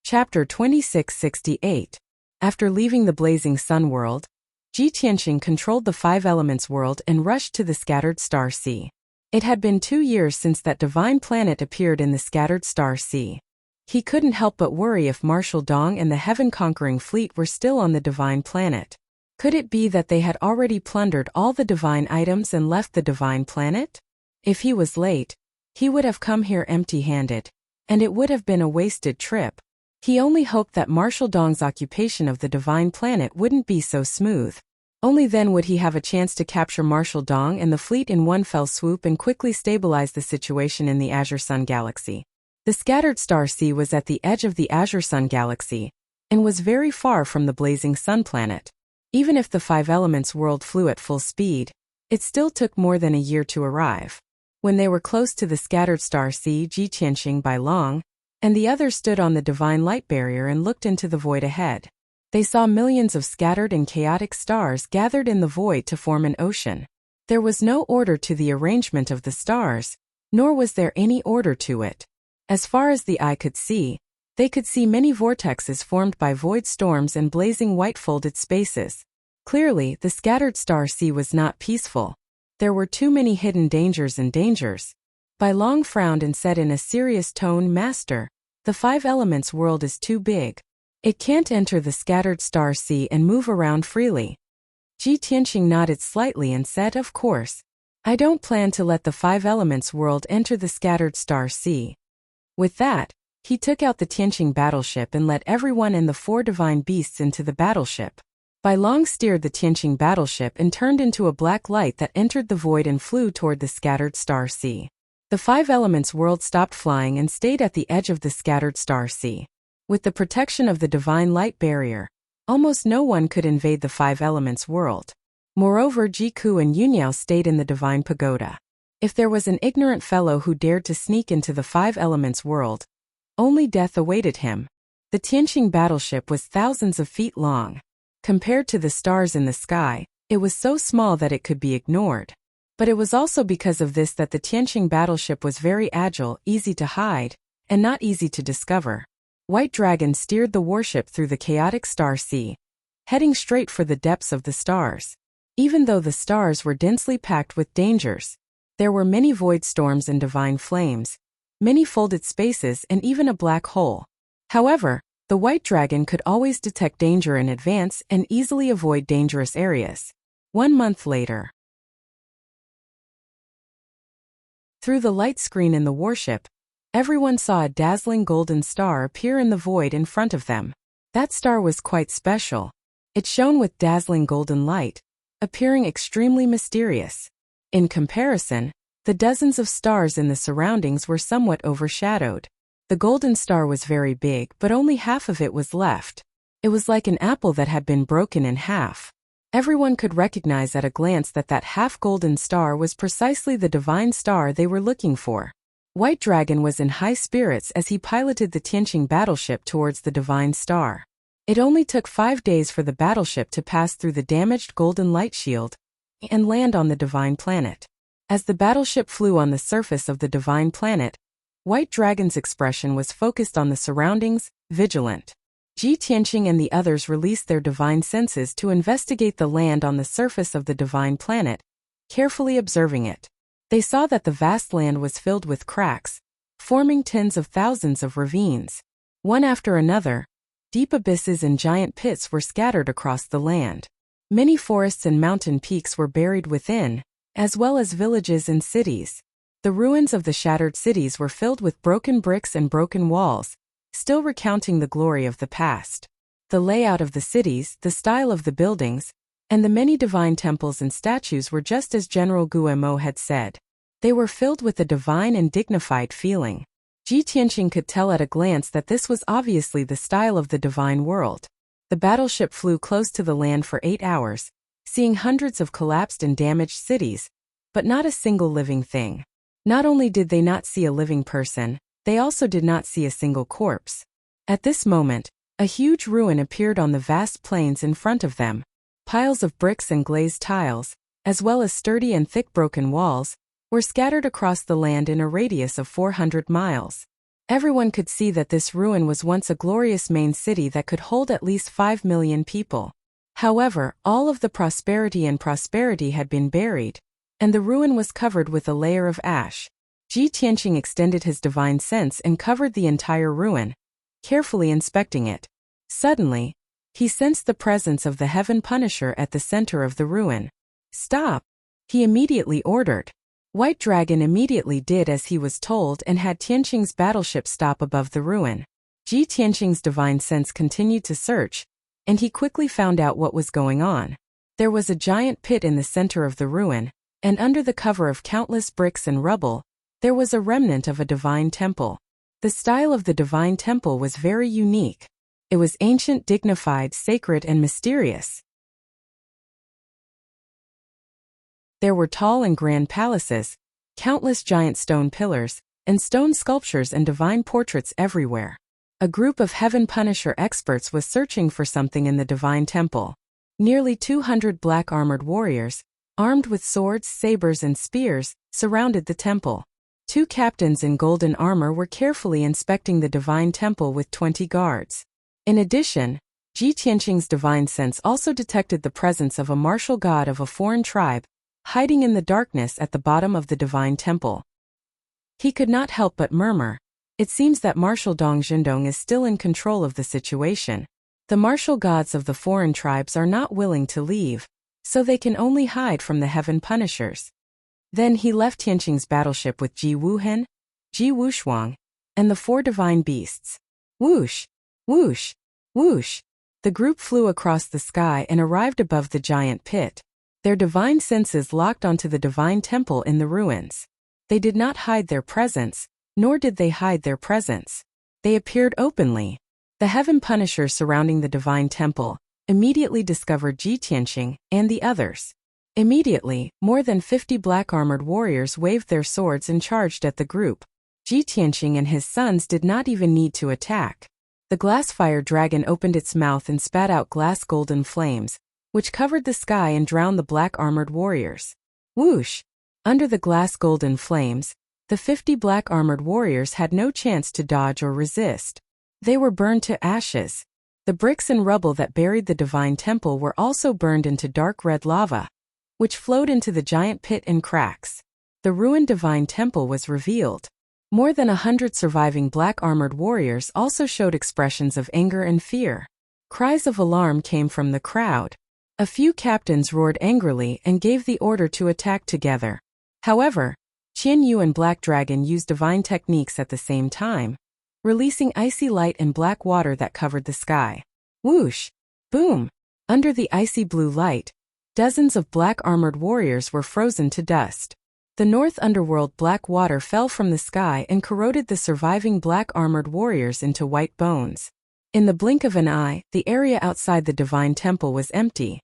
Chapter 2668. After leaving the blazing sun world, Ji Tianqing controlled the five elements world and rushed to the scattered star sea. It had been 2 years since that divine planet appeared in the scattered star sea. He couldn't help but worry if Marshal Dong and the heaven-conquering fleet were still on the divine planet. Could it be that they had already plundered all the divine items and left the divine planet? If he was late, he would have come here empty-handed, and it would have been a wasted trip. He only hoped that Marshal Dong's occupation of the divine planet wouldn't be so smooth. Only then would he have a chance to capture Marshal Dong and the fleet in one fell swoop and quickly stabilize the situation in the Azure Sun Galaxy. The scattered star sea was at the edge of the Azure Sun Galaxy, and was very far from the blazing sun planet. Even if the five elements world flew at full speed, it still took more than a year to arrive. When they were close to the scattered star sea, Ji Tianqing, Bai Long, and the others stood on the divine light barrier and looked into the void ahead. They saw millions of scattered and chaotic stars gathered in the void to form an ocean. There was no order to the arrangement of the stars, nor was there any order to it. As far as the eye could see, they could see many vortexes formed by void storms and blazing white folded spaces. Clearly, the scattered star sea was not peaceful. There were too many hidden dangers and dangers. Bai Long frowned and said in a serious tone, Master, the five elements world is too big. It can't enter the scattered star sea and move around freely. Ji Tianqing nodded slightly and said, Of course. I don't plan to let the five elements world enter the scattered star sea. With that, he took out the Tianqing battleship and let everyone and the 4 divine beasts into the battleship. Bai Long steered the Tianqing battleship and turned into a black light that entered the void and flew toward the scattered star sea. The five elements world stopped flying and stayed at the edge of the scattered star sea. With the protection of the divine light barrier, almost no one could invade the five elements world. Moreover, Jiku and Yunyao stayed in the divine pagoda. If there was an ignorant fellow who dared to sneak into the five elements world, only death awaited him. The Tianqing battleship was thousands of feet long. Compared to the stars in the sky, it was so small that it could be ignored. But it was also because of this that the Tianqing battleship was very agile, easy to hide, and not easy to discover. White Dragon steered the warship through the chaotic star sea, heading straight for the depths of the stars. Even though the stars were densely packed with dangers, there were many void storms and divine flames, many folded spaces and even a black hole. However, the White Dragon could always detect danger in advance and easily avoid dangerous areas. 1 month later. Through the light screen in the warship, everyone saw a dazzling golden star appear in the void in front of them. That star was quite special. It shone with dazzling golden light, appearing extremely mysterious. In comparison, the dozens of stars in the surroundings were somewhat overshadowed. The golden star was very big, but only half of it was left. It was like an apple that had been broken in half. Everyone could recognize at a glance that that half-golden star was precisely the divine star they were looking for. White Dragon was in high spirits as he piloted the Tianqing battleship towards the divine star. It only took 5 days for the battleship to pass through the damaged golden light shield and land on the divine planet. As the battleship flew on the surface of the divine planet, White Dragon's expression was focused on the surroundings, vigilant. Ji Tianqing and the others released their divine senses to investigate the land on the surface of the divine planet, carefully observing it. They saw that the vast land was filled with cracks, forming tens of thousands of ravines. One after another, deep abysses and giant pits were scattered across the land. Many forests and mountain peaks were buried within, as well as villages and cities. The ruins of the shattered cities were filled with broken bricks and broken walls, still recounting the glory of the past. The layout of the cities, the style of the buildings, and the many divine temples and statues were just as General Guillemot had said. They were filled with a divine and dignified feeling. Ji Tianqing could tell at a glance that this was obviously the style of the divine world. The battleship flew close to the land for 8 hours, seeing hundreds of collapsed and damaged cities, but not a single living thing. Not only did they not see a living person, they also did not see a single corpse. At this moment, a huge ruin appeared on the vast plains in front of them. Piles of bricks and glazed tiles, as well as sturdy and thick broken walls, were scattered across the land in a radius of 400 miles. Everyone could see that this ruin was once a glorious main city that could hold at least 5 million people. However, all of the prosperity had been buried, and the ruin was covered with a layer of ash. Ji Tianqing extended his divine sense and covered the entire ruin, carefully inspecting it. Suddenly, he sensed the presence of the Heaven Punisher at the center of the ruin. "Stop!" he immediately ordered. White Dragon immediately did as he was told and had Tianqing's battleship stop above the ruin. Ji Tianqing's divine sense continued to search, and he quickly found out what was going on. There was a giant pit in the center of the ruin, and under the cover of countless bricks and rubble, there was a remnant of a divine temple. The style of the divine temple was very unique. It was ancient, dignified, sacred, and mysterious. There were tall and grand palaces, countless giant stone pillars, and stone sculptures and divine portraits everywhere. A group of Heaven Punisher experts was searching for something in the divine temple. Nearly 200 black armored warriors, armed with swords, sabers, and spears, surrounded the temple. 2 captains in golden armor were carefully inspecting the divine temple with 20 guards. In addition, Ji Tianqing's divine sense also detected the presence of a martial god of a foreign tribe, hiding in the darkness at the bottom of the divine temple. He could not help but murmur, "It seems that Marshal Dong Zhendong is still in control of the situation. The martial gods of the foreign tribes are not willing to leave, so they can only hide from the Heaven Punishers." Then he left Tianqing's battleship with Ji Wuhen, Ji Wushuang, and the 4 divine beasts. Whoosh! Whoosh! Whoosh! The group flew across the sky and arrived above the giant pit. Their divine senses locked onto the divine temple in the ruins. They did not hide their presence, nor did they hide their presence. They appeared openly. The Heaven Punishers surrounding the divine temple immediately discovered Ji Tianqing and the others. Immediately, more than 50 black-armored warriors waved their swords and charged at the group. Ji Tianqing and his sons did not even need to attack. The glass fire dragon opened its mouth and spat out glass golden flames, which covered the sky and drowned the black-armored warriors. Whoosh! Under the glass golden flames, the 50 black-armored warriors had no chance to dodge or resist. They were burned to ashes. The bricks and rubble that buried the divine temple were also burned into dark red lava, which flowed into the giant pit in cracks. The ruined divine temple was revealed. More than 100 surviving black-armored warriors also showed expressions of anger and fear. Cries of alarm came from the crowd. A few captains roared angrily and gave the order to attack together. However, Qian Yu and Black Dragon used divine techniques at the same time, releasing icy light and black water that covered the sky. Whoosh! Boom! Under the icy blue light, dozens of black-armored warriors were frozen to dust. The North Underworld black water fell from the sky and corroded the surviving black-armored warriors into white bones. In the blink of an eye, the area outside the divine temple was empty.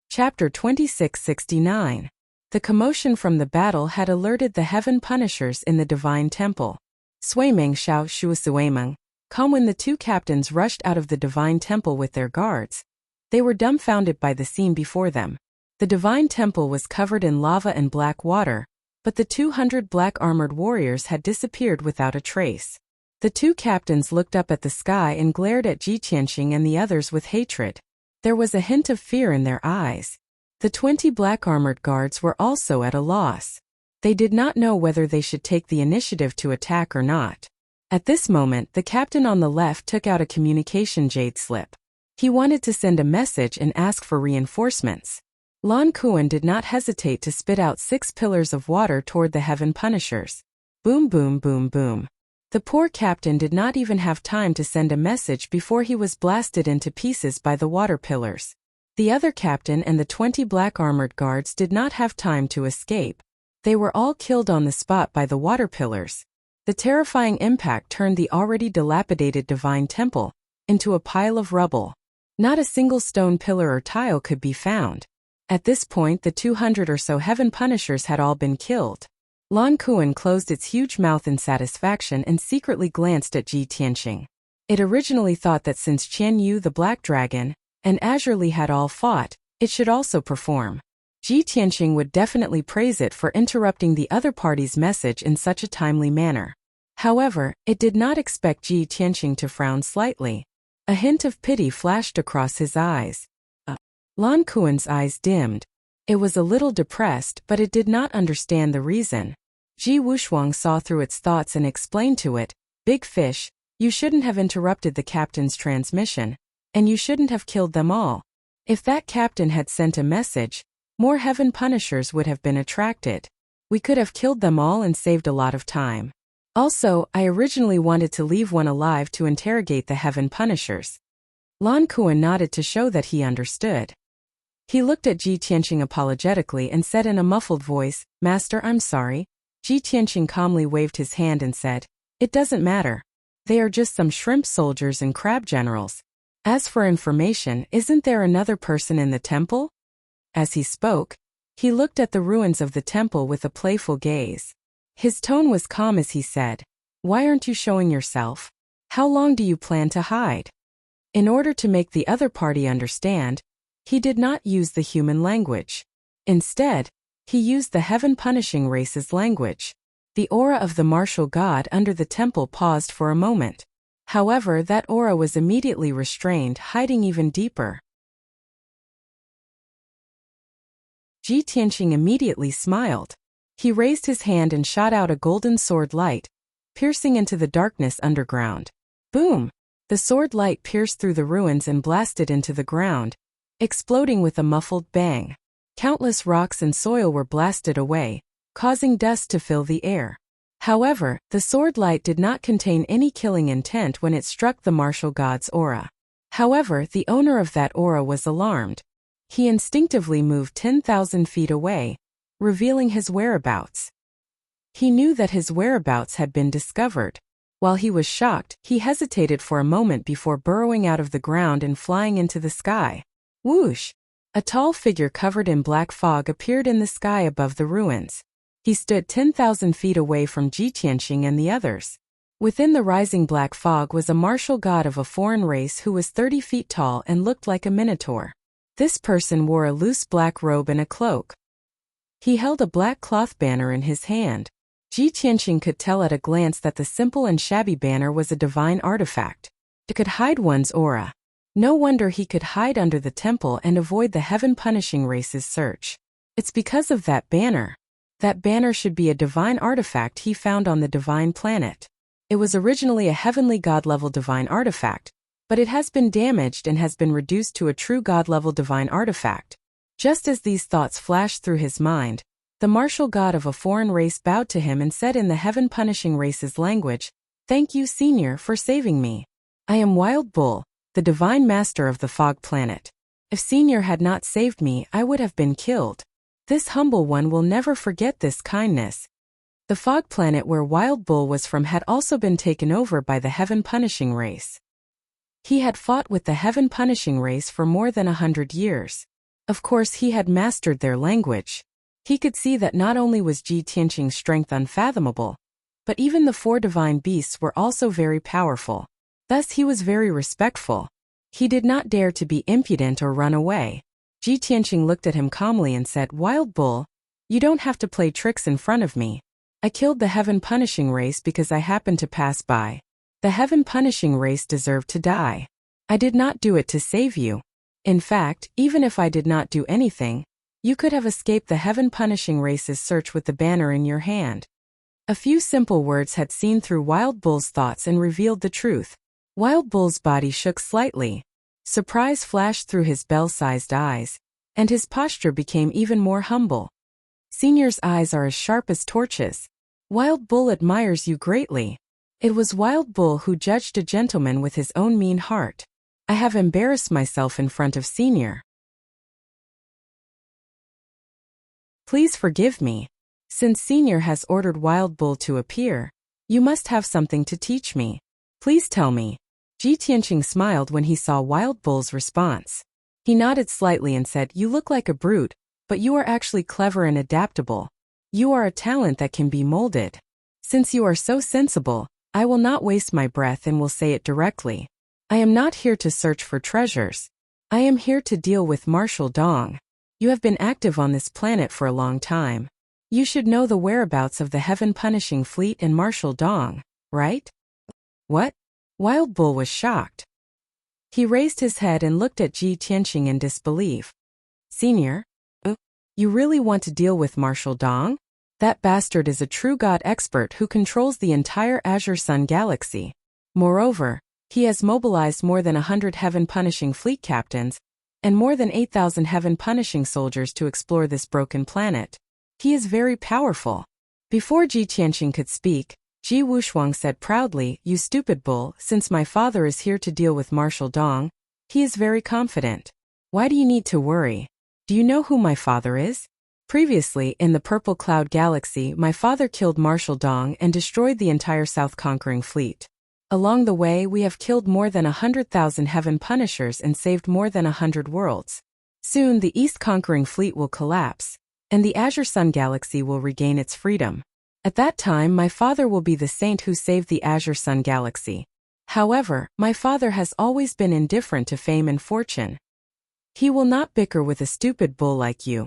Chapter 2669. The commotion from the battle had alerted the Heaven Punishers in the divine temple. Suimeng Xiao Shuasuimeng. When the 2 captains rushed out of the divine temple with their guards, they were dumbfounded by the scene before them. The divine temple was covered in lava and black water, but the 200 black-armored warriors had disappeared without a trace. The 2 captains looked up at the sky and glared at Ji Tianqing and the others with hatred. There was a hint of fear in their eyes. The 20 black-armored guards were also at a loss. They did not know whether they should take the initiative to attack or not. At this moment, the captain on the left took out a communication jade slip. He wanted to send a message and ask for reinforcements. Lan Kuan did not hesitate to spit out 6 pillars of water toward the heaven punishers. Boom, boom, boom, boom. The poor captain did not even have time to send a message before he was blasted into pieces by the water pillars. The other captain and the 20 black armored guards did not have time to escape. They were all killed on the spot by the water pillars. The terrifying impact turned the already dilapidated divine temple into a pile of rubble. Not a single stone pillar or tile could be found. At this point, the 200 or so heaven punishers had all been killed. Lan Kuan closed its huge mouth in satisfaction and secretly glanced at Ji Tianqing. It originally thought that since Qian Yu the Black Dragon and Azure Li had all fought, it should also perform. Ji Tianqing would definitely praise it for interrupting the other party's message in such a timely manner. However, it did not expect Ji Tianqing to frown slightly. A hint of pity flashed across his eyes. Lan Kuan's eyes dimmed. It was a little depressed, but it did not understand the reason. Ji Wushuang saw through its thoughts and explained to it, "Big fish, you shouldn't have interrupted the captain's transmission, and you shouldn't have killed them all. If that captain had sent a message, more heaven punishers would have been attracted. We could have killed them all and saved a lot of time. Also, I originally wanted to leave one alive to interrogate the heaven punishers." Lan Kuan nodded to show that he understood. He looked at Ji Tianqing apologetically and said in a muffled voice, "Master, I'm sorry." Ji Tianqing calmly waved his hand and said, "It doesn't matter. They are just some shrimp soldiers and crab generals. As for information, isn't there another person in the temple?" As he spoke, he looked at the ruins of the temple with a playful gaze. His tone was calm as he said, "Why aren't you showing yourself? How long do you plan to hide?" In order to make the other party understand, he did not use the human language. Instead, he used the heaven-punishing race's language. The aura of the martial god under the temple paused for a moment. However, that aura was immediately restrained, hiding even deeper. Ji Tianqing immediately smiled. He raised his hand and shot out a golden sword light, piercing into the darkness underground. Boom! The sword light pierced through the ruins and blasted into the ground, exploding with a muffled bang. Countless rocks and soil were blasted away, causing dust to fill the air. However, the sword light did not contain any killing intent when it struck the martial god's aura. However, the owner of that aura was alarmed. He instinctively moved 10,000 feet away, revealing his whereabouts. He knew that his whereabouts had been discovered. While he was shocked, he hesitated for a moment before burrowing out of the ground and flying into the sky. Whoosh! A tall figure covered in black fog appeared in the sky above the ruins. He stood 10,000 feet away from Ji Tianqing and the others. Within the rising black fog was a martial god of a foreign race who was 30 feet tall and looked like a minotaur. This person wore a loose black robe and a cloak. He held a black cloth banner in his hand. Ji Tianqing could tell at a glance that the simple and shabby banner was a divine artifact. It could hide one's aura. No wonder he could hide under the temple and avoid the heaven-punishing race's search. It's because of that banner. That banner should be a divine artifact he found on the divine planet. It was originally a heavenly god-level divine artifact, but it has been damaged and has been reduced to a true god-level divine artifact. Just as these thoughts flashed through his mind, the martial god of a foreign race bowed to him and said in the heaven-punishing race's language, "Thank you, Senior, for saving me. I am Wild Bull, the divine master of the fog planet. If Senior had not saved me, I would have been killed. This humble one will never forget this kindness." The fog planet where Wild Bull was from had also been taken over by the heaven-punishing race. He had fought with the heaven-punishing race for more than 100 years. Of course, he had mastered their language. He could see that not only was Ji Tianqing's strength unfathomable, but even the 4 divine beasts were also very powerful. Thus he was very respectful. He did not dare to be impudent or run away. Ji Tianqing looked at him calmly and said, "Wild Bull, you don't have to play tricks in front of me. I killed the heaven-punishing race because I happened to pass by. The heaven-punishing race deserved to die. I did not do it to save you. In fact, even if I did not do anything, you could have escaped the heaven-punishing race's search with the banner in your hand." A few simple words had seen through Wild Bull's thoughts and revealed the truth. Wild Bull's body shook slightly. Surprise flashed through his bell-sized eyes, and his posture became even more humble. Senior's eyes are as sharp as torches. Wild Bull admires you greatly. It was Wild Bull who judged a gentleman with his own mean heart. I have embarrassed myself in front of Senior. Please forgive me. Since Senior has ordered Wild Bull to appear, you must have something to teach me. Please tell me. Ji Tianqing smiled when he saw Wild Bull's response. He nodded slightly and said, "You look like a brute, but you are actually clever and adaptable. You are a talent that can be molded. Since you are so sensible, I will not waste my breath and will say it directly. I am not here to search for treasures. I am here to deal with Marshal Dong. You have been active on this planet for a long time. You should know the whereabouts of the heaven-punishing fleet and Marshal Dong, right?" What? Wild Bull was shocked. He raised his head and looked at Ji Tianqing in disbelief. "Senior? You really want to deal with Marshal Dong? That bastard is a true god expert who controls the entire Azure Sun galaxy. Moreover, he has mobilized more than 100 heaven-punishing fleet captains and more than 8,000 heaven-punishing soldiers to explore this broken planet. He is very powerful." Before Ji Tianqing could speak, Ji Wushuang said proudly, "You stupid bull, since my father is here to deal with Marshal Dong, he is very confident. Why do you need to worry? Do you know who my father is? Previously, in the Purple Cloud Galaxy, my father killed Marshal Dong and destroyed the entire South Conquering Fleet. Along the way, we have killed more than 100,000 Heaven Punishers and saved more than 100 worlds. Soon the East Conquering Fleet will collapse, and the Azure Sun Galaxy will regain its freedom. At that time, my father will be the saint who saved the Azure Sun Galaxy. However, my father has always been indifferent to fame and fortune. He will not bicker with a stupid bull like you."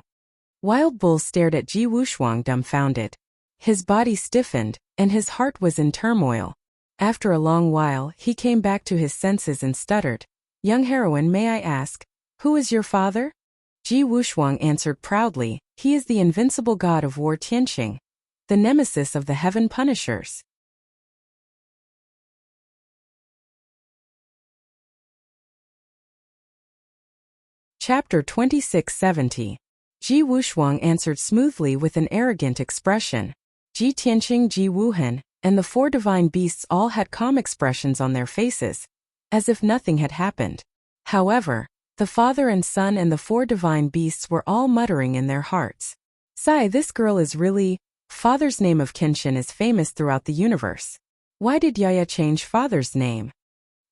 Wild Bull stared at Ji Wushuang dumbfounded. His body stiffened, and his heart was in turmoil. After a long while, he came back to his senses and stuttered, "Young heroine, may I ask, who is your father?" Ji Wushuang answered proudly, "He is the invincible god of war Tianqing, the nemesis of the Heaven Punishers." Chapter 2670. Ji Wushuang answered smoothly with an arrogant expression. Ji Tianqing, Ji Wuhan, and the four divine beasts all had calm expressions on their faces, as if nothing had happened. However, the father and son and the four divine beasts were all muttering in their hearts, "Sai, this girl is really..." Father's name of Kenshin is famous throughout the universe. Why did Yaya change father's name?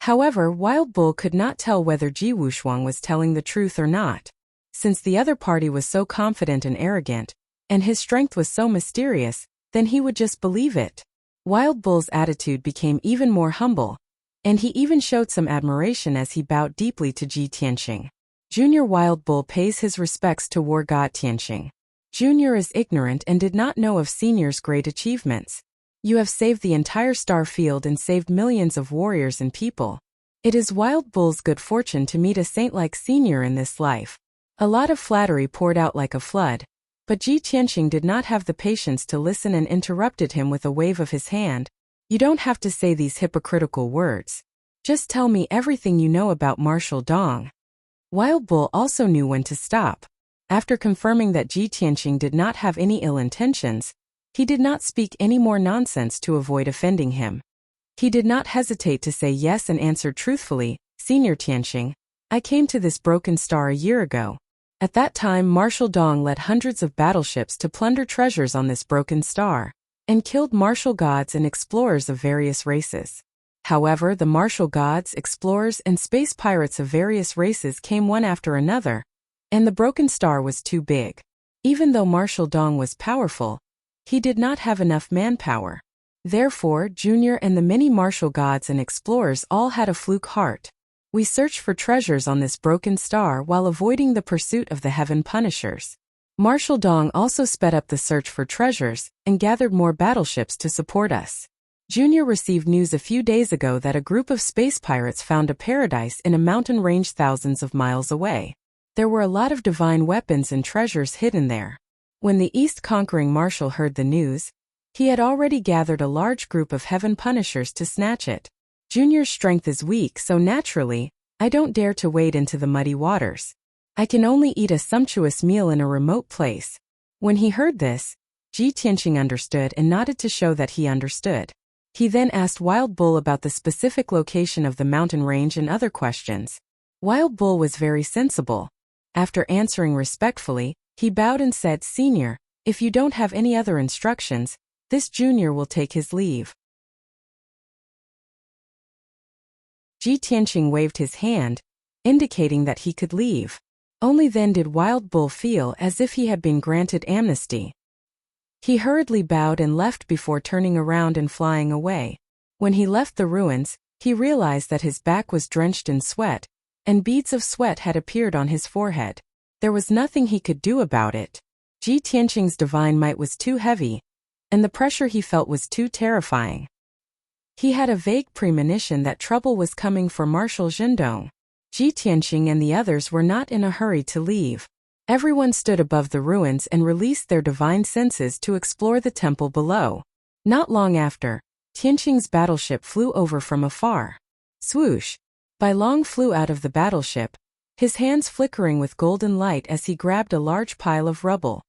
However, Wild Bull could not tell whether Ji Wushuang was telling the truth or not. Since the other party was so confident and arrogant, and his strength was so mysterious, then he would just believe it. Wild Bull's attitude became even more humble, and he even showed some admiration as he bowed deeply to Ji Tianqing. Junior Wild Bull pays his respects to War God Tianqing. Junior is ignorant and did not know of Senior's great achievements. You have saved the entire star field and saved millions of warriors and people. It is Wild Bull's good fortune to meet a saint like Senior in this life. A lot of flattery poured out like a flood, but Ji Tianqing did not have the patience to listen and interrupted him with a wave of his hand. "You don't have to say these hypocritical words. Just tell me everything you know about Marshal Dong." Wild Bull also knew when to stop. After confirming that Ji Tianqing did not have any ill intentions, he did not speak any more nonsense to avoid offending him. He did not hesitate to say yes and answered truthfully, "Senior Tianqing, I came to this broken star a year ago. At that time, Marshal Dong led hundreds of battleships to plunder treasures on this broken star, and killed martial gods and explorers of various races. However, the martial gods, explorers, and space pirates of various races came one after another, and the broken star was too big. Even though Marshal Dong was powerful, he did not have enough manpower. Therefore, Junior and the many martial gods and explorers all had a fluke heart. We searched for treasures on this broken star while avoiding the pursuit of the Heaven Punishers. Marshal Dong also sped up the search for treasures and gathered more battleships to support us. Junior received news a few days ago that a group of space pirates found a paradise in a mountain range thousands of miles away. There were a lot of divine weapons and treasures hidden there. When the East Conquering Marshal heard the news, He had already gathered a large group of heaven punishers to snatch it. Junior's strength is weak, so naturally, I don't dare to wade into the muddy waters. I can only eat a sumptuous meal in a remote place. When he heard this, Ji Tianqing understood and nodded to show that he understood. He then asked Wild Bull about the specific location of the mountain range and other questions. Wild Bull was very sensible. After answering respectfully, he bowed and said, "Senior, if you don't have any other instructions, this junior will take his leave." Ji Tianqing waved his hand, indicating that he could leave. Only then did Wild Bull feel as if he had been granted amnesty. He hurriedly bowed and left before turning around and flying away. When he left the ruins, he realized that his back was drenched in sweat, and beads of sweat had appeared on his forehead. There was nothing he could do about it. Ji Tianqing's divine might was too heavy, and the pressure he felt was too terrifying. He had a vague premonition that trouble was coming for Marshal Zhendong. Ji Tianqing and the others were not in a hurry to leave. Everyone stood above the ruins and released their divine senses to explore the temple below. Not long after, Tianqing's battleship flew over from afar. Swoosh! Bai Long flew out of the battleship, his hands flickering with golden light as he grabbed a large pile of rubble.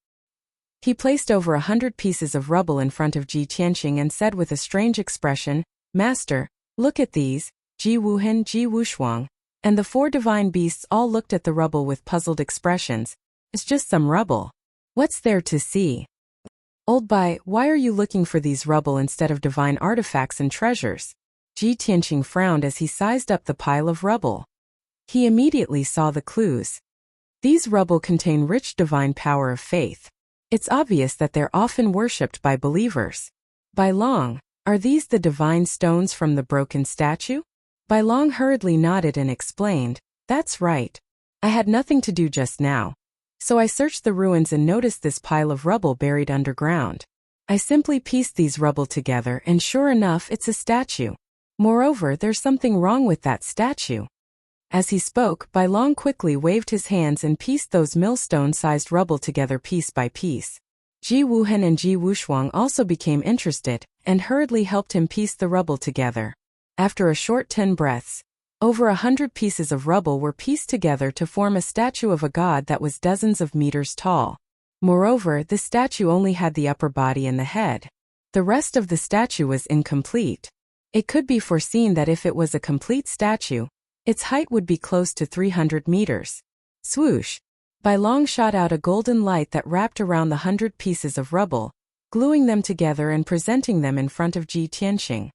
He placed over 100 pieces of rubble in front of Ji Tianqing and said with a strange expression, "Master, look at these." Ji Wuhan, Ji Wushuang, and the 4 divine beasts all looked at the rubble with puzzled expressions. "It's just some rubble. What's there to see?" "Old Bai, why are you looking for these rubble instead of divine artifacts and treasures?" Ji Tianqing frowned as he sized up the pile of rubble. He immediately saw the clues. These rubble contain rich divine power of faith. It's obvious that they're often worshipped by believers. "Bai Long, are these the divine stones from the broken statue?" Bai Long hurriedly nodded and explained, "That's right. I had nothing to do just now, so I searched the ruins and noticed this pile of rubble buried underground. I simply pieced these rubble together and sure enough it's a statue. Moreover, there's something wrong with that statue." As he spoke, Bai Long quickly waved his hands and pieced those millstone-sized rubble together piece by piece. Ji Wuhan and Ji Wushuang also became interested, and hurriedly helped him piece the rubble together. After a short 10 breaths, over 100 pieces of rubble were pieced together to form a statue of a god that was dozens of meters tall. Moreover, the statue only had the upper body and the head. The rest of the statue was incomplete. It could be foreseen that if it was a complete statue, its height would be close to 300 meters. Swoosh! Bai Long shot out a golden light that wrapped around the 100 pieces of rubble, gluing them together and presenting them in front of Ji Tianqing.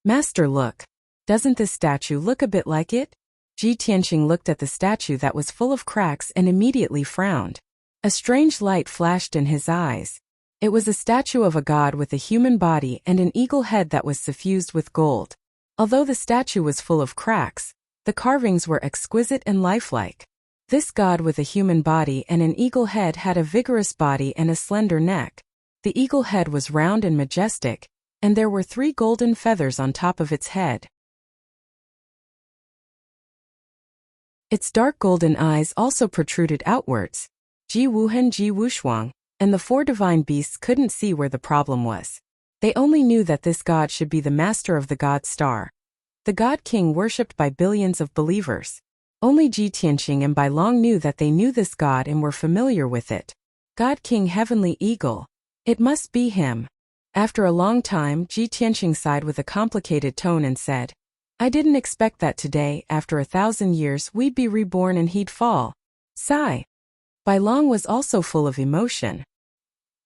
"Master, look. Doesn't this statue look a bit like it?" Ji Tianqing looked at the statue that was full of cracks and immediately frowned. A strange light flashed in his eyes. It was a statue of a god with a human body and an eagle head that was suffused with gold. Although the statue was full of cracks, the carvings were exquisite and lifelike. This god with a human body and an eagle head had a vigorous body and a slender neck. The eagle head was round and majestic, and there were 3 golden feathers on top of its head. Its dark golden eyes also protruded outwards. Ji Wuhan, Ji Wushuang, and the 4 divine beasts couldn't see where the problem was. They only knew that this god should be the master of the god star, the god king worshipped by billions of believers. Only Ji Tianqing and Bai Long knew that they knew this god and were familiar with it. God King Heavenly Eagle. It must be him. After a long time, Ji Tianqing sighed with a complicated tone and said, "I didn't expect that today, after 1,000 years, we'd be reborn and he'd fall." Sigh. Bai Long was also full of emotion.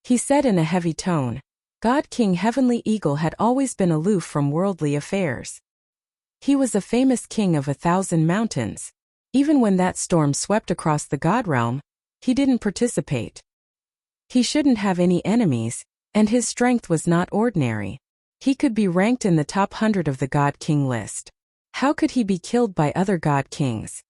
He said in a heavy tone, God King Heavenly Eagle had always been aloof from worldly affairs. He was a famous king of 1,000 mountains. Even when that storm swept across the god realm, he didn't participate. He shouldn't have any enemies, and his strength was not ordinary. He could be ranked in the top 100 of the God King list. How could he be killed by other God Kings?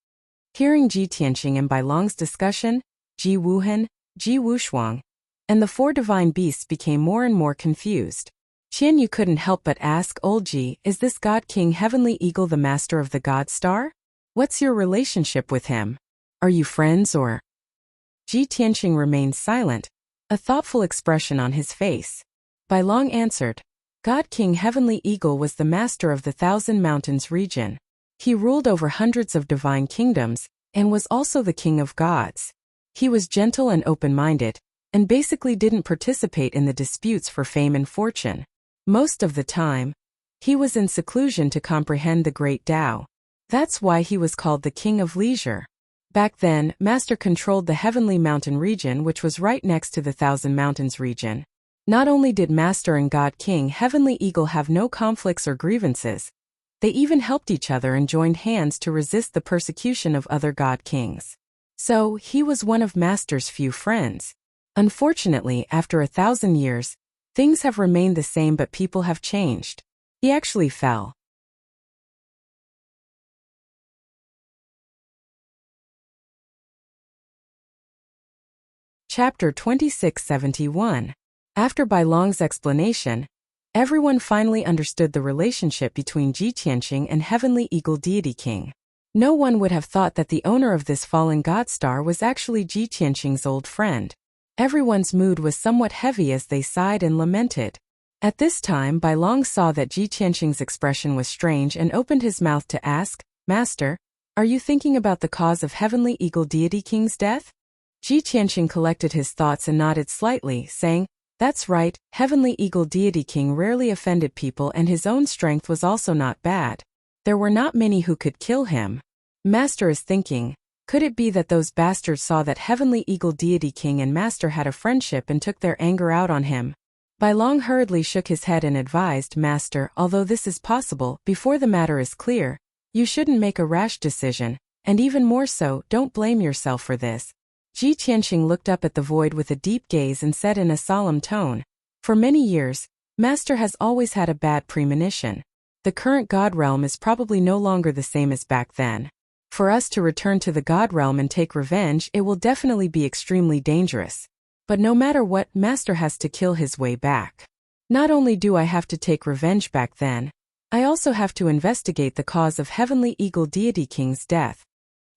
Hearing Ji Tianqing and Bai Long's discussion, Ji Wuhan, Ji Wushuang, and the 4 divine beasts became more and more confused. Qian Yu couldn't help but ask, Old Ji, is this God King Heavenly Eagle the master of the God Star? What's your relationship with him? Are you friends or? Ji Tianqing remained silent, a thoughtful expression on his face. Bai Long answered. God King Heavenly Eagle was the master of the Thousand Mountains region. He ruled over hundreds of divine kingdoms, and was also the king of gods. He was gentle and open-minded, and basically didn't participate in the disputes for fame and fortune. Most of the time, he was in seclusion to comprehend the great Tao. That's why he was called the King of Leisure. Back then, Master controlled the Heavenly Mountain region, which was right next to the Thousand Mountains region. Not only did Master and God King Heavenly Eagle have no conflicts or grievances, they even helped each other and joined hands to resist the persecution of other God Kings. So, he was one of Master's few friends. Unfortunately, after 1,000 years, things have remained the same, but people have changed. He actually fell. Chapter 2671. After Bai Long's explanation, everyone finally understood the relationship between Ji Tianqing and Heavenly Eagle Deity King. No one would have thought that the owner of this fallen god star was actually Ji Tianqing's old friend. Everyone's mood was somewhat heavy as they sighed and lamented. At this time, Bai Long saw that Ji Tianqing's expression was strange and opened his mouth to ask, Master, are you thinking about the cause of Heavenly Eagle Deity King's death? Ji Tianqing collected his thoughts and nodded slightly, saying, That's right, Heavenly Eagle Deity King rarely offended people and his own strength was also not bad. There were not many who could kill him. Master is thinking, could it be that those bastards saw that Heavenly Eagle Deity King and Master had a friendship and took their anger out on him? Bai Long hurriedly shook his head and advised, Master, although this is possible, before the matter is clear, you shouldn't make a rash decision, and even more so, don't blame yourself for this. Ji Tianqing looked up at the void with a deep gaze and said in a solemn tone, For many years, Master has always had a bad premonition. The current God realm is probably no longer the same as back then. For us to return to the God realm and take revenge, it will definitely be extremely dangerous. But no matter what, Master has to kill his way back. Not only do I have to take revenge back then, I also have to investigate the cause of Heavenly Eagle Deity King's death.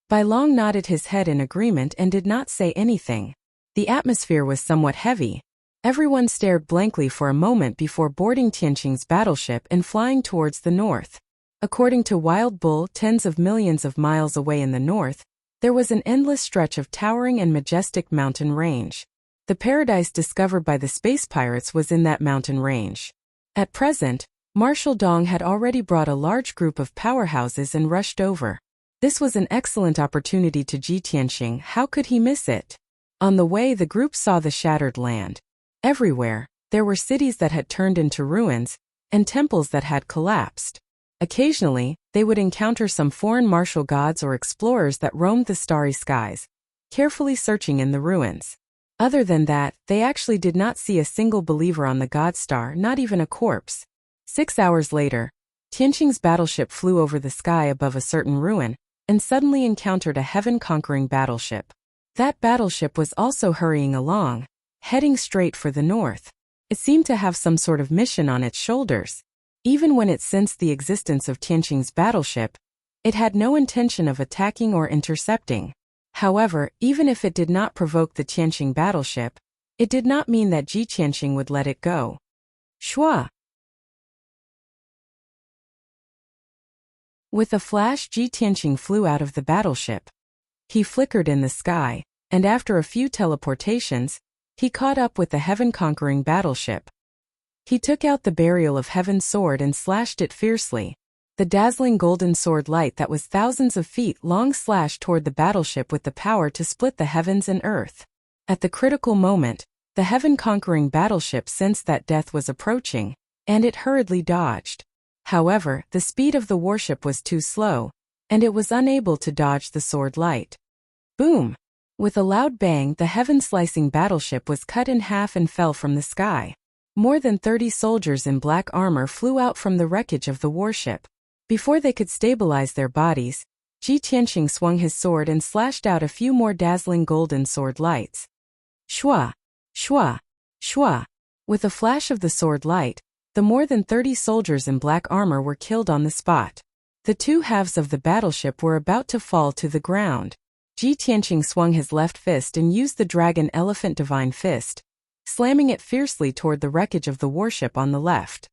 Bai Long nodded his head in agreement and did not say anything. The atmosphere was somewhat heavy. Everyone stared blankly for a moment before boarding Tianqing's battleship and flying towards the north. According to Wild Bull, tens of millions of miles away in the north, there was an endless stretch of towering and majestic mountain range. The paradise discovered by the space pirates was in that mountain range. At present, Marshal Dong had already brought a large group of powerhouses and rushed over. This was an excellent opportunity to Ji Tianqing. How could he miss it? On the way, the group saw the shattered land. Everywhere, there were cities that had turned into ruins, and temples that had collapsed. Occasionally, they would encounter some foreign martial gods or explorers that roamed the starry skies, carefully searching in the ruins. Other than that, they actually did not see a single believer on the god star, not even a corpse. 6 hours later, Tianqing's battleship flew over the sky above a certain ruin, and suddenly encountered a heaven-conquering battleship. That battleship was also hurrying along, heading straight for the north. It seemed to have some sort of mission on its shoulders. Even when it sensed the existence of Tianqing's battleship, it had no intention of attacking or intercepting. However, even if it did not provoke the Tianqing battleship, it did not mean that Ji Tianqing would let it go. Shua! With a flash, Ji Tianqing flew out of the battleship. He flickered in the sky, and after a few teleportations, he caught up with the heaven-conquering battleship. He took out the burial of heaven's sword and slashed it fiercely. The dazzling golden sword light that was thousands of feet long slashed toward the battleship with the power to split the heavens and earth. At the critical moment, the heaven-conquering battleship sensed that death was approaching, and it hurriedly dodged. However, the speed of the warship was too slow, and it was unable to dodge the sword light. Boom! With a loud bang, the heaven-slicing battleship was cut in half and fell from the sky. More than 30 soldiers in black armor flew out from the wreckage of the warship. Before they could stabilize their bodies, Ji Tianqing swung his sword and slashed out a few more dazzling golden sword lights. Shua! Shua! Shua! With a flash of the sword light, the more than 30 soldiers in black armor were killed on the spot. The two halves of the battleship were about to fall to the ground. Ji Tianqing swung his left fist and used the dragon elephant divine fist, slamming it fiercely toward the wreckage of the warship on the left.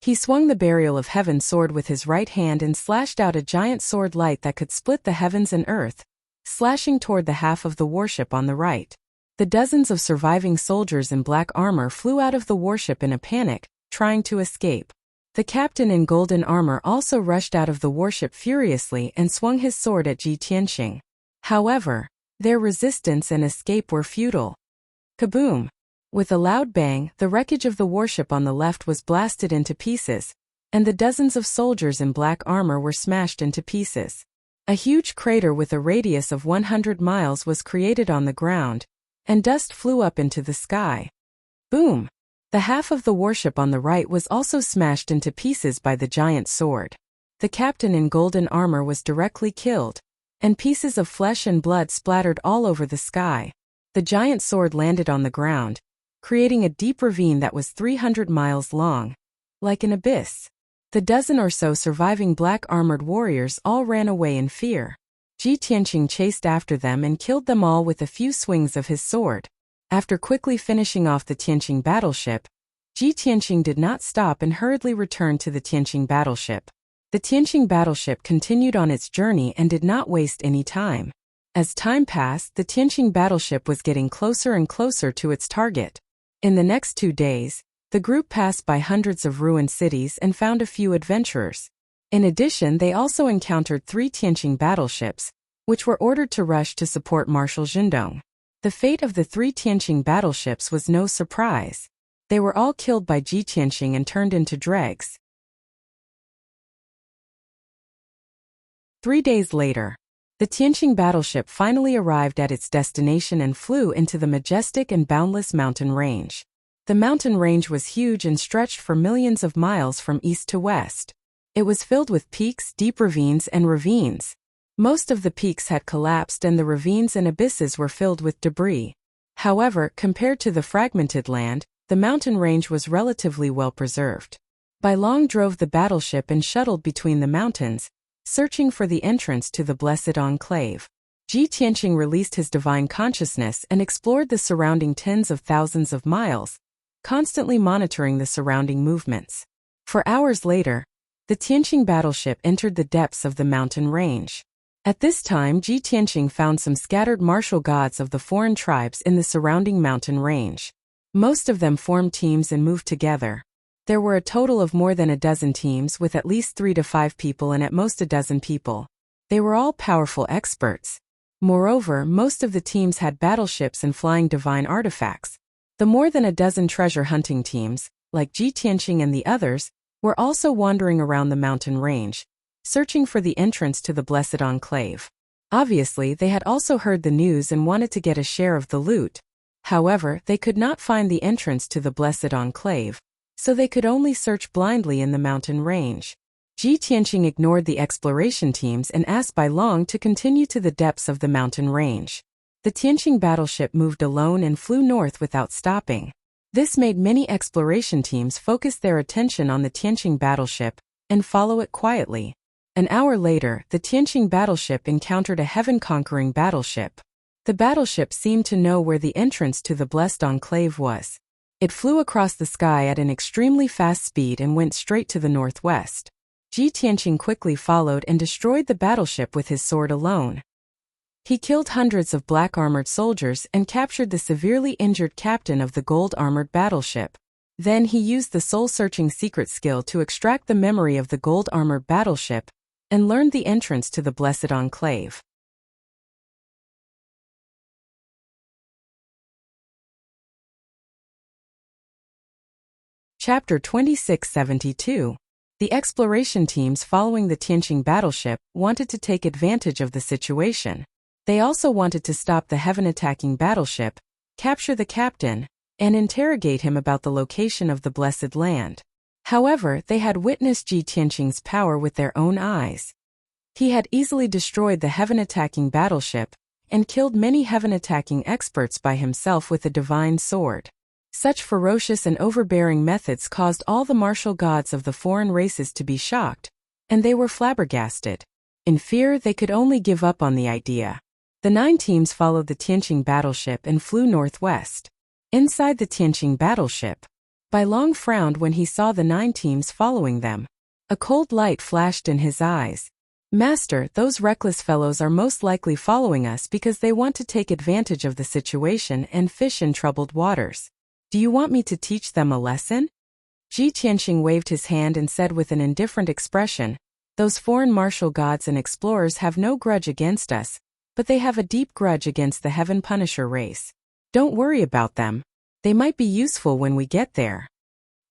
He swung the Burial of Heaven sword with his right hand and slashed out a giant sword light that could split the heavens and earth, slashing toward the half of the warship on the right. The dozens of surviving soldiers in black armor flew out of the warship in a panic, trying to escape. The captain in golden armor also rushed out of the warship furiously and swung his sword at Ji Tianqing. However, their resistance and escape were futile. Kaboom! With a loud bang, the wreckage of the warship on the left was blasted into pieces, and the dozens of soldiers in black armor were smashed into pieces. A huge crater with a radius of 100 miles was created on the ground, and dust flew up into the sky. Boom! The half of the warship on the right was also smashed into pieces by the giant sword. The captain in golden armor was directly killed, and pieces of flesh and blood splattered all over the sky. The giant sword landed on the ground, creating a deep ravine that was 300 miles long, like an abyss. The dozen or so surviving black-armored warriors all ran away in fear. Ji Tianqing chased after them and killed them all with a few swings of his sword. After quickly finishing off the Tianqing battleship, Ji Tianqing did not stop and hurriedly returned to the Tianqing battleship. The Tianqing battleship continued on its journey and did not waste any time. As time passed, the Tianqing battleship was getting closer and closer to its target. In the next 2 days, the group passed by hundreds of ruined cities and found a few adventurers. In addition, they also encountered 3 Tianqing battleships, which were ordered to rush to support Marshal Zhendong. The fate of the 3 Tianqing battleships was no surprise. They were all killed by Ji Tianqing and turned into dregs. 3 days later, the Tianqing battleship finally arrived at its destination and flew into the majestic and boundless mountain range. The mountain range was huge and stretched for millions of miles from east to west. It was filled with peaks, deep ravines, and ravines. Most of the peaks had collapsed and the ravines and abysses were filled with debris. However, compared to the fragmented land, the mountain range was relatively well preserved. Bai Long drove the battleship and shuttled between the mountains, searching for the entrance to the Blessed Enclave. Ji Tianqing released his divine consciousness and explored the surrounding tens of thousands of miles, constantly monitoring the surrounding movements. For hours later, the Tianqing battleship entered the depths of the mountain range. At this time, Ji Tianqing found some scattered martial gods of the foreign tribes in the surrounding mountain range. Most of them formed teams and moved together. There were a total of more than a dozen teams with at least 3 to 5 people and at most a dozen people. They were all powerful experts. Moreover, most of the teams had battleships and flying divine artifacts. The more than a dozen treasure hunting teams, like Ji Tianqing and the others, were also wandering around the mountain range, searching for the entrance to the Blessed Enclave. Obviously, they had also heard the news and wanted to get a share of the loot. However, they could not find the entrance to the Blessed Enclave, so they could only search blindly in the mountain range. Ji Tianqing ignored the exploration teams and asked Bai Long to continue to the depths of the mountain range. The Tianqing battleship moved alone and flew north without stopping. This made many exploration teams focus their attention on the Tianqing battleship and follow it quietly. An hour later, the Tianqing battleship encountered a heaven-conquering battleship. The battleship seemed to know where the entrance to the Blessed Enclave was. It flew across the sky at an extremely fast speed and went straight to the northwest. Ji Tianqing quickly followed and destroyed the battleship with his sword alone. He killed hundreds of black-armored soldiers and captured the severely injured captain of the gold-armored battleship. Then he used the soul-searching secret skill to extract the memory of the gold-armored battleship and learned the entrance to the Blessed Enclave. Chapter 2672. The exploration teams following the Tianqing battleship wanted to take advantage of the situation. They also wanted to stop the heaven-attacking battleship, capture the captain, and interrogate him about the location of the Blessed Land. However, they had witnessed Ji Tianqing's power with their own eyes. He had easily destroyed the heaven-attacking battleship and killed many heaven-attacking experts by himself with a divine sword. Such ferocious and overbearing methods caused all the martial gods of the foreign races to be shocked, and they were flabbergasted. In fear, they could only give up on the idea. The 9 teams followed the Tianqing battleship and flew northwest. Inside the Tianqing battleship, Bai Long frowned when he saw the 9 teams following them. A cold light flashed in his eyes. Master, those reckless fellows are most likely following us because they want to take advantage of the situation and fish in troubled waters. Do you want me to teach them a lesson? Ji Tianqing waved his hand and said with an indifferent expression, those foreign martial gods and explorers have no grudge against us, but they have a deep grudge against the Heaven Punisher race. Don't worry about them. They might be useful when we get there.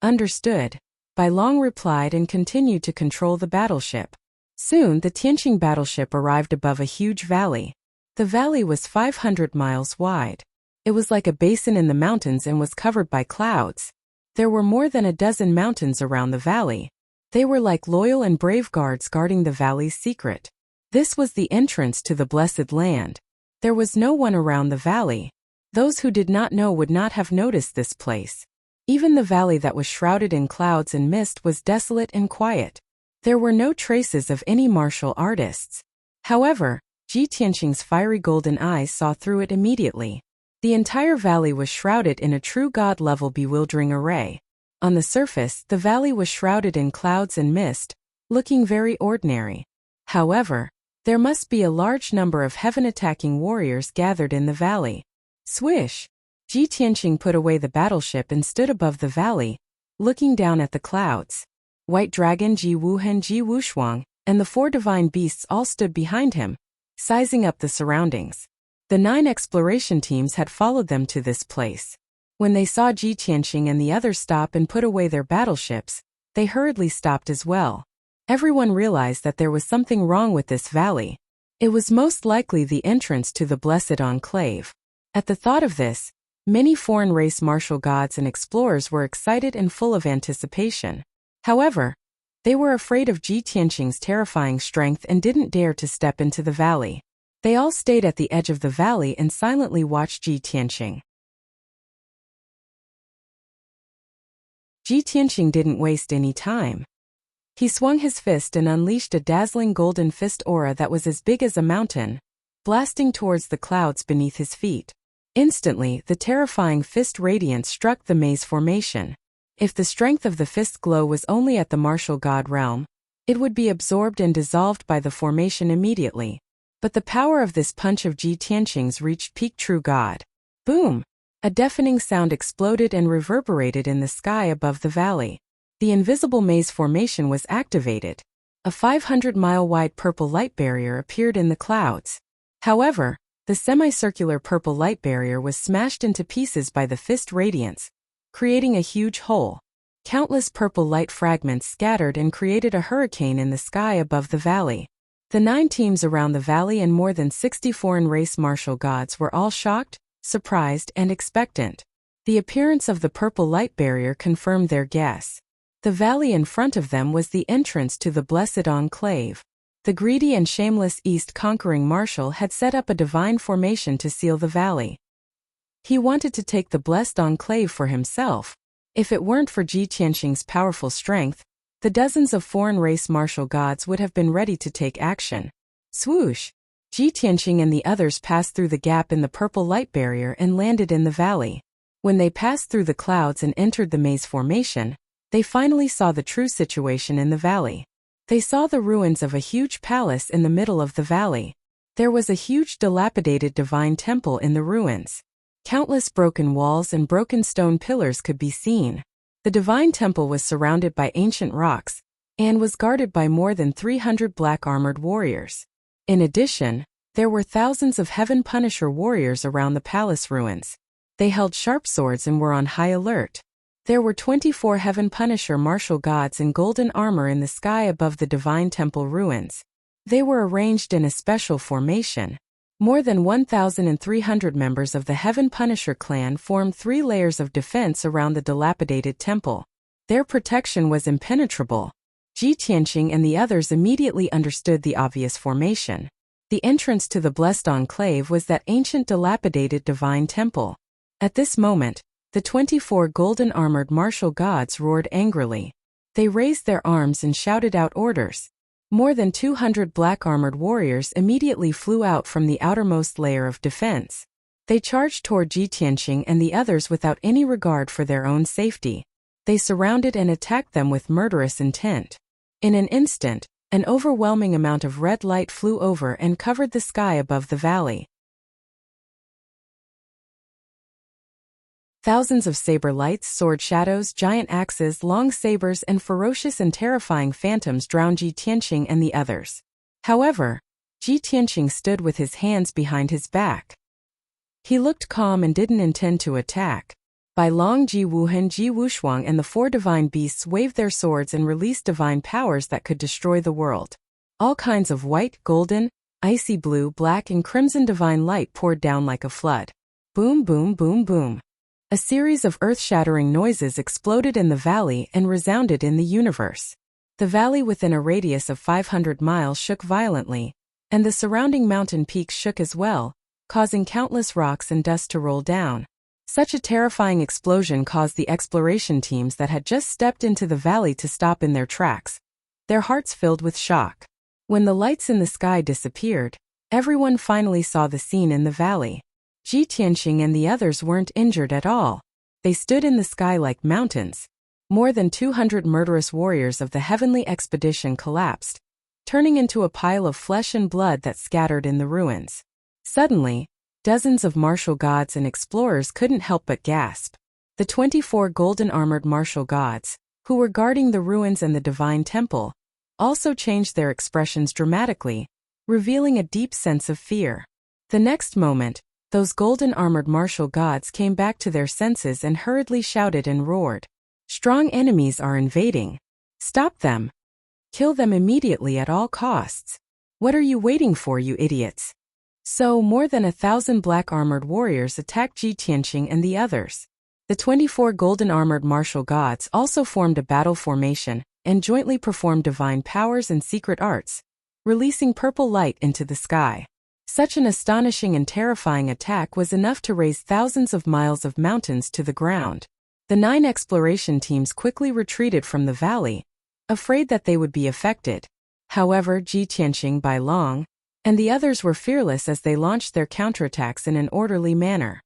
Understood. Bai Long replied and continued to control the battleship. Soon the Tianqing battleship arrived above a huge valley. The valley was 500 miles wide. It was like a basin in the mountains and was covered by clouds. There were more than a dozen mountains around the valley. They were like loyal and brave guards guarding the valley's secret. This was the entrance to the Blessed Land. There was no one around the valley. Those who did not know would not have noticed this place. Even the valley that was shrouded in clouds and mist was desolate and quiet. There were no traces of any martial artists. However, Ji Tianqing's fiery golden eyes saw through it immediately. The entire valley was shrouded in a true god-level bewildering array. On the surface, the valley was shrouded in clouds and mist, looking very ordinary. However, there must be a large number of heaven-attacking warriors gathered in the valley. Swish! Ji Tianqing put away the battleship and stood above the valley, looking down at the clouds. White Dragon Ji Wuhen Ji Wushuang and the 4 divine beasts all stood behind him, sizing up the surroundings. The 9 exploration teams had followed them to this place. When they saw Ji Tianqing and the others stop and put away their battleships, they hurriedly stopped as well. Everyone realized that there was something wrong with this valley. It was most likely the entrance to the Blessed Enclave. At the thought of this, many foreign race martial gods and explorers were excited and full of anticipation. However, they were afraid of Ji Tianqing's terrifying strength and didn't dare to step into the valley. They all stayed at the edge of the valley and silently watched Ji Tianqing. Ji Tianqing didn't waste any time. He swung his fist and unleashed a dazzling golden fist aura that was as big as a mountain, blasting towards the clouds beneath his feet. Instantly, the terrifying fist radiance struck the maze formation. If the strength of the fist glow was only at the martial god realm, it would be absorbed and dissolved by the formation immediately. But the power of this punch of Ji Tianqing's reached peak true god. Boom! A deafening sound exploded and reverberated in the sky above the valley. The invisible maze formation was activated. A 500-mile-wide purple light barrier appeared in the clouds. However, the semicircular purple light barrier was smashed into pieces by the fist radiance, creating a huge hole. Countless purple light fragments scattered and created a hurricane in the sky above the valley. The 9 teams around the valley and more than 60 foreign race martial gods were all shocked, surprised, and expectant. The appearance of the purple light barrier confirmed their guess. The valley in front of them was the entrance to the Blessed Enclave. The greedy and shameless East-conquering marshal had set up a divine formation to seal the valley. He wanted to take the Blessed Enclave for himself. If it weren't for Ji Tianqing's powerful strength, the dozens of foreign race martial gods would have been ready to take action. Swoosh! Ji Tianqing and the others passed through the gap in the purple light barrier and landed in the valley. When they passed through the clouds and entered the maze formation, they finally saw the true situation in the valley. They saw the ruins of a huge palace in the middle of the valley. There was a huge dilapidated divine temple in the ruins. Countless broken walls and broken stone pillars could be seen. The divine temple was surrounded by ancient rocks and was guarded by more than 300 black-armored warriors. In addition, there were thousands of Heaven Punisher warriors around the palace ruins. They held sharp swords and were on high alert. There were 24 Heaven Punisher martial gods in golden armor in the sky above the divine temple ruins. They were arranged in a special formation. More than 1,300 members of the Heaven Punisher clan formed 3 layers of defense around the dilapidated temple. Their protection was impenetrable. Ji Tianqing and the others immediately understood the obvious formation. The entrance to the Blessed Enclave was that ancient dilapidated divine temple. At this moment, the 24 golden-armored martial gods roared angrily. They raised their arms and shouted out orders. More than 200 black-armored warriors immediately flew out from the outermost layer of defense. They charged toward Ji Tianqing and the others without any regard for their own safety. They surrounded and attacked them with murderous intent. In an instant, an overwhelming amount of red light flew over and covered the sky above the valley. Thousands of saber lights, sword shadows, giant axes, long sabers, and ferocious and terrifying phantoms drowned Ji Tianqing and the others. However, Ji Tianqing stood with his hands behind his back. He looked calm and didn't intend to attack. Bai Long, Ji Wuhan, Ji Wushuang, and the four divine beasts waved their swords and released divine powers that could destroy the world. All kinds of white, golden, icy blue, black, and crimson divine light poured down like a flood. Boom, boom, boom, boom. A series of earth-shattering noises exploded in the valley and resounded in the universe. The valley within a radius of 500 miles shook violently, and the surrounding mountain peaks shook as well, causing countless rocks and dust to roll down. Such a terrifying explosion caused the exploration teams that had just stepped into the valley to stop in their tracks, their hearts filled with shock. When the lights in the sky disappeared, everyone finally saw the scene in the valley. Ji Tianqing and the others weren't injured at all. They stood in the sky like mountains. More than 200 murderous warriors of the heavenly expedition collapsed, turning into a pile of flesh and blood that scattered in the ruins. Suddenly, dozens of martial gods and explorers couldn't help but gasp. The 24 golden-armored martial gods, who were guarding the ruins and the divine temple, also changed their expressions dramatically, revealing a deep sense of fear. The next moment, those golden-armored martial gods came back to their senses and hurriedly shouted and roared. Strong enemies are invading. Stop them. Kill them immediately at all costs. What are you waiting for, you idiots? So, more than 1,000 black-armored warriors attacked Ji Tianqing and the others. The 24 golden-armored martial gods also formed a battle formation and jointly performed divine powers and secret arts, releasing purple light into the sky. Such an astonishing and terrifying attack was enough to raise thousands of miles of mountains to the ground. The 9 exploration teams quickly retreated from the valley, afraid that they would be affected. However, Ji Tianqing, Bai Long, and the others were fearless as they launched their counterattacks in an orderly manner.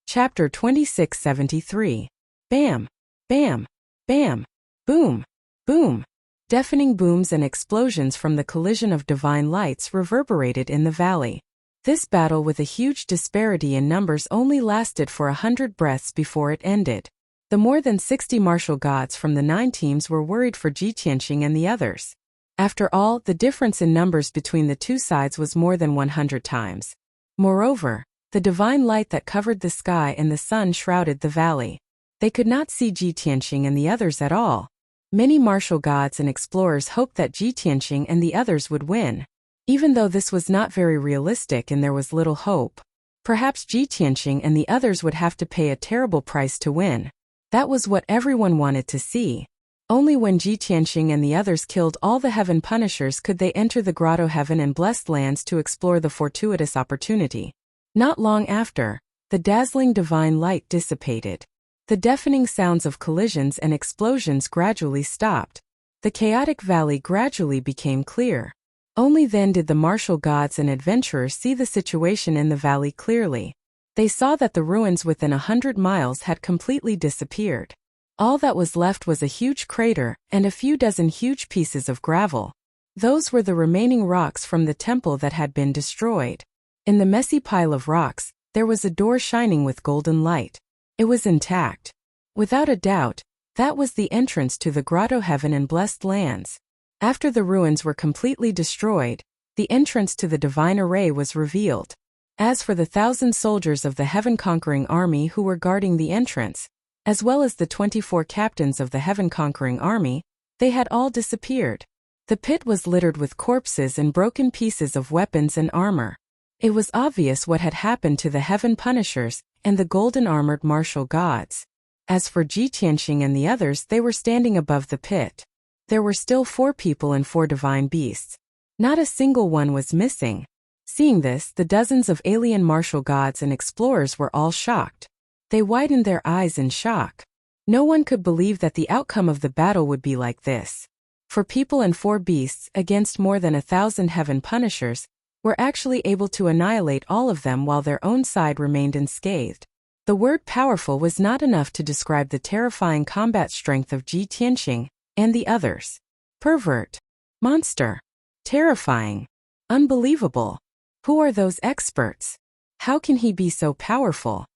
Chapter 2673. Bam! Bam! Bam! Boom! Boom! Deafening booms and explosions from the collision of divine lights reverberated in the valley. This battle with a huge disparity in numbers only lasted for 100 breaths before it ended. The more than 60 martial gods from the 9 teams were worried for Ji Tianqing and the others. After all, the difference in numbers between the two sides was more than 100 times. Moreover, the divine light that covered the sky and the sun shrouded the valley. They could not see Ji Tianqing and the others at all. Many martial gods and explorers hoped that Ji Tianqing and the others would win. Even though this was not very realistic and there was little hope, perhaps Ji Tianqing and the others would have to pay a terrible price to win. That was what everyone wanted to see. Only when Ji Tianqing and the others killed all the heaven punishers could they enter the grotto heaven and blessed lands to explore the fortuitous opportunity. Not long after, the dazzling divine light dissipated. The deafening sounds of collisions and explosions gradually stopped. The chaotic valley gradually became clear. Only then did the martial gods and adventurers see the situation in the valley clearly. They saw that the ruins within 100 miles had completely disappeared. All that was left was a huge crater and a few dozen huge pieces of gravel. Those were the remaining rocks from the temple that had been destroyed. In the messy pile of rocks, there was a door shining with golden light. It was intact. Without a doubt, that was the entrance to the grotto heaven and blessed lands. After the ruins were completely destroyed, the entrance to the divine array was revealed. As for the 1,000 soldiers of the heaven-conquering army who were guarding the entrance, as well as the 24 captains of the heaven-conquering army, they had all disappeared. The pit was littered with corpses and broken pieces of weapons and armor. It was obvious what had happened to the heaven punishers and the golden-armored martial gods. As for Ji Tianqing and the others, they were standing above the pit. There were still 4 people and 4 divine beasts. Not a single one was missing. Seeing this, the dozens of alien martial gods and explorers were all shocked. They widened their eyes in shock. No one could believe that the outcome of the battle would be like this. For people and 4 beasts against more than 1,000 heaven punishers, were actually able to annihilate all of them while their own side remained unscathed. The word powerful was not enough to describe the terrifying combat strength of Ji Tianqing and the others. Pervert. Monster. Terrifying. Unbelievable. Who are those experts? How can he be so powerful?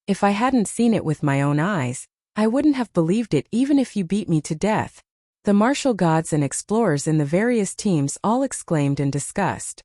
If I hadn't seen it with my own eyes, I wouldn't have believed it even if you beat me to death. The martial gods and explorers in the various teams all exclaimed in disgust.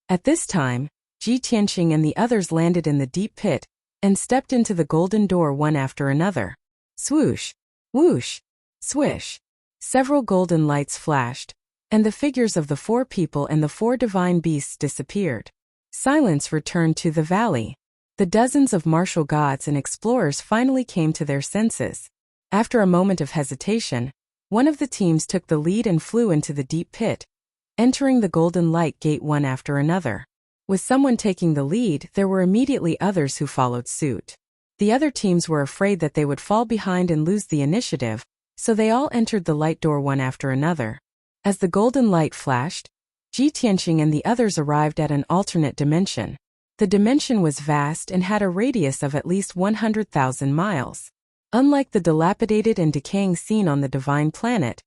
At this time, Ji Tianqing and the others landed in the deep pit and stepped into the golden door one after another. Swoosh, whoosh, swish. Several golden lights flashed, and the figures of the 4 people and the 4 divine beasts disappeared. Silence returned to the valley. The dozens of martial gods and explorers finally came to their senses. After a moment of hesitation, one of the teams took the lead and flew into the deep pit, entering the golden light gate one after another. With someone taking the lead, there were immediately others who followed suit. The other teams were afraid that they would fall behind and lose the initiative, so they all entered the light door one after another. As the golden light flashed, Ji Tianqing and the others arrived at an alternate dimension. The dimension was vast and had a radius of at least 100,000 miles. Unlike the dilapidated and decaying scene on the divine planet,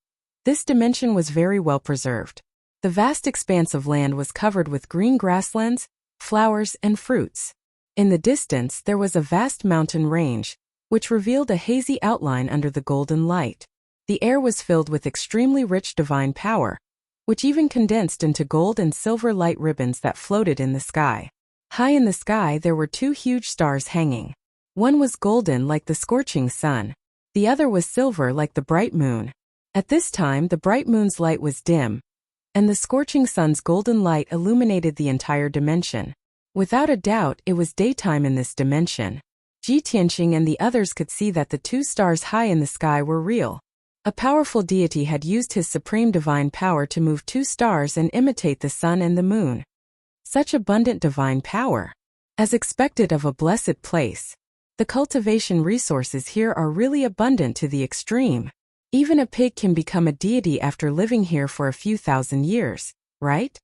this dimension was very well preserved. The vast expanse of land was covered with green grasslands, flowers, and fruits. In the distance there was a vast mountain range, which revealed a hazy outline under the golden light. The air was filled with extremely rich divine power, which even condensed into gold and silver light ribbons that floated in the sky. High in the sky there were 2 huge stars hanging. One was golden like the scorching sun. The other was silver like the bright moon. At this time the bright moon's light was dim, and the scorching sun's golden light illuminated the entire dimension. Without a doubt it was daytime in this dimension. Ji Tianqing and the others could see that the 2 stars high in the sky were real. A powerful deity had used his supreme divine power to move 2 stars and imitate the sun and the moon. Such abundant divine power. As expected of a blessed place, the cultivation resources here are really abundant to the extreme. Even a pig can become a deity after living here for a few thousand years, right?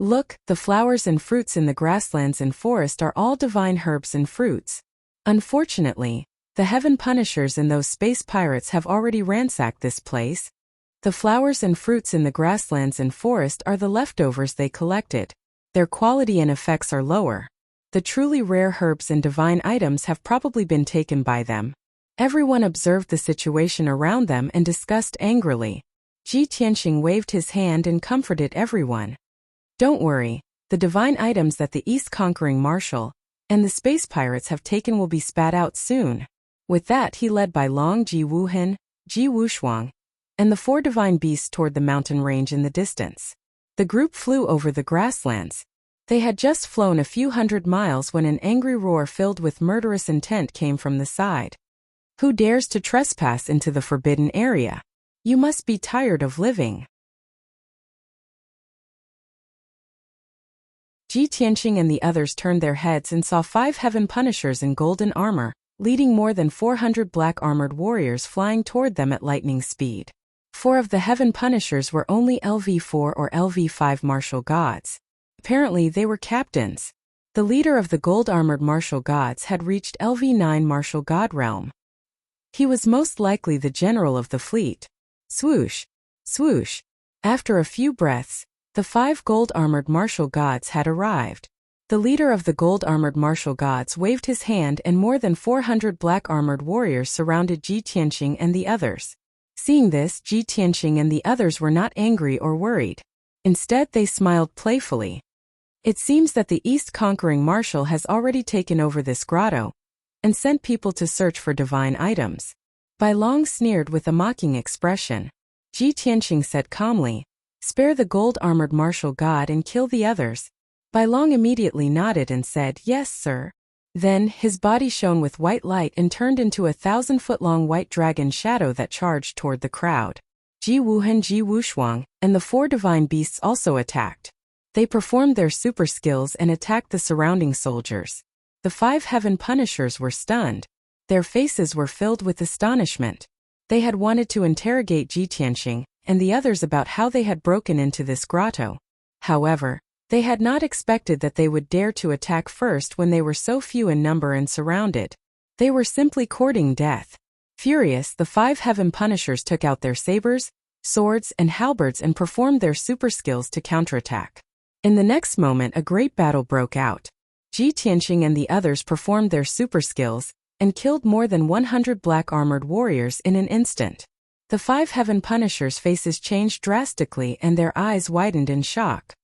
Look, the flowers and fruits in the grasslands and forest are all divine herbs and fruits. Unfortunately, the heaven punishers and those space pirates have already ransacked this place. The flowers and fruits in the grasslands and forest are the leftovers they collected. Their quality and effects are lower. The truly rare herbs and divine items have probably been taken by them. Everyone observed the situation around them and discussed angrily. Ji Tianqing waved his hand and comforted everyone. Don't worry, the divine items that the East Conquering Marshal and the space pirates have taken will be spat out soon. With that he led by Long Ji Wuhan, Ji Wushuang, and the 4 divine beasts toward the mountain range in the distance. The group flew over the grasslands. They had just flown a few hundred miles when an angry roar filled with murderous intent came from the side. Who dares to trespass into the forbidden area? You must be tired of living. Ji Tianqing and the others turned their heads and saw 5 heaven punishers in golden armor, leading more than 400 black armored warriors flying toward them at lightning speed. 4 of the heaven punishers were only LV4 or LV5 martial gods. Apparently they were captains. The leader of the gold-armored martial gods had reached LV9 martial god realm. He was most likely the general of the fleet. Swoosh, swoosh. After a few breaths, the 5 gold-armored martial gods had arrived. The leader of the gold-armored martial gods waved his hand and more than 400 black-armored warriors surrounded Ji Tianqing and the others. Seeing this, Ji Tianqing and the others were not angry or worried. Instead, they smiled playfully. It seems that the East Conquering Marshal has already taken over this grotto and sent people to search for divine items. Bai Long sneered with a mocking expression. Ji Tianqing said calmly, "Spare the gold-armored martial god and kill the others." Bai Long immediately nodded and said, "Yes, sir." Then, his body shone with white light and turned into a 1,000-foot-long white dragon shadow that charged toward the crowd. Ji Wuhan, Ji Wushuang, and the 4 divine beasts also attacked. They performed their super skills and attacked the surrounding soldiers. The 5 heaven punishers were stunned. Their faces were filled with astonishment. They had wanted to interrogate Ji Tianxing and the others about how they had broken into this grotto. However, they had not expected that they would dare to attack first when they were so few in number and surrounded. They were simply courting death. Furious, the 5 heaven punishers took out their sabers, swords, and halberds and performed their super skills to counterattack. In the next moment, a great battle broke out. Ji Tianxing and the others performed their super skills and killed more than 100 black armored warriors in an instant. The 5 heaven punishers' faces changed drastically and their eyes widened in shock.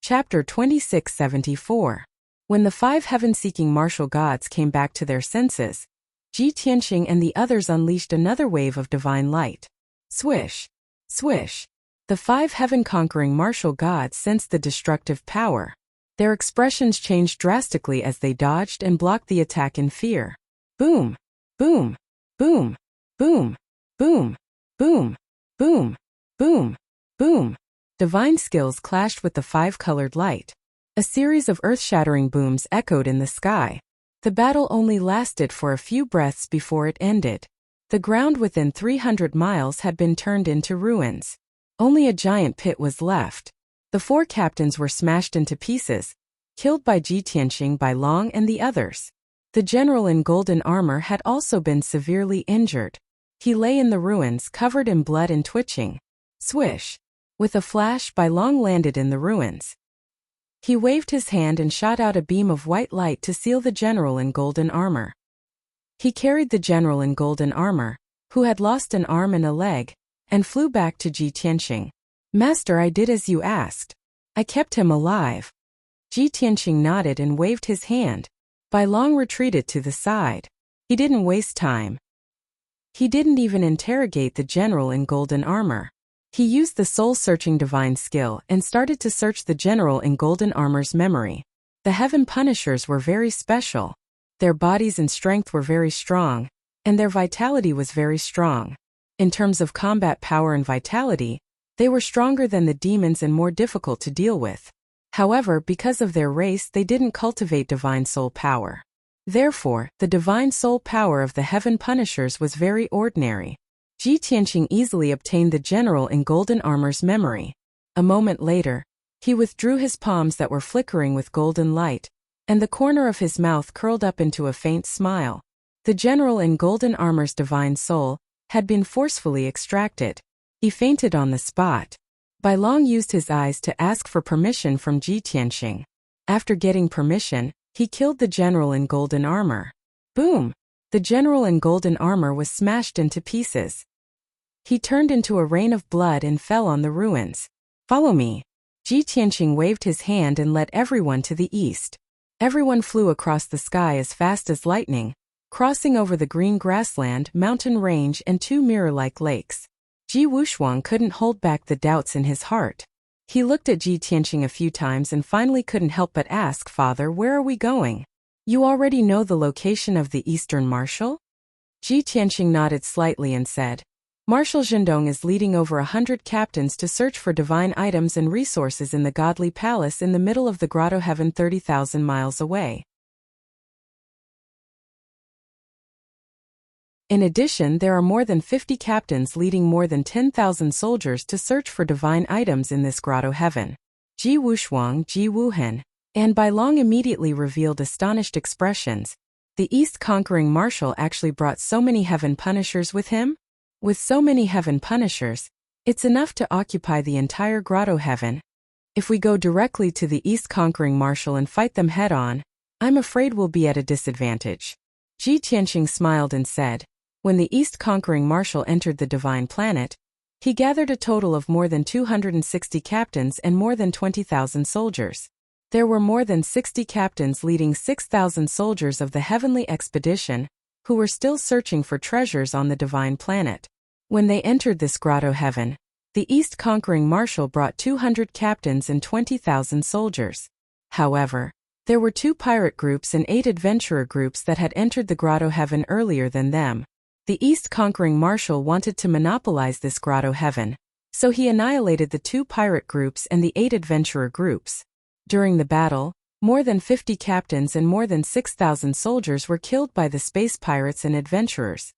Chapter 2674. When the 5 heaven-seeking martial gods came back to their senses, Ji Tianxing and the others unleashed another wave of divine light. Swish! Swish! The 5 heaven-conquering martial gods sensed the destructive power. Their expressions changed drastically as they dodged and blocked the attack in fear. Boom! Boom! Boom! Boom! Boom! Boom! Boom! Boom! Boom! Divine skills clashed with the 5-colored light. A series of earth-shattering booms echoed in the sky. The battle only lasted for a few breaths before it ended. The ground within 300 miles had been turned into ruins. Only a giant pit was left. The 4 captains were smashed into pieces, killed by Ji Tianxing, Bai Long, and the others. The general in golden armor had also been severely injured. He lay in the ruins, covered in blood and twitching. Swish! With a flash, Bai Long landed in the ruins. He waved his hand and shot out a beam of white light to seal the general in golden armor. He carried the general in golden armor, who had lost an arm and a leg, and flew back to Ji Tianxing. Master, I did as you asked. I kept him alive. Ji Tianxing nodded and waved his hand. Bai Long retreated to the side. He didn't waste time. He didn't even interrogate the general in golden armor. He used the soul-searching divine skill and started to search the general in golden armor's memory. The heaven punishers were very special. Their bodies and strength were very strong, and their vitality was very strong. In terms of combat power and vitality, they were stronger than the demons and more difficult to deal with. However, because of their race, they didn't cultivate divine soul power. Therefore, the divine soul power of the heaven punishers was very ordinary. Ji Tianxing easily obtained the general in golden armor's memory. A moment later, he withdrew his palms that were flickering with golden light, and the corner of his mouth curled up into a faint smile. The general in golden armor's divine soul had been forcefully extracted. He fainted on the spot. Bai Long used his eyes to ask for permission from Ji Tianxing. After getting permission, he killed the general in golden armor. Boom! The general in golden armor was smashed into pieces. He turned into a rain of blood and fell on the ruins. Follow me. Ji Tianxing waved his hand and led everyone to the east. Everyone flew across the sky as fast as lightning, crossing over the green grassland, mountain range, and 2 mirror-like lakes. Ji Wushuang couldn't hold back the doubts in his heart. He looked at Ji Tianxing a few times and finally couldn't help but ask, Father, where are we going? You already know the location of the Eastern Marshal? Ji Tianxing nodded slightly and said, Marshal Zhendong is leading over 100 captains to search for divine items and resources in the godly palace in the middle of the grotto heaven 30,000 miles away. In addition, there are more than 50 captains leading more than 10,000 soldiers to search for divine items in this grotto heaven. Ji Wushuang, Ji Wuhen, and Bai Long immediately revealed astonished expressions. The East-conquering marshal actually brought so many heaven punishers with him? With so many heaven punishers, it's enough to occupy the entire grotto heaven. If we go directly to the East-conquering marshal and fight them head-on, I'm afraid we'll be at a disadvantage. Ji Tianxing smiled and said, when the East-conquering marshal entered the divine planet, he gathered a total of more than 260 captains and more than 20,000 soldiers. There were more than 60 captains leading 6,000 soldiers of the heavenly expedition, who were still searching for treasures on the divine planet. When they entered this grotto heaven, the East-conquering marshal brought 200 captains and 20,000 soldiers. However, there were 2 pirate groups and 8 adventurer groups that had entered the grotto heaven earlier than them. The East-conquering marshal wanted to monopolize this grotto heaven, So he annihilated the 2 pirate groups and the 8 adventurer groups. During the battle, more than 50 captains and more than 6,000 soldiers were killed by the space pirates and adventurers.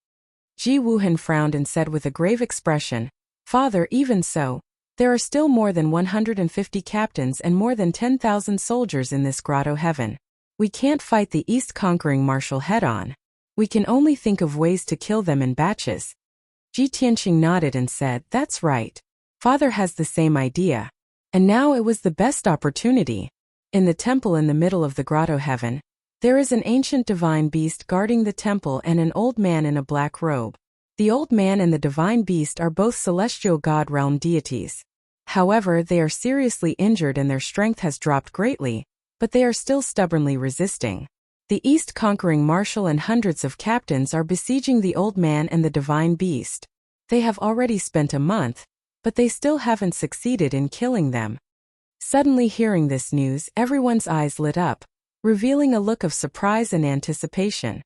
Ji Wuhan frowned and said with a grave expression, "Father, even so, there are still more than 150 captains and more than 10,000 soldiers in this grotto heaven. We can't fight the East conquering marshal head-on. We can only think of ways to kill them in batches." Ji Tianqing nodded and said, "That's right. Father has the same idea." And now it was the best opportunity. In the temple in the middle of the grotto heaven, there is an ancient divine beast guarding the temple and an old man in a black robe. The old man and the divine beast are both celestial god realm deities. However, they are seriously injured and their strength has dropped greatly, but they are still stubbornly resisting. The East conquering marshal and hundreds of captains are besieging the old man and the divine beast. They have already spent a month, but they still haven't succeeded in killing them. Suddenly hearing this news, everyone's eyes lit up, revealing a look of surprise and anticipation.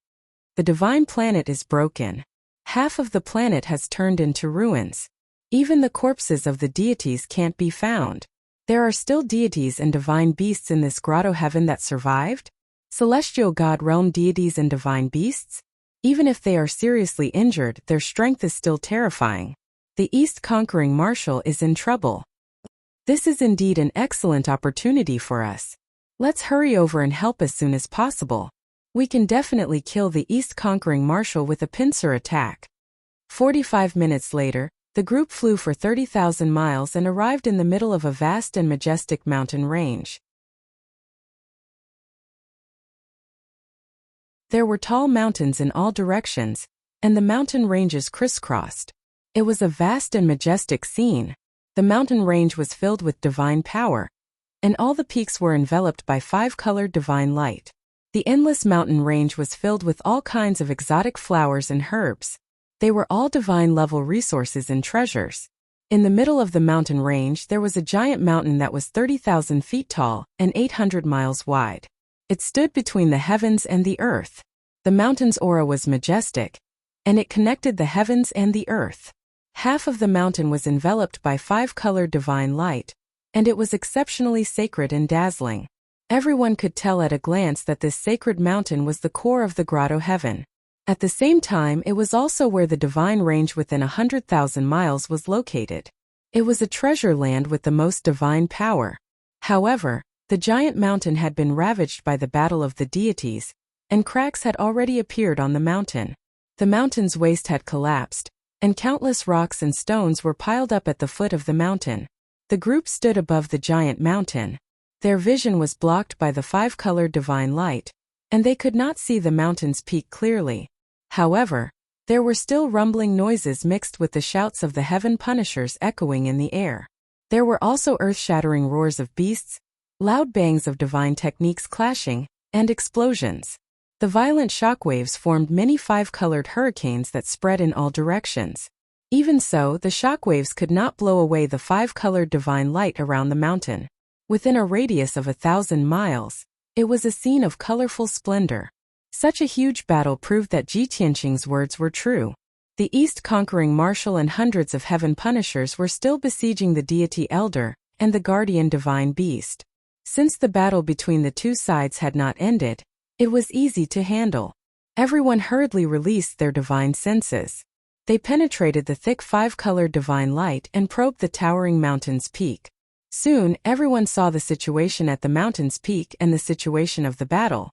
The divine planet is broken. Half of the planet has turned into ruins. Even the corpses of the deities can't be found. There are still deities and divine beasts in this grotto heaven that survived? Celestial god realm deities and divine beasts? Even if they are seriously injured, their strength is still terrifying. The East conquering marshal is in trouble. This is indeed an excellent opportunity for us. Let's hurry over and help as soon as possible. We can definitely kill the East conquering marshal with a pincer attack. 45 minutes later, the group flew for 30,000 miles and arrived in the middle of a vast and majestic mountain range. There were tall mountains in all directions, and the mountain ranges crisscrossed. It was a vast and majestic scene. The mountain range was filled with divine power, and all the peaks were enveloped by 5-colored divine light. The endless mountain range was filled with all kinds of exotic flowers and herbs. They were all divine-level resources and treasures. In the middle of the mountain range there was a giant mountain that was 30,000 feet tall and 800 miles wide. It stood between the heavens and the earth. The mountain's aura was majestic, and it connected the heavens and the earth. Half of the mountain was enveloped by 5-colored divine light, and it was exceptionally sacred and dazzling. Everyone could tell at a glance that this sacred mountain was the core of the grotto heaven. At the same time, it was also where the divine range within 100,000 miles was located. It was a treasure land with the most divine power. However, the giant mountain had been ravaged by the battle of the deities, and cracks had already appeared on the mountain. The mountain's waist had collapsed, and countless rocks and stones were piled up at the foot of the mountain. The group stood above the giant mountain. Their vision was blocked by the 5-colored divine light, and they could not see the mountain's peak clearly. However, there were still rumbling noises mixed with the shouts of the heaven punishers echoing in the air. There were also earth-shattering roars of beasts, loud bangs of divine techniques clashing, and explosions. The violent shockwaves formed many 5-colored hurricanes that spread in all directions. Even so, the shockwaves could not blow away the 5-colored divine light around the mountain. Within a radius of 1,000 miles, it was a scene of colorful splendor. Such a huge battle proved that Ji Tianqing's words were true. The East conquering marshal and hundreds of heaven punishers were still besieging the deity elder and the guardian divine beast. Since the battle between the two sides had not ended, it was easy to handle. Everyone hurriedly released their divine senses. They penetrated the thick 5-colored divine light and probed the towering mountain's peak. Soon, everyone saw the situation at the mountain's peak and the situation of the battle.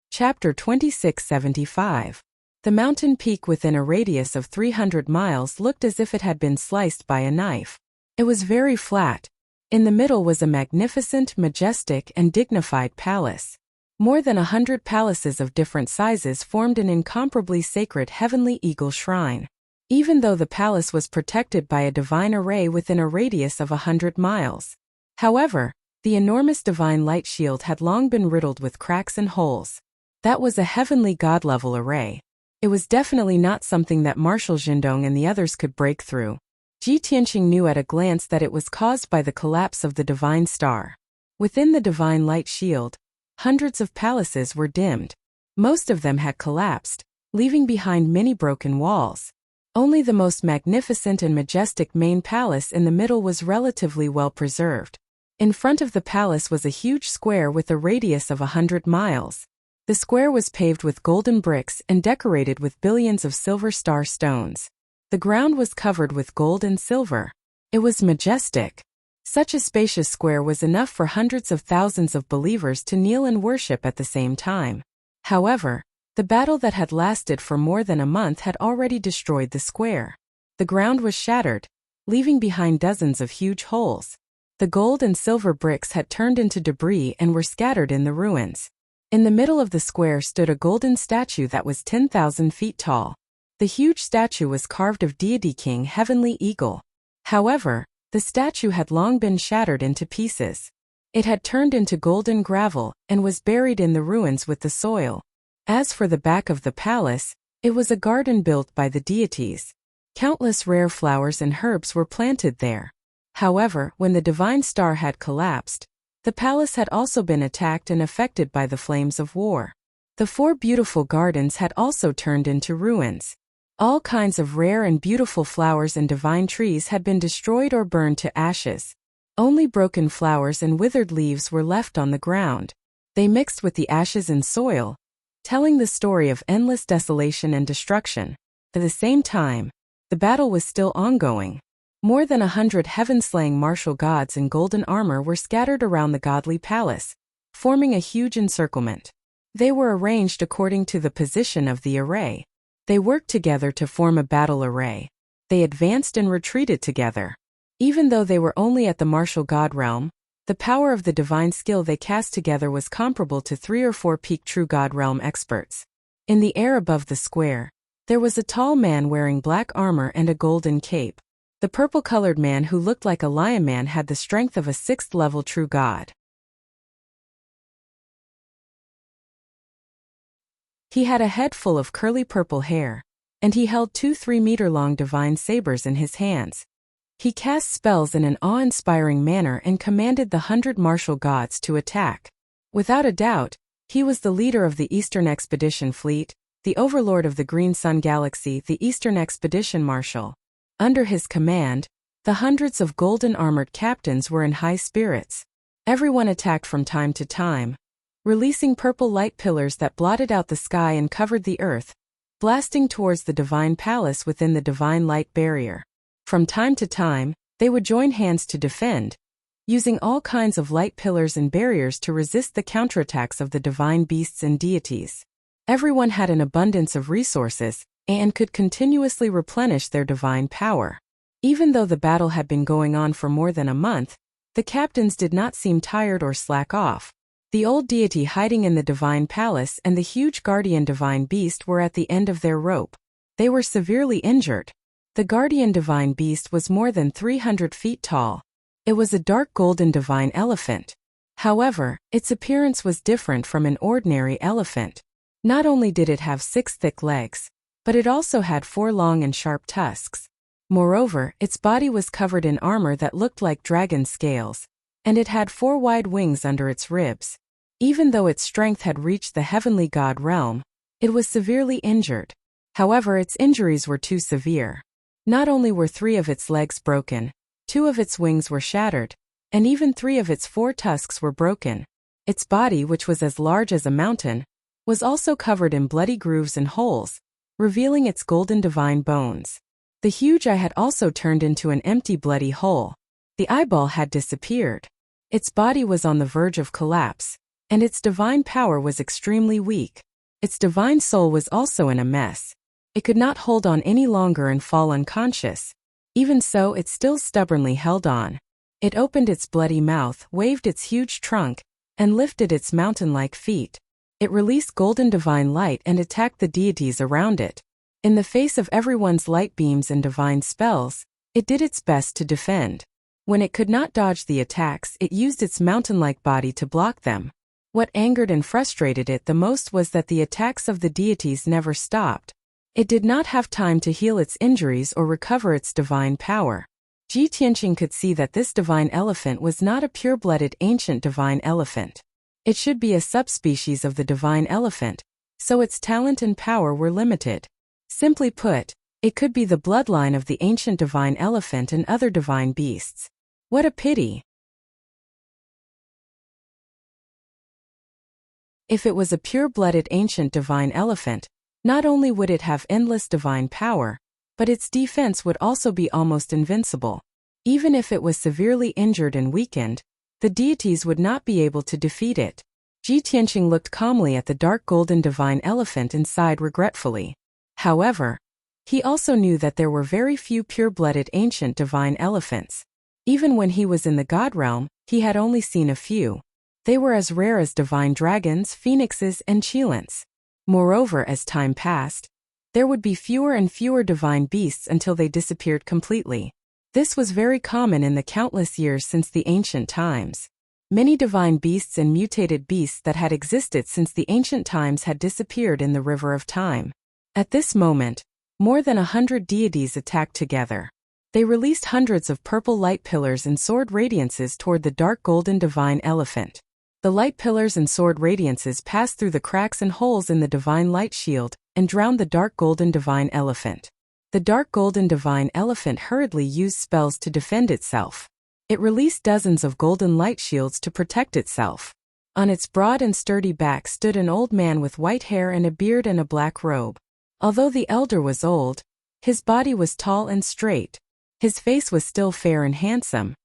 Chapter 2675. The mountain peak within a radius of 300 miles looked as if it had been sliced by a knife. It was very flat. In the middle was a magnificent, majestic, and dignified palace. More than 100 palaces of different sizes formed an incomparably sacred heavenly eagle shrine. Even though the palace was protected by a divine array within a radius of 100 miles. However, the enormous divine light shield had long been riddled with cracks and holes. That was a heavenly god-level array. It was definitely not something that Marshal Jindong and the others could break through. Ji Tianqing knew at a glance that it was caused by the collapse of the divine star. Within the divine light shield, Hundreds of palaces were dimmed. Most of them had collapsed, leaving behind many broken walls. Only the most magnificent and majestic main palace in the middle was relatively well preserved. In front of the palace was a huge square with a radius of 100 miles. The square was paved with golden bricks and decorated with billions of silver star stones. The ground was covered with gold and silver. It was majestic. Such a spacious square was enough for hundreds of thousands of believers to kneel and worship at the same time. However, the battle that had lasted for more than a month had already destroyed the square. The ground was shattered, leaving behind dozens of huge holes. The gold and silver bricks had turned into debris and were scattered in the ruins. In the middle of the square stood a golden statue that was 10,000 feet tall. The huge statue was carved of deity King Heavenly Eagle. However, the statue had long been shattered into pieces. It had turned into golden gravel and was buried in the ruins with the soil. As for the back of the palace, it was a garden built by the deities. Countless rare flowers and herbs were planted there. However, when the divine star had collapsed, the palace had also been attacked and affected by the flames of war. The 4 beautiful gardens had also turned into ruins. All kinds of rare and beautiful flowers and divine trees had been destroyed or burned to ashes. Only broken flowers and withered leaves were left on the ground. They mixed with the ashes and soil, telling the story of endless desolation and destruction. At the same time, the battle was still ongoing. More than 100 heaven-slaying martial gods in golden armor were scattered around the godly palace, forming a huge encirclement. They were arranged according to the position of the array. They worked together to form a battle array. They advanced and retreated together. Even though they were only at the martial god realm, the power of the divine skill they cast together was comparable to 3 or 4 peak true god realm experts. In the air above the square, there was a tall man wearing black armor and a golden cape. The purple-colored man who looked like a lion man had the strength of a 6th-level true god. He had a head full of curly purple hair, and he held 2 3-meter-long divine sabers in his hands. He cast spells in an awe-inspiring manner and commanded the 100 martial gods to attack. Without a doubt, he was the leader of the Eastern Expedition Fleet, the overlord of the Green Sun Galaxy, the Eastern Expedition Marshal. Under his command, the hundreds of golden-armored captains were in high spirits. Everyone attacked from time to time, releasing purple light pillars that blotted out the sky and covered the earth, blasting towards the divine palace within the divine light barrier. From time to time, they would join hands to defend, using all kinds of light pillars and barriers to resist the counterattacks of the divine beasts and deities. Everyone had an abundance of resources and could continuously replenish their divine power. Even though the battle had been going on for more than a month, the captains did not seem tired or slack off. The old deity hiding in the divine palace and the huge guardian divine beast were at the end of their rope. They were severely injured. The guardian divine beast was more than 300 feet tall. It was a dark golden divine elephant. However, its appearance was different from an ordinary elephant. Not only did it have 6 thick legs, but it also had 4 long and sharp tusks. Moreover, its body was covered in armor that looked like dragon scales, and it had 4 wide wings under its ribs. Even though its strength had reached the heavenly god realm, it was severely injured. However, its injuries were too severe. Not only were 3 of its legs broken, 2 of its wings were shattered, and even 3 of its 4 tusks were broken. Its body, which was as large as a mountain, was also covered in bloody grooves and holes, revealing its golden divine bones. The huge eye had also turned into an empty bloody hole. The eyeball had disappeared. Its body was on the verge of collapse, and its divine power was extremely weak. Its divine soul was also in a mess. It could not hold on any longer and fall unconscious. Even so, it still stubbornly held on. It opened its bloody mouth, waved its huge trunk, and lifted its mountain-like feet. It released golden divine light and attacked the deities around it. In the face of everyone's light beams and divine spells, it did its best to defend. When it could not dodge the attacks, it used its mountain-like body to block them. What angered and frustrated it the most was that the attacks of the deities never stopped. It did not have time to heal its injuries or recover its divine power. Ji Tianqing could see that this divine elephant was not a pure-blooded ancient divine elephant. It should be a subspecies of the divine elephant, so its talent and power were limited. Simply put, it could be the bloodline of the ancient divine elephant and other divine beasts. What a pity! If it was a pure-blooded ancient divine elephant, not only would it have endless divine power, but its defense would also be almost invincible. Even if it was severely injured and weakened, the deities would not be able to defeat it. Ji Tianqing looked calmly at the dark golden divine elephant and sighed regretfully. However, he also knew that there were very few pure-blooded ancient divine elephants. Even when he was in the god realm, he had only seen a few. They were as rare as divine dragons, phoenixes, and cheilants. Moreover, as time passed, there would be fewer and fewer divine beasts until they disappeared completely. This was very common in the countless years since the ancient times. Many divine beasts and mutated beasts that had existed since the ancient times had disappeared in the river of time. At this moment, more than 100 deities attacked together. They released hundreds of purple light pillars and sword radiances toward the dark golden divine elephant. The light pillars and sword radiances passed through the cracks and holes in the divine light shield and drowned the dark golden divine elephant. The dark golden divine elephant hurriedly used spells to defend itself. It released dozens of golden light shields to protect itself. On its broad and sturdy back stood an old man with white hair and a beard and a black robe. Although the elder was old, his body was tall and straight. His face was still fair and handsome.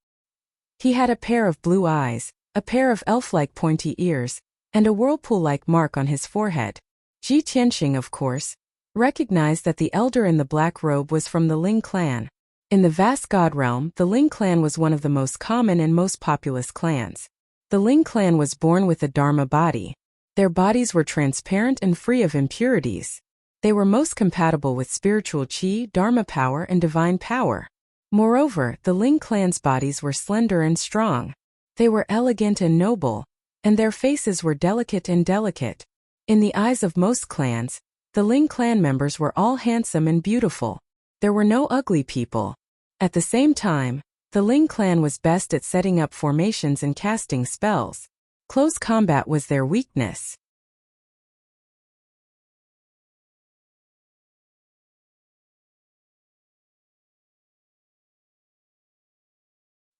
He had a pair of blue eyes, a pair of elf-like pointy ears, and a whirlpool-like mark on his forehead. Ji Tianqing, of course, recognized that the elder in the black robe was from the Ling clan. In the vast god realm, the Ling clan was one of the most common and most populous clans. The Ling clan was born with a Dharma body. Their bodies were transparent and free of impurities. They were most compatible with spiritual qi, Dharma power, and divine power. Moreover, the Ling clan's bodies were slender and strong. They were elegant and noble, and their faces were delicate and delicate. In the eyes of most clans, the Ling clan members were all handsome and beautiful. There were no ugly people. At the same time, the Ling clan was best at setting up formations and casting spells. Close combat was their weakness.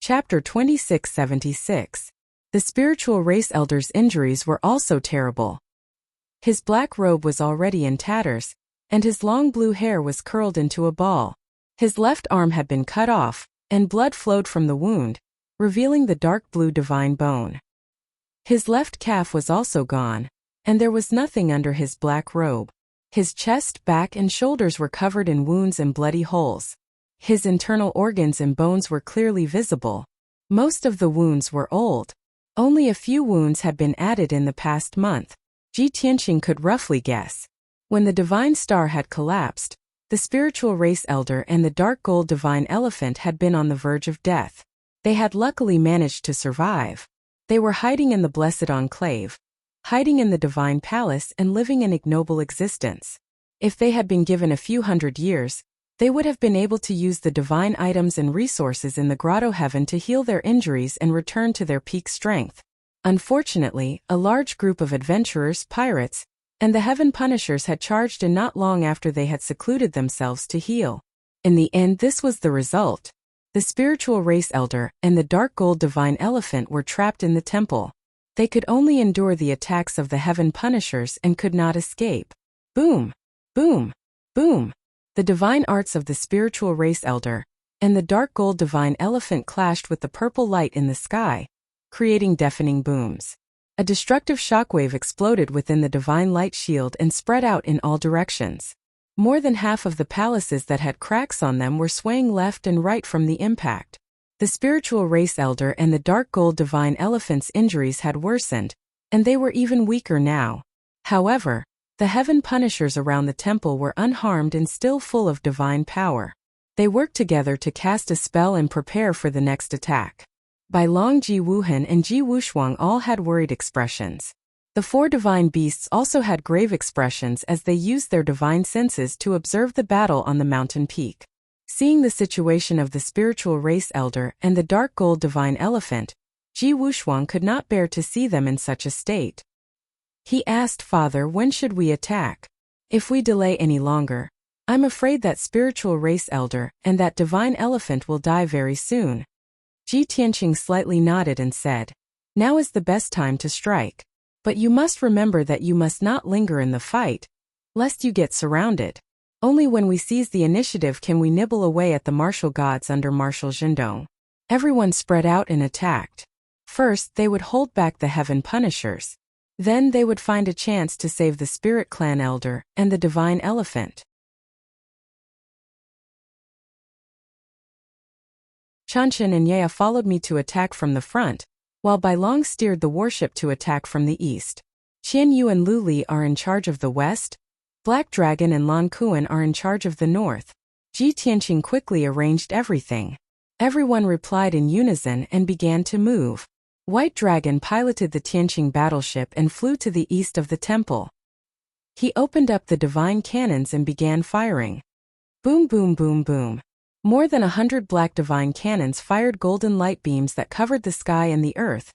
Chapter 2676. The spiritual race elder's injuries were also terrible. His black robe was already in tatters, and his long blue hair was curled into a ball. His left arm had been cut off, and blood flowed from the wound, revealing the dark blue divine bone. His left calf was also gone, and there was nothing under his black robe. His chest, back, and shoulders were covered in wounds and bloody holes. His internal organs and bones were clearly visible. Most of the wounds were old. Only a few wounds had been added in the past month. Ji Tianqing could roughly guess. When the divine star had collapsed, the spiritual race elder and the dark gold divine elephant had been on the verge of death. They had luckily managed to survive. They were hiding in the blessed enclave, hiding in the divine palace and living an ignoble existence. If they had been given a few hundred years, they would have been able to use the divine items and resources in the grotto heaven to heal their injuries and return to their peak strength. Unfortunately, a large group of adventurers, pirates, and the heaven punishers had charged in not long after they had secluded themselves to heal. In the end, this was the result. The spiritual race elder and the dark gold divine elephant were trapped in the temple. They could only endure the attacks of the heaven punishers and could not escape. Boom! Boom! Boom! The divine arts of the spiritual race elder and the dark gold divine elephant clashed with the purple light in the sky, creating deafening booms. A destructive shockwave exploded within the divine light shield and spread out in all directions. More than half of the palaces that had cracks on them were swaying left and right from the impact. The spiritual race elder and the dark gold divine elephant's injuries had worsened, and they were even weaker now. However, the heaven punishers around the temple were unharmed and still full of divine power. They worked together to cast a spell and prepare for the next attack. Bai Long, Ji Wuhan, and Ji Wushuang all had worried expressions. The four divine beasts also had grave expressions as they used their divine senses to observe the battle on the mountain peak. Seeing the situation of the spiritual race elder and the dark gold divine elephant, Ji Wushuang could not bear to see them in such a state. He asked, "Father, when should we attack? If we delay any longer, I'm afraid that spiritual race elder and that divine elephant will die very soon." Ji Tianqing slightly nodded and said, "Now is the best time to strike. But you must remember that you must not linger in the fight, lest you get surrounded. Only when we seize the initiative can we nibble away at the martial gods under Marshal Zhendong." Everyone spread out and attacked. First, they would hold back the Heaven Punishers. Then they would find a chance to save the Spirit Clan Elder and the Divine Elephant. Chanshan and Yea followed me to attack from the front, while Bai Long steered the warship to attack from the east. Qian Yu and Lu Li are in charge of the west. Black Dragon and Lan Kuan are in charge of the north. Ji Tianqing quickly arranged everything. Everyone replied in unison and began to move. White Dragon piloted the Tianqing battleship and flew to the east of the temple. He opened up the divine cannons and began firing. Boom, boom, boom, boom. More than 100 black divine cannons fired golden light beams that covered the sky and the earth,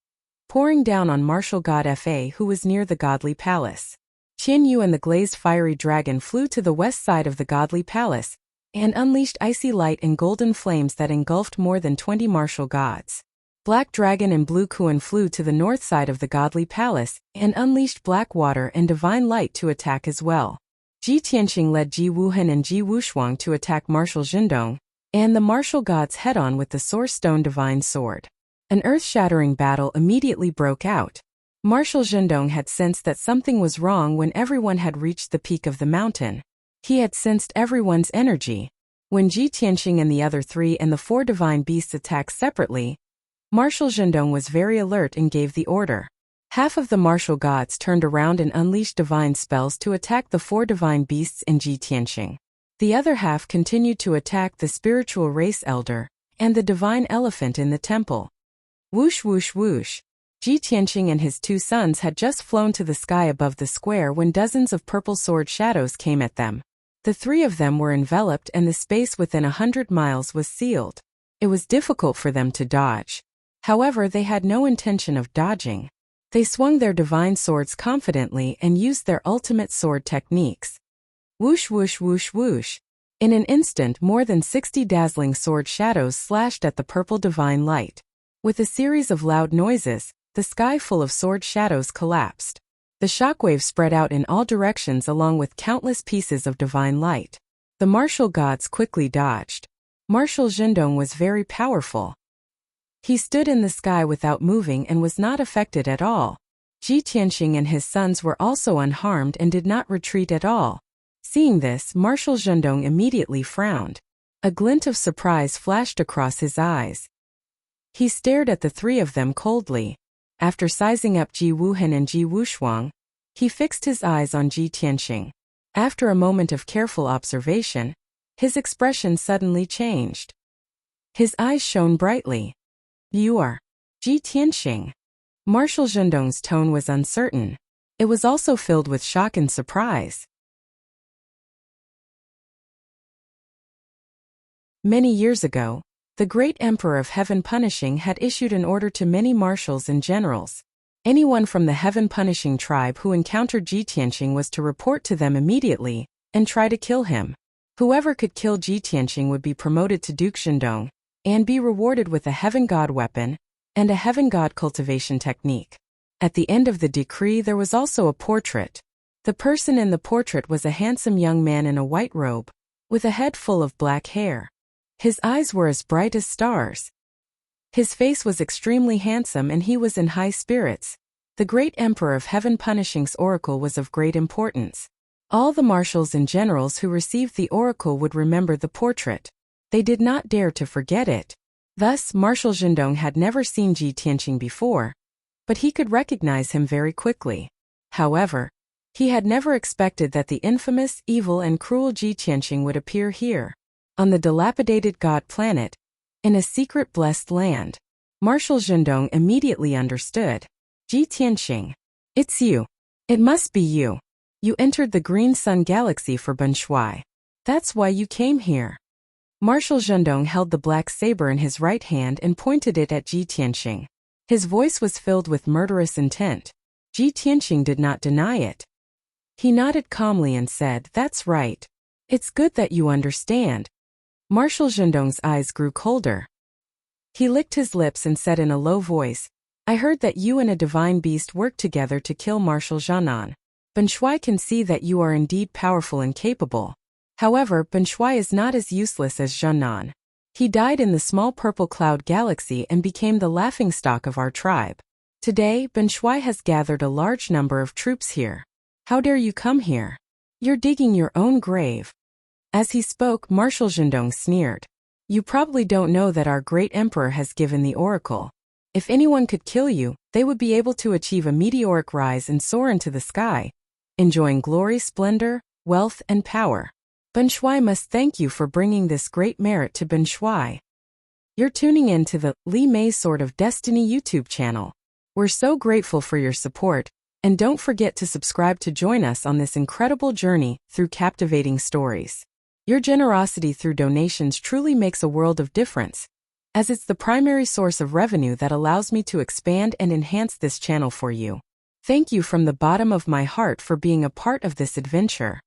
pouring down on martial god Fa, who was near the godly palace. Qian Yu and the glazed fiery dragon flew to the west side of the godly palace and unleashed icy light and golden flames that engulfed more than 20 martial gods. Black Dragon and Blue Kuan flew to the north side of the godly palace and unleashed black water and divine light to attack as well. Ji Tianqing led Ji Wuhan and Ji Wushuang to attack Marshal Zhendong and the martial gods head-on with the Source Stone Divine Sword. An earth-shattering battle immediately broke out. Marshal Zhendong had sensed that something was wrong when everyone had reached the peak of the mountain. He had sensed everyone's energy. When Ji Tianqing and the other 3 and the 4 divine beasts attacked separately, Marshal Zhendong was very alert and gave the order. Half of the martial gods turned around and unleashed divine spells to attack the 4 divine beasts in Ji Tianqing. The other half continued to attack the spiritual race elder and the divine elephant in the temple. Whoosh whoosh whoosh. Ji Tianqing and his 2 sons had just flown to the sky above the square when dozens of purple sword shadows came at them. The 3 of them were enveloped and the space within 100 miles was sealed. It was difficult for them to dodge. However, they had no intention of dodging. They swung their divine swords confidently and used their ultimate sword techniques. Whoosh whoosh whoosh whoosh. In an instant, more than 60 dazzling sword shadows slashed at the purple divine light. With a series of loud noises, the sky full of sword shadows collapsed. The shockwave spread out in all directions along with countless pieces of divine light. The martial gods quickly dodged. Marshal Zhendong was very powerful. He stood in the sky without moving and was not affected at all. Ji Tianqing and his sons were also unharmed and did not retreat at all. Seeing this, Marshal Zhendong immediately frowned. A glint of surprise flashed across his eyes. He stared at the 3 of them coldly. After sizing up Ji Wuhan and Ji Wushuang, he fixed his eyes on Ji Tianqing. After a moment of careful observation, his expression suddenly changed. His eyes shone brightly. "You are Ji Tianqing." Marshal Zhendong's tone was uncertain. It was also filled with shock and surprise. Many years ago, the great Emperor of Heaven Punishing had issued an order to many marshals and generals. Anyone from the Heaven Punishing tribe who encountered Ji Tianqing was to report to them immediately and try to kill him. Whoever could kill Ji Tianqing would be promoted to Duke Zhendong and be rewarded with a Heaven God weapon and a Heaven God cultivation technique. At the end of the decree there was also a portrait. The person in the portrait was a handsome young man in a white robe, with a head full of black hair. His eyes were as bright as stars. His face was extremely handsome and he was in high spirits. The great Emperor of Heaven Punishing's oracle was of great importance. All the marshals and generals who received the oracle would remember the portrait. They did not dare to forget it. Thus, Marshal Zhendong had never seen Ji Tianqing before, but he could recognize him very quickly. However, he had never expected that the infamous, evil and cruel Ji Tianqing would appear here, on the dilapidated god planet, in a secret blessed land. Marshal Zhendong immediately understood. Ji Tianqing. It's you. It must be you. You entered the Green Sun Galaxy for Ben Shui. That's why you came here. Marshal Zhendong held the black saber in his right hand and pointed it at Ji Tianqing. His voice was filled with murderous intent. Ji Tianqing did not deny it. He nodded calmly and said, "That's right. It's good that you understand." Marshal Zhendong's eyes grew colder. He licked his lips and said in a low voice, "I heard that you and a divine beast worked together to kill Marshal Zhanan. Ben Shuai can see that you are indeed powerful and capable. However, Ben Shuai is not as useless as Zhanan. He died in the small purple cloud galaxy and became the laughingstock of our tribe. Today, Ben Shuai has gathered a large number of troops here. How dare you come here? You're digging your own grave." As he spoke, Marshal Zhendong sneered. "You probably don't know that our great emperor has given the oracle. If anyone could kill you, they would be able to achieve a meteoric rise and soar into the sky, enjoying glory, splendor, wealth, and power. Ben Shuai must thank you for bringing this great merit to Ben Shuai." You're tuning in to the Li Mei Sword of Destiny YouTube channel. We're so grateful for your support, and don't forget to subscribe to join us on this incredible journey through captivating stories. Your generosity through donations truly makes a world of difference, as it's the primary source of revenue that allows me to expand and enhance this channel for you. Thank you from the bottom of my heart for being a part of this adventure.